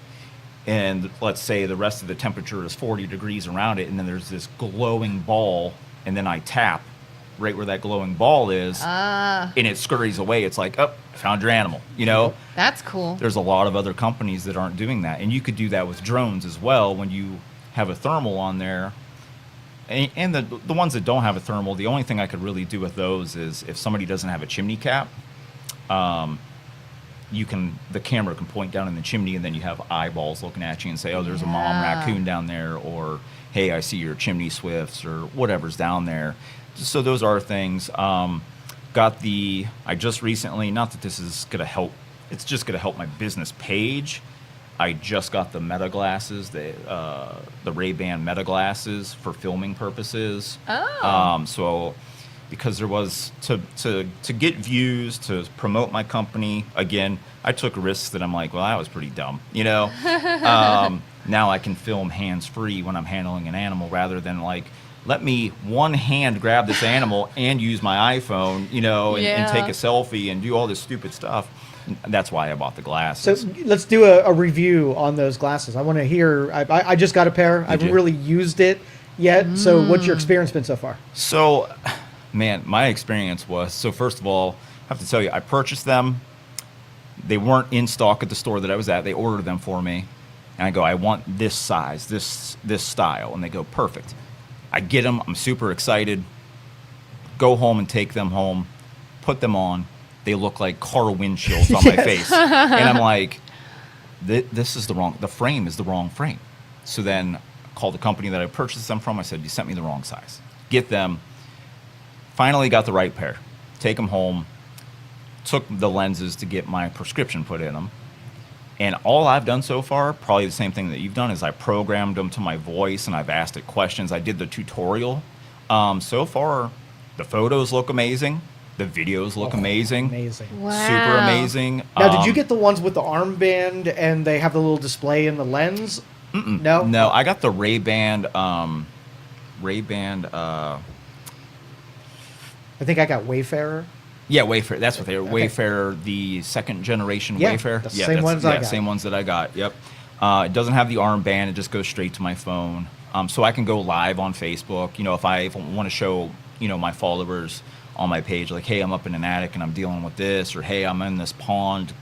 Speaker 3: And let's say the rest of the temperature is 40 degrees around it, and then there's this glowing ball, and then I tap right where that glowing ball is, and it scurries away. It's like, oh, I found your animal,
Speaker 2: That's cool.
Speaker 3: There's a lot of other companies that aren't doing that. And you could do that with drones as well when you have a thermal on there. And the ones that don't have a thermal, the only thing I could really do with those is if somebody doesn't have a chimney cap, the camera can point down in the chimney, and then you have eyeballs looking at you and say, oh, there's a mom raccoon down there, or hey, I see your chimney swifts, or whatever's down there. So those are things. I just recently, not that this is going to help, it's just going to help my business page. I just got the Meta glasses, the Ray-Ban Meta glasses for filming purposes. So because there was, to get views, to promote my company, again, I took risks that I'm like, well, that was pretty dumb, Now I can film hands-free when I'm handling an animal rather than like, let me one hand grab this animal and use my iPhone, and take a selfie and do all this stupid stuff. That's why I bought the glasses.
Speaker 1: So let's do a review on those glasses. I want to hear. I just got a pair. I haven't really used it yet. So what's your experience been so far?
Speaker 3: So, man, my experience was, so first of all, I have to tell you, I purchased them. They weren't in stock at the store that I was at. They ordered them for me. And I go, I want this size, this style. And they go, perfect. I get them. I'm super excited. Go home and take them home. Put them on. They look like car windshields on my face. And I'm like, this is the frame is the wrong frame. So then I called the company that I purchased them from. I said, you sent me the wrong size. Get them. Finally got the right pair. Take them home. Took the lenses to get my prescription put in them. And all I've done so far, probably the same thing that you've done, is I programmed them to my voice and I've asked it questions. I did the tutorial. So far, the photos look amazing. The videos look amazing.
Speaker 1: Amazing.
Speaker 2: Wow.
Speaker 3: Super amazing.
Speaker 1: Now, did you get the ones with the armband and they have the little display in the lens? No?
Speaker 3: No, I got the Ray-Ban,
Speaker 1: I think I got Wayfarer.
Speaker 3: yeah, Wayfarer. That's what they were. Wayfarer, the second generation
Speaker 1: Yeah,
Speaker 3: Wayfarer.
Speaker 1: the same ones I got.
Speaker 3: Same ones that I got. Yep. It doesn't have the armband. It just goes straight to my phone. So I can go live on Facebook. If I want to show, my followers on my page, like, hey, I'm up in an attic and I'm dealing with this, or hey, I'm in this pond,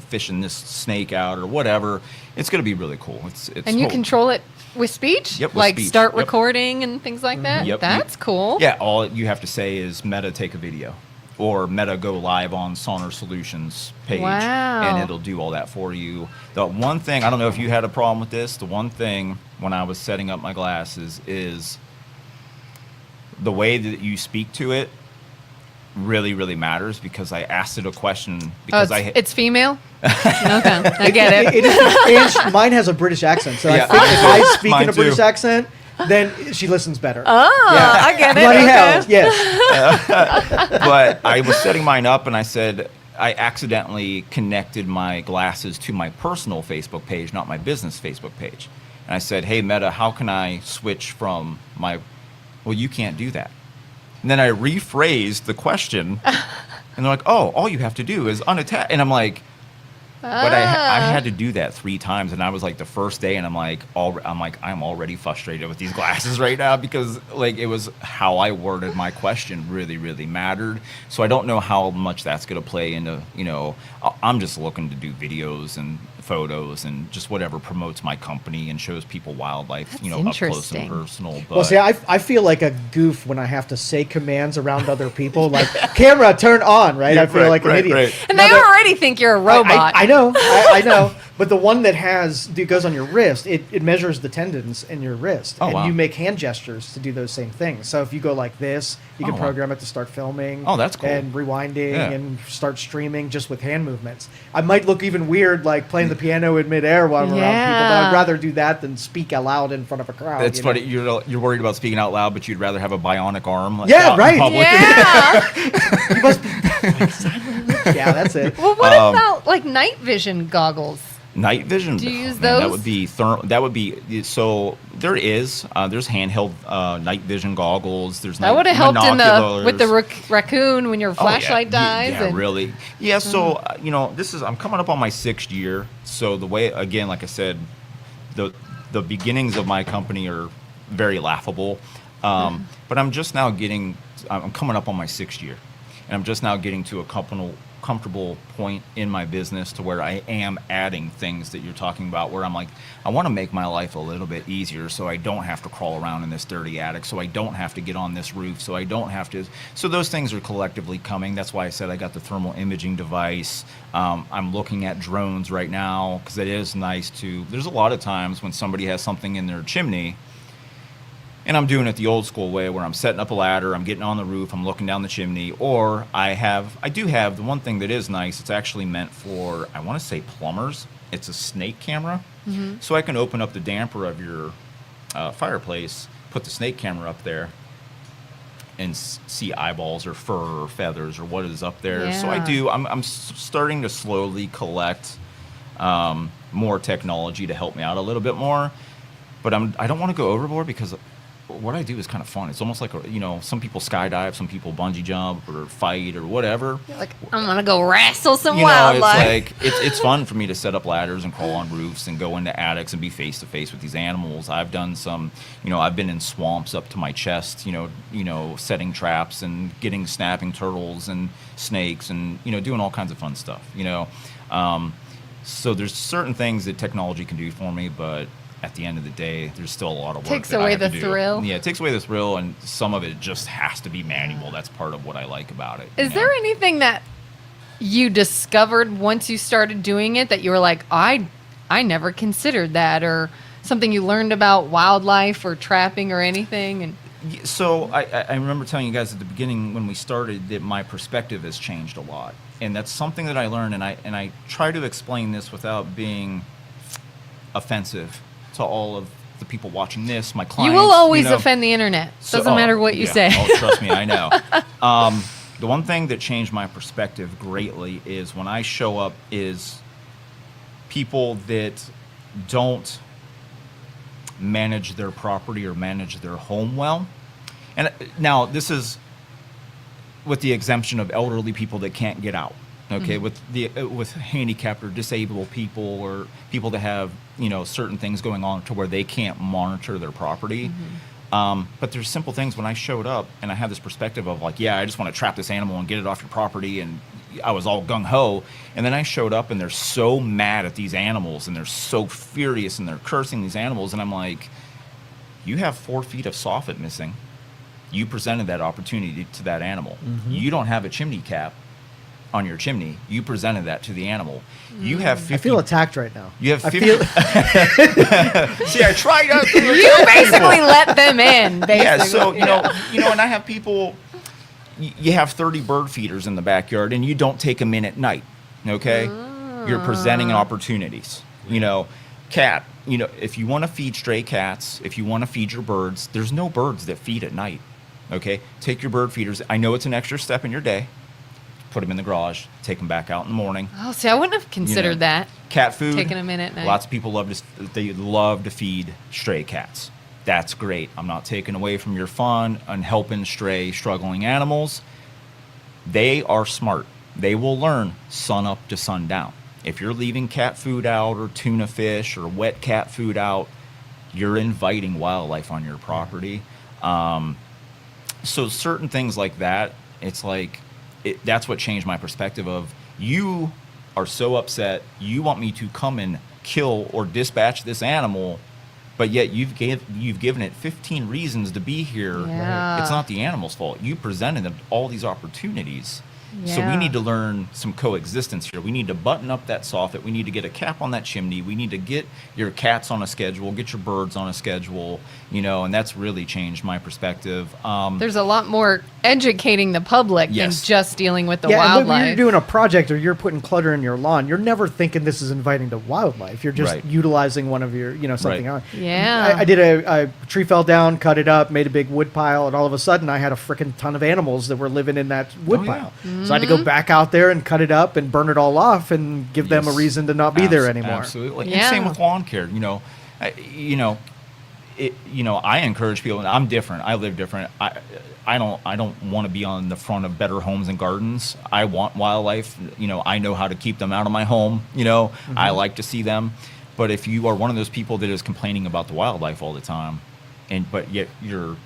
Speaker 3: fishing this snake out, or whatever. It's going to be really cool. It's
Speaker 2: And you control it with speech?
Speaker 3: Yep, with
Speaker 2: like
Speaker 3: speech.
Speaker 2: start
Speaker 3: Yep.
Speaker 2: recording and things like that?
Speaker 3: Yep.
Speaker 2: That's cool.
Speaker 3: Yeah, all you have to say is Meta take a video, or Meta go live on Sonar Solutions page,
Speaker 2: Wow.
Speaker 3: and it'll do all that for you. The one thing, I don't know if you had a problem with this, the one thing when I was setting up my glasses is the way that you speak to it really, really matters, because I asked it a question because
Speaker 2: it's female? Okay, I get it.
Speaker 1: It is, and mine has a British accent, so
Speaker 3: Yeah.
Speaker 1: I think if I speak
Speaker 3: Mine
Speaker 1: in a
Speaker 3: too.
Speaker 1: British accent, then she listens better.
Speaker 2: Oh,
Speaker 1: Yeah.
Speaker 2: I get it.
Speaker 1: Bloody
Speaker 2: Okay.
Speaker 1: hell, yes.
Speaker 3: but I was setting mine up, and I said I accidentally connected my glasses to my personal Facebook page, not my business Facebook page. And I said, hey, Meta, how can I switch from my... Well, you can't do that. And then I rephrased the question, and they're like, oh, all you have to do is unattach. And I'm like, But I had to do that 3 times, and I was like the first day, and I'm already frustrated with these glasses right now because like it was how I worded my question really, really mattered. So I don't know how much that's going to play into, I'm just looking to do videos and photos and just whatever promotes my company and shows people wildlife,
Speaker 2: That's
Speaker 3: up close and
Speaker 2: interesting.
Speaker 3: personal. But
Speaker 1: Well, see, I feel like a goof when I have to say commands around other people, like camera turn on, right?
Speaker 3: Yeah,
Speaker 1: I feel like an idiot.
Speaker 3: right.
Speaker 2: And
Speaker 1: Now
Speaker 2: they already think you're a robot.
Speaker 1: I know, I know. But the one that goes on your wrist, it measures the tendons in your wrist,
Speaker 3: Oh,
Speaker 1: and
Speaker 3: wow.
Speaker 1: you make hand gestures to do those same things. So if you go like this, you can
Speaker 3: Oh, wow.
Speaker 1: program it to start filming.
Speaker 3: Oh, that's cool.
Speaker 1: And rewinding
Speaker 3: Yeah.
Speaker 1: and start streaming just with hand movements. I might look even weird, like playing the piano in midair while I'm around people, but I'd
Speaker 2: Yeah.
Speaker 1: rather do that than speak out loud in front of a crowd.
Speaker 3: it's
Speaker 1: you know?
Speaker 3: funny. You're worried about speaking out loud, but you'd rather have a bionic arm. Like,
Speaker 1: Yeah,
Speaker 3: out in
Speaker 1: right.
Speaker 3: public.
Speaker 2: Yeah.
Speaker 1: You must be yeah, that's it.
Speaker 2: Well, what about like night vision goggles?
Speaker 3: Night vision.
Speaker 2: Do you use
Speaker 3: That
Speaker 2: those?
Speaker 3: would be so. There's handheld night vision goggles. There's
Speaker 2: That would have helped with the
Speaker 3: binoculars.
Speaker 2: raccoon when your flashlight dies.
Speaker 3: Yeah,
Speaker 2: and-
Speaker 3: really. Yeah, so I'm coming up on my 6th year. So the way, again, like I said, the beginnings of my company are very laughable. But I'm just now I'm coming up on my 6th year, and I'm just now getting to a comfortable point in my business to where I am adding things that you're talking about, where I'm like, I want to make my life a little bit easier so I don't have to crawl around in this dirty attic, so I don't have to get on this roof, so I don't have to. So those things are collectively coming. That's why I said I got the thermal imaging device. I'm looking at drones right now because it is nice to. There's a lot of times when somebody has something in their chimney, and I'm doing it the old school way where I'm setting up a ladder, I'm getting on the roof, I'm looking down the chimney, or I do have the one thing that is nice, it's actually meant for, I want to say plumbers. It's a snake camera.
Speaker 2: Mm-hmm.
Speaker 3: So I can open up the damper of your fireplace, put the snake camera up there, and see eyeballs or fur or feathers or what is up there. So
Speaker 2: Yeah.
Speaker 3: I'm starting to slowly collect more technology to help me out a little bit more. But I don't want to go overboard because what I do is kind of fun. It's almost like, some people skydive, some people bungee jump or fight or whatever.
Speaker 2: You're like, I'm gonna go wrestle some
Speaker 3: It's
Speaker 2: wildlife.
Speaker 3: like it's fun for me to set up ladders and crawl on roofs and go into attics and be face to face with these animals. I've done some, I've been in swamps up to my chest, setting traps and getting snapping turtles and snakes and doing all kinds of fun stuff. So there's certain things that technology can do for me, but at the end of the day, there's still a lot of work.
Speaker 2: Takes
Speaker 3: that I
Speaker 2: away
Speaker 3: have to
Speaker 2: the
Speaker 3: do.
Speaker 2: thrill.
Speaker 3: Yeah, it takes away the thrill, and some of it just has to be manual. That's part of what I like about it.
Speaker 2: Is there anything that you discovered once you started doing it that you were like, I never considered that, or something you learned about wildlife or trapping or anything? And
Speaker 3: So I remember telling you guys at the beginning when we started that my perspective has changed a lot, and that's something that I learned, and I try to explain this without being offensive to all of the people watching this, my clients.
Speaker 2: you will always offend the internet. Doesn't matter what you say.
Speaker 3: Oh, trust me, I know. The one thing that changed my perspective greatly is when I show up is people that don't manage their property or manage their home well. And now this is with the exemption of elderly people that can't get out. Okay, with handicapped or disabled people or people that have certain things going on to where they can't monitor their property. But there's simple things when I showed up and I had this perspective of like, yeah, I just want to trap this animal and get it off your property, and I was all gung ho. And then I showed up and they're so mad at these animals and they're so furious and they're cursing these animals, and I'm like, you have 4 feet of soffit missing. You presented that opportunity to that animal. You don't have a chimney cap on your chimney. You presented that to the animal. You have 50.
Speaker 1: I feel attacked right now.
Speaker 3: You have
Speaker 1: I
Speaker 3: 50.
Speaker 1: feel
Speaker 3: See, I tried to.
Speaker 2: You basically let them in. Basically.
Speaker 3: Yeah. So and I have people. You have 30 bird feeders in the backyard, and you don't take them in at night. Okay, you're presenting opportunities. Cat. If you want to feed stray cats, if you want to feed your birds, there's no birds that feed at night. Okay, take your bird feeders. I know it's an extra step in your day. Put them in the garage, take them back out in the morning.
Speaker 2: Oh, see, I wouldn't have considered that.
Speaker 3: Cat food.
Speaker 2: Taking them in at night.
Speaker 3: Lots of people love to feed stray cats. That's great. I'm not taking away from your fun and helping stray, struggling animals. They are smart. They will learn sun up to sundown. if you're leaving cat food out or tuna fish or wet cat food out, you're inviting wildlife on your property. So certain things like that, it's like, that's what changed my perspective of, you are so upset, you want me to come and kill or dispatch this animal, but yet you've given it 15 reasons to be here.
Speaker 2: Yeah.
Speaker 3: It's not the animal's fault. You presented them all these opportunities. So we
Speaker 2: Yeah.
Speaker 3: need to learn some coexistence here. We need to button up that soffit. We need to get a cap on that chimney. We need to get your cats on a schedule, get your birds on a schedule, and that's really changed my perspective.
Speaker 2: There's a lot more educating the public
Speaker 3: Yes.
Speaker 2: than just dealing with the
Speaker 1: Yeah, and when
Speaker 2: wildlife.
Speaker 1: you're doing a project or you're putting clutter in your lawn, you're never thinking this is inviting the wildlife. You're just
Speaker 3: Right.
Speaker 1: utilizing one of your, something
Speaker 3: Right.
Speaker 1: on.
Speaker 2: Yeah.
Speaker 1: I did a tree fell down, cut it up, made a big wood pile, and all of a sudden I had a freaking ton of animals that were living in that wood
Speaker 3: Oh, yeah.
Speaker 1: pile. So I had to go back out there and cut it up and burn it all off and give them a
Speaker 3: Yes.
Speaker 1: reason to not be there anymore.
Speaker 3: Absolutely.
Speaker 2: Yeah.
Speaker 3: And same with lawn care. I encourage people. And I'm different. I live different. I don't want to be on the front of Better Homes and Gardens. I want wildlife. I know how to keep them out of my home. I like to see them. But if you are one of those people that is complaining about the wildlife all the time, but yet your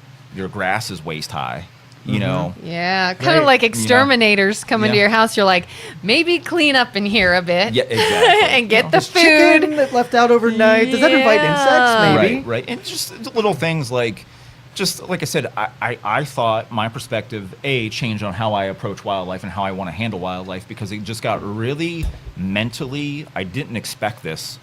Speaker 3: grass is waist high,
Speaker 2: Yeah, kind
Speaker 1: Right.
Speaker 2: of like exterminators come into
Speaker 3: Yeah.
Speaker 2: your house. You're like, maybe clean up in here a bit.
Speaker 3: Yeah, exactly.
Speaker 2: and get the
Speaker 1: This chicken
Speaker 2: food.
Speaker 1: that left out overnight, does that invite
Speaker 2: Yeah.
Speaker 1: insects maybe?
Speaker 3: Right. And just little things like, just like I said, I thought my perspective, changed on how I approach wildlife and how I want to handle wildlife, because it just got really mentally, I didn't expect this.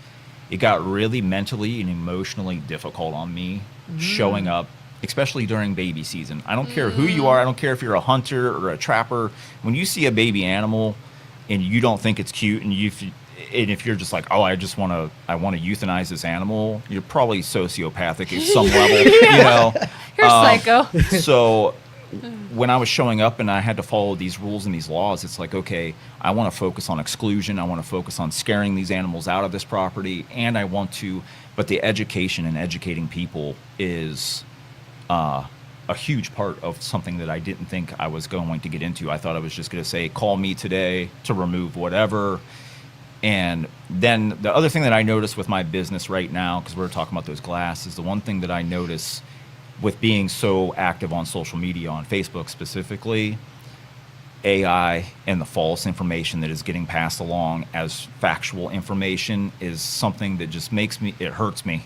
Speaker 3: It got really mentally and emotionally difficult on me showing up, especially during baby season. I don't care who you are. I don't care if you're a hunter or a trapper. When you see a baby animal and you don't think it's cute, and if you're just like, oh, I want to euthanize this animal, you're probably sociopathic at some level,
Speaker 2: You're psycho.
Speaker 3: So when I was showing up and I had to follow these rules and these laws, it's like, okay, I want to focus on exclusion. I want to focus on scaring these animals out of this property. And but the education and educating people is a huge part of something that I didn't think I was going to get into. I thought I was just going to say, call me today to remove whatever. And then the other thing that I notice with my business right now, because we're talking about those glasses, the one thing that I notice with being so active on social media, on Facebook specifically, AI and the false information that is getting passed along as factual information is something that just it hurts me.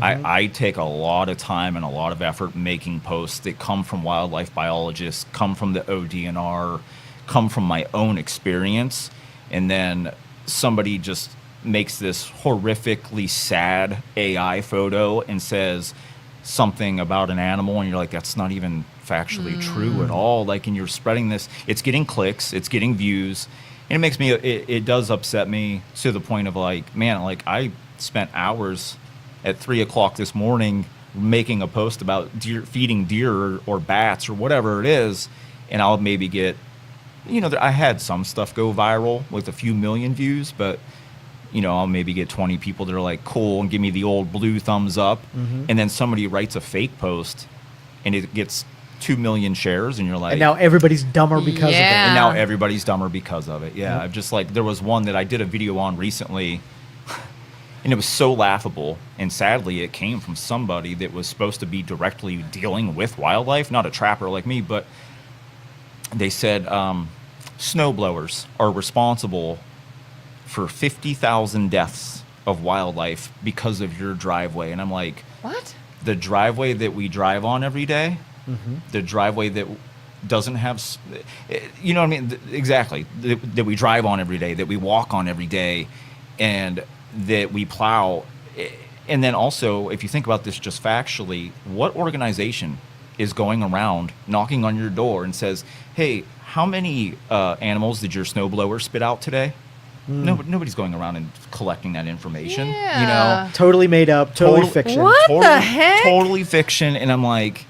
Speaker 3: I take a lot of time and a lot of effort making posts that come from wildlife biologists, come from the ODNR, come from my own experience, and then somebody just makes this horrifically sad AI photo and says something about an animal, and you're like, that's not even factually true at all. Like, and you're spreading this, it's getting clicks, it's getting views, and it makes me, it does upset me to the point of like, man, like I spent hours at 3 o'clock this morning making a post about feeding deer or bats or whatever it is, and I'll maybe get, I had some stuff go viral with a few million views, but I'll maybe get 20 people that are like, cool, and give me the old blue thumbs up. And then somebody writes a fake post and it gets 2 million shares, and you're like,
Speaker 1: And now everybody's dumber because of it.
Speaker 2: Yeah.
Speaker 3: and now everybody's dumber because of it. Yeah. I've just like, there was one that I did a video on recently, and it was so laughable. And sadly, it came from somebody that was supposed to be directly dealing with wildlife, not a trapper like me, but they said snowblowers are responsible for 50,000 deaths of wildlife because of your driveway. And I'm like,
Speaker 2: What?
Speaker 3: the driveway that we drive on every day, the driveway that doesn't have, you know what I mean? Exactly. That we drive on every day, that we walk on every day, and that we plow. And then also, if you think about this just factually, what organization is going around knocking on your door and says, hey, how many animals did your snowblower spit out today? Nobody's going around and collecting that information.
Speaker 2: Yeah.
Speaker 1: Totally made up, totally fiction.
Speaker 2: What
Speaker 3: Totally,
Speaker 2: the heck?
Speaker 3: Totally fiction. And I'm like,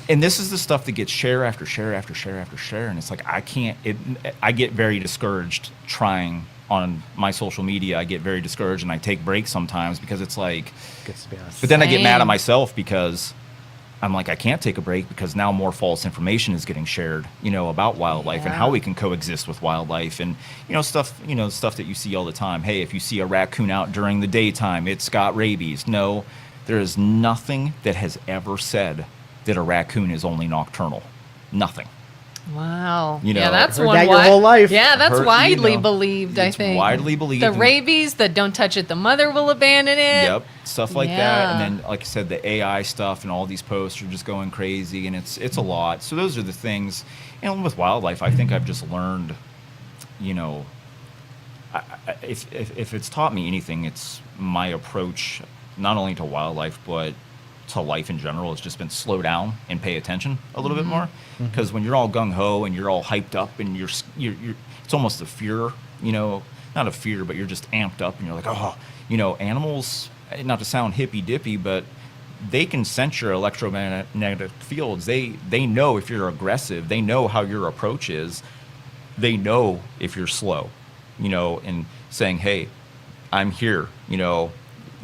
Speaker 3: and this is the stuff that gets share after share after share after share. And it's like, I get very discouraged trying on my social media. I get very discouraged, and I take breaks sometimes because it's like,
Speaker 1: Gets to be honest.
Speaker 3: but then I get mad at
Speaker 2: Same.
Speaker 3: myself because I'm like, I can't take a break because now more false information is getting shared, about wildlife and how we can coexist with wildlife and, stuff that you see all the time. Hey, if you see a raccoon out during the daytime, it's got rabies. No, there is nothing that has ever said that a raccoon is only nocturnal. Nothing.
Speaker 2: Wow.
Speaker 3: Yeah,
Speaker 2: that's
Speaker 1: heard
Speaker 2: one.
Speaker 1: that your whole life.
Speaker 2: Yeah, that's
Speaker 3: Heard,
Speaker 2: widely believed. I
Speaker 3: it's
Speaker 2: think
Speaker 3: widely believed.
Speaker 2: the rabies that don't touch it, the mother will abandon it.
Speaker 3: Yep, stuff like that.
Speaker 2: Yeah.
Speaker 3: And then, like I said, the AI stuff and all these posts are just going crazy, and it's a lot. So those are the things. And with wildlife, I think I've just learned, if it's taught me anything, it's my approach not only to wildlife but to life in general. It's just been slow down and pay attention a little bit more, because when you're all gung-ho and you're all hyped up and you're it's almost a fear, not a fear, but you're just amped up and you're like, oh, animals, not to sound hippy-dippy, but they can sense your electromagnetic fields. They know if you're aggressive. They know how your approach is. They know if you're slow, and saying, hey, I'm here,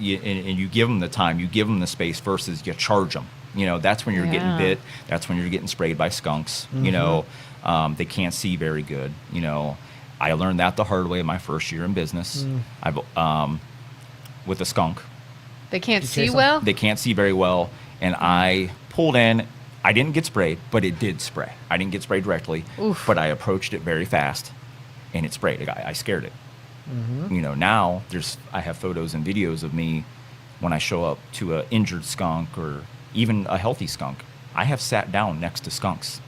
Speaker 3: and you give them the time, you give them the space versus you charge them. That's when you're getting bit. That's when you're getting sprayed by skunks. They can't see very good. I learned that the hard way in my first year in business. With a skunk.
Speaker 2: They can't see
Speaker 1: chase 'em?
Speaker 2: well.
Speaker 3: They can't see very well, and I pulled in. I didn't get sprayed, but it did spray. I didn't get sprayed directly, but I approached it very fast, and it sprayed. I scared it. Now I have photos and videos of me when I show up to an injured skunk or even a healthy skunk. I have sat down next to skunks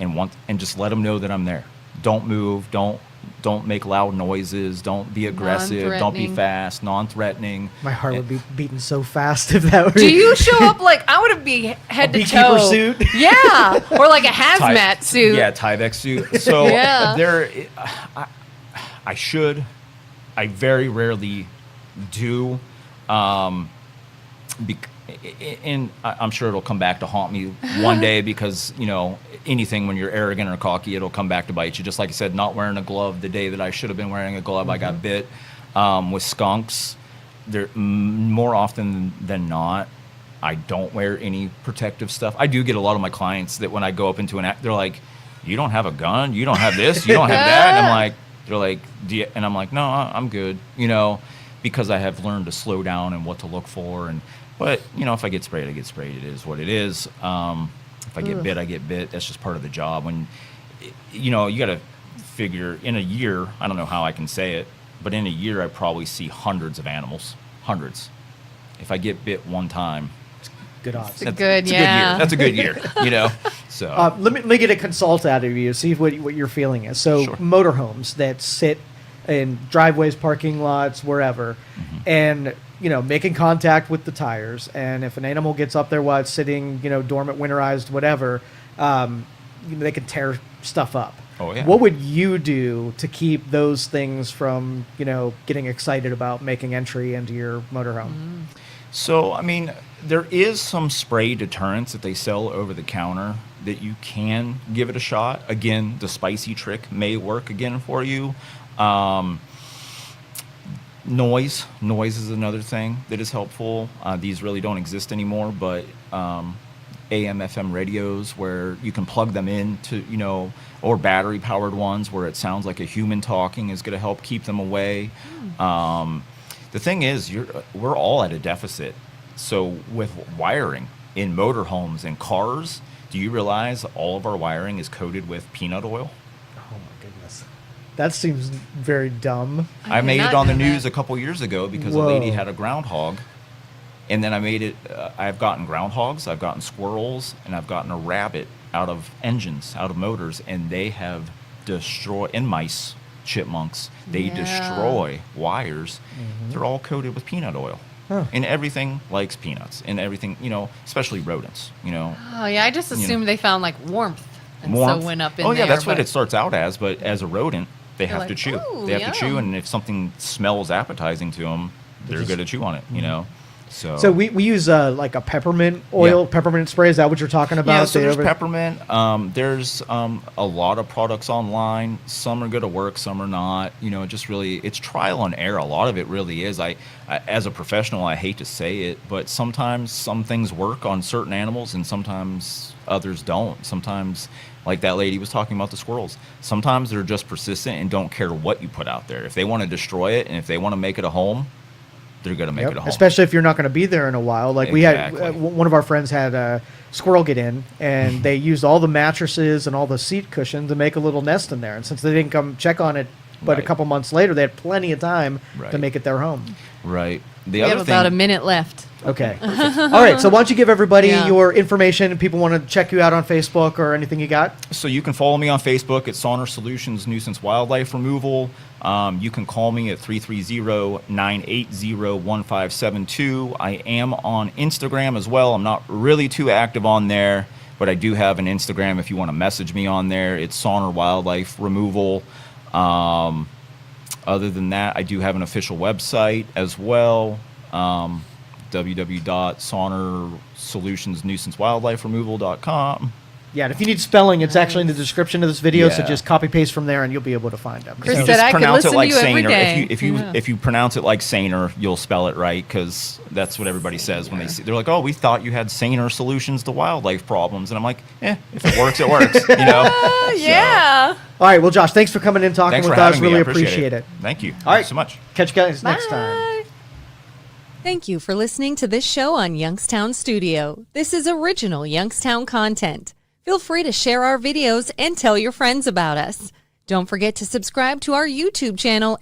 Speaker 3: and just let them know that I'm there. Don't move. Don't make loud noises. Don't be aggressive. Don't be
Speaker 2: Non-threatening.
Speaker 3: fast. Non-threatening.
Speaker 1: My heart would be beating so fast if that were.
Speaker 2: Do you show up like I would be head to
Speaker 1: beekeeper
Speaker 2: toe?
Speaker 1: suit?
Speaker 2: Yeah, or like a hazmat suit.
Speaker 3: Yeah, Tyvek suit. So
Speaker 2: Yeah.
Speaker 3: I should. I very rarely do. And I'm sure it'll come back to haunt me one day because, anything when you're arrogant or cocky, it'll come back to bite you. Just like I said, not wearing a glove the day that I should have been wearing a glove, I got bit. With skunks, more often than not, I don't wear any protective stuff. I do get a lot of my clients that when I go up into they're like, you don't have a gun? You don't have this? You don't have that? And I'm like, they're like, and I'm like, no, I'm good, because I have learned to slow down and what to look for. But if I get sprayed, I get sprayed. It is what it is. If I get bit, I get bit. That's just part of the job. When, you got to figure in a year, I don't know how I can say it, but in a year, I probably see hundreds of animals. Hundreds. If I get bit one time,
Speaker 1: Good odds.
Speaker 2: It's a good
Speaker 3: year. That's a good year, So
Speaker 1: Let me get a consult out of you. See what your feeling is. So
Speaker 3: Sure.
Speaker 1: motorhomes that sit in driveways, parking lots, wherever, and making contact with the tires. And if an animal gets up there while it's sitting, dormant, winterized, whatever, they can tear stuff up.
Speaker 3: Oh, yeah.
Speaker 1: What would you do to keep those things from, getting excited about making entry into your motorhome?
Speaker 3: So, there is some spray deterrents that they sell over the counter that you can give it a shot. Again, the spicy trick may work again for you. Noise is another thing that is helpful. These really don't exist anymore, but AM, FM radios where you can plug them into, or battery powered ones where it sounds like a human talking is going to help keep them away. The thing is, we're all at a deficit. So with wiring in motorhomes and cars, do you realize all of our wiring is coated with peanut oil?
Speaker 1: Oh my goodness. That seems very dumb.
Speaker 3: I
Speaker 2: did
Speaker 3: made
Speaker 2: not
Speaker 3: it on the
Speaker 2: know that.
Speaker 3: news a couple years ago because
Speaker 1: Whoa.
Speaker 3: a lady had a groundhog. And then I made it, I've gotten groundhogs, I've gotten squirrels, and I've gotten a rabbit out of engines, out of motors, and they have destroyed, and mice, chipmunks, they destroy wires. They're all coated with peanut oil.
Speaker 1: Huh.
Speaker 3: And everything likes peanuts, and everything, especially rodents,
Speaker 2: Oh yeah, I just assumed they found like warmth, and
Speaker 3: Warmth.
Speaker 2: so went up in
Speaker 3: Oh, yeah,
Speaker 2: there.
Speaker 3: that's what
Speaker 2: but-
Speaker 3: it starts out as, but as a rodent, they
Speaker 2: They're
Speaker 3: have to
Speaker 2: like,
Speaker 3: chew.
Speaker 2: "Ooh,
Speaker 3: They have to chew,
Speaker 2: yum."
Speaker 3: and if something smells appetizing to them, they're
Speaker 1: just-
Speaker 3: going to chew on it,
Speaker 1: So we use like a peppermint oil, peppermint spray. Is that what you're talking about?
Speaker 3: Yeah, so there's peppermint. There's a lot of products online. Some are going to work, some are not. You know, it's trial and error. A lot of it really is. I as a professional, I hate to say it, but sometimes some things work on certain animals and sometimes others don't. Sometimes, like that lady was talking about the squirrels, sometimes they're just persistent and don't care what you put out there. If they want to destroy it and if they want to make it a home, they're going to make it a home.
Speaker 1: Especially if you're not going to be there in a while. Like we had, one of our friends had a squirrel get in, and they used all the mattresses and all the seat cushions to make a little nest in there. And since they didn't come check on it, but a couple months later, they had plenty of time to make it their home.
Speaker 3: Right.
Speaker 2: We have about a minute left.
Speaker 1: Okay. All right. So why don't you give everybody your information, and people want to check you out on Facebook or anything you got?
Speaker 3: So you can follow me on Facebook at Sauner Solutions Nuisance Wildlife Removal. You can call me at 330-980-1572. I am on Instagram as well. I'm not really too active on there, but I do have an Instagram if you want to message me on there. It's Sauner Wildlife Removal. Other than that, I do have an official website as well, www.saunersolutionsnuisancewildliferemoval.com.
Speaker 1: Yeah, and if you need spelling, it's actually in the description of this video, so just copy paste from there and you'll be able to find them.
Speaker 2: Chris said I could listen to you every day.
Speaker 3: If you pronounce it like Saner, you'll spell it right, because that's what everybody says when they see. They're like, "Oh, we thought you had Saner solutions to wildlife problems," and I'm like, if it works, it works. You know?
Speaker 2: Yeah.
Speaker 1: All right, well, Josh, thanks for coming in, talking with us. Really appreciate it.
Speaker 3: Thank you.
Speaker 1: All right,
Speaker 3: so much.
Speaker 1: Catch you guys next time.
Speaker 4: Thank you for listening to this show on Youngstown Studio. This is original Youngstown content. Feel free to share our videos and tell your friends about us. Don't forget to subscribe to our YouTube channel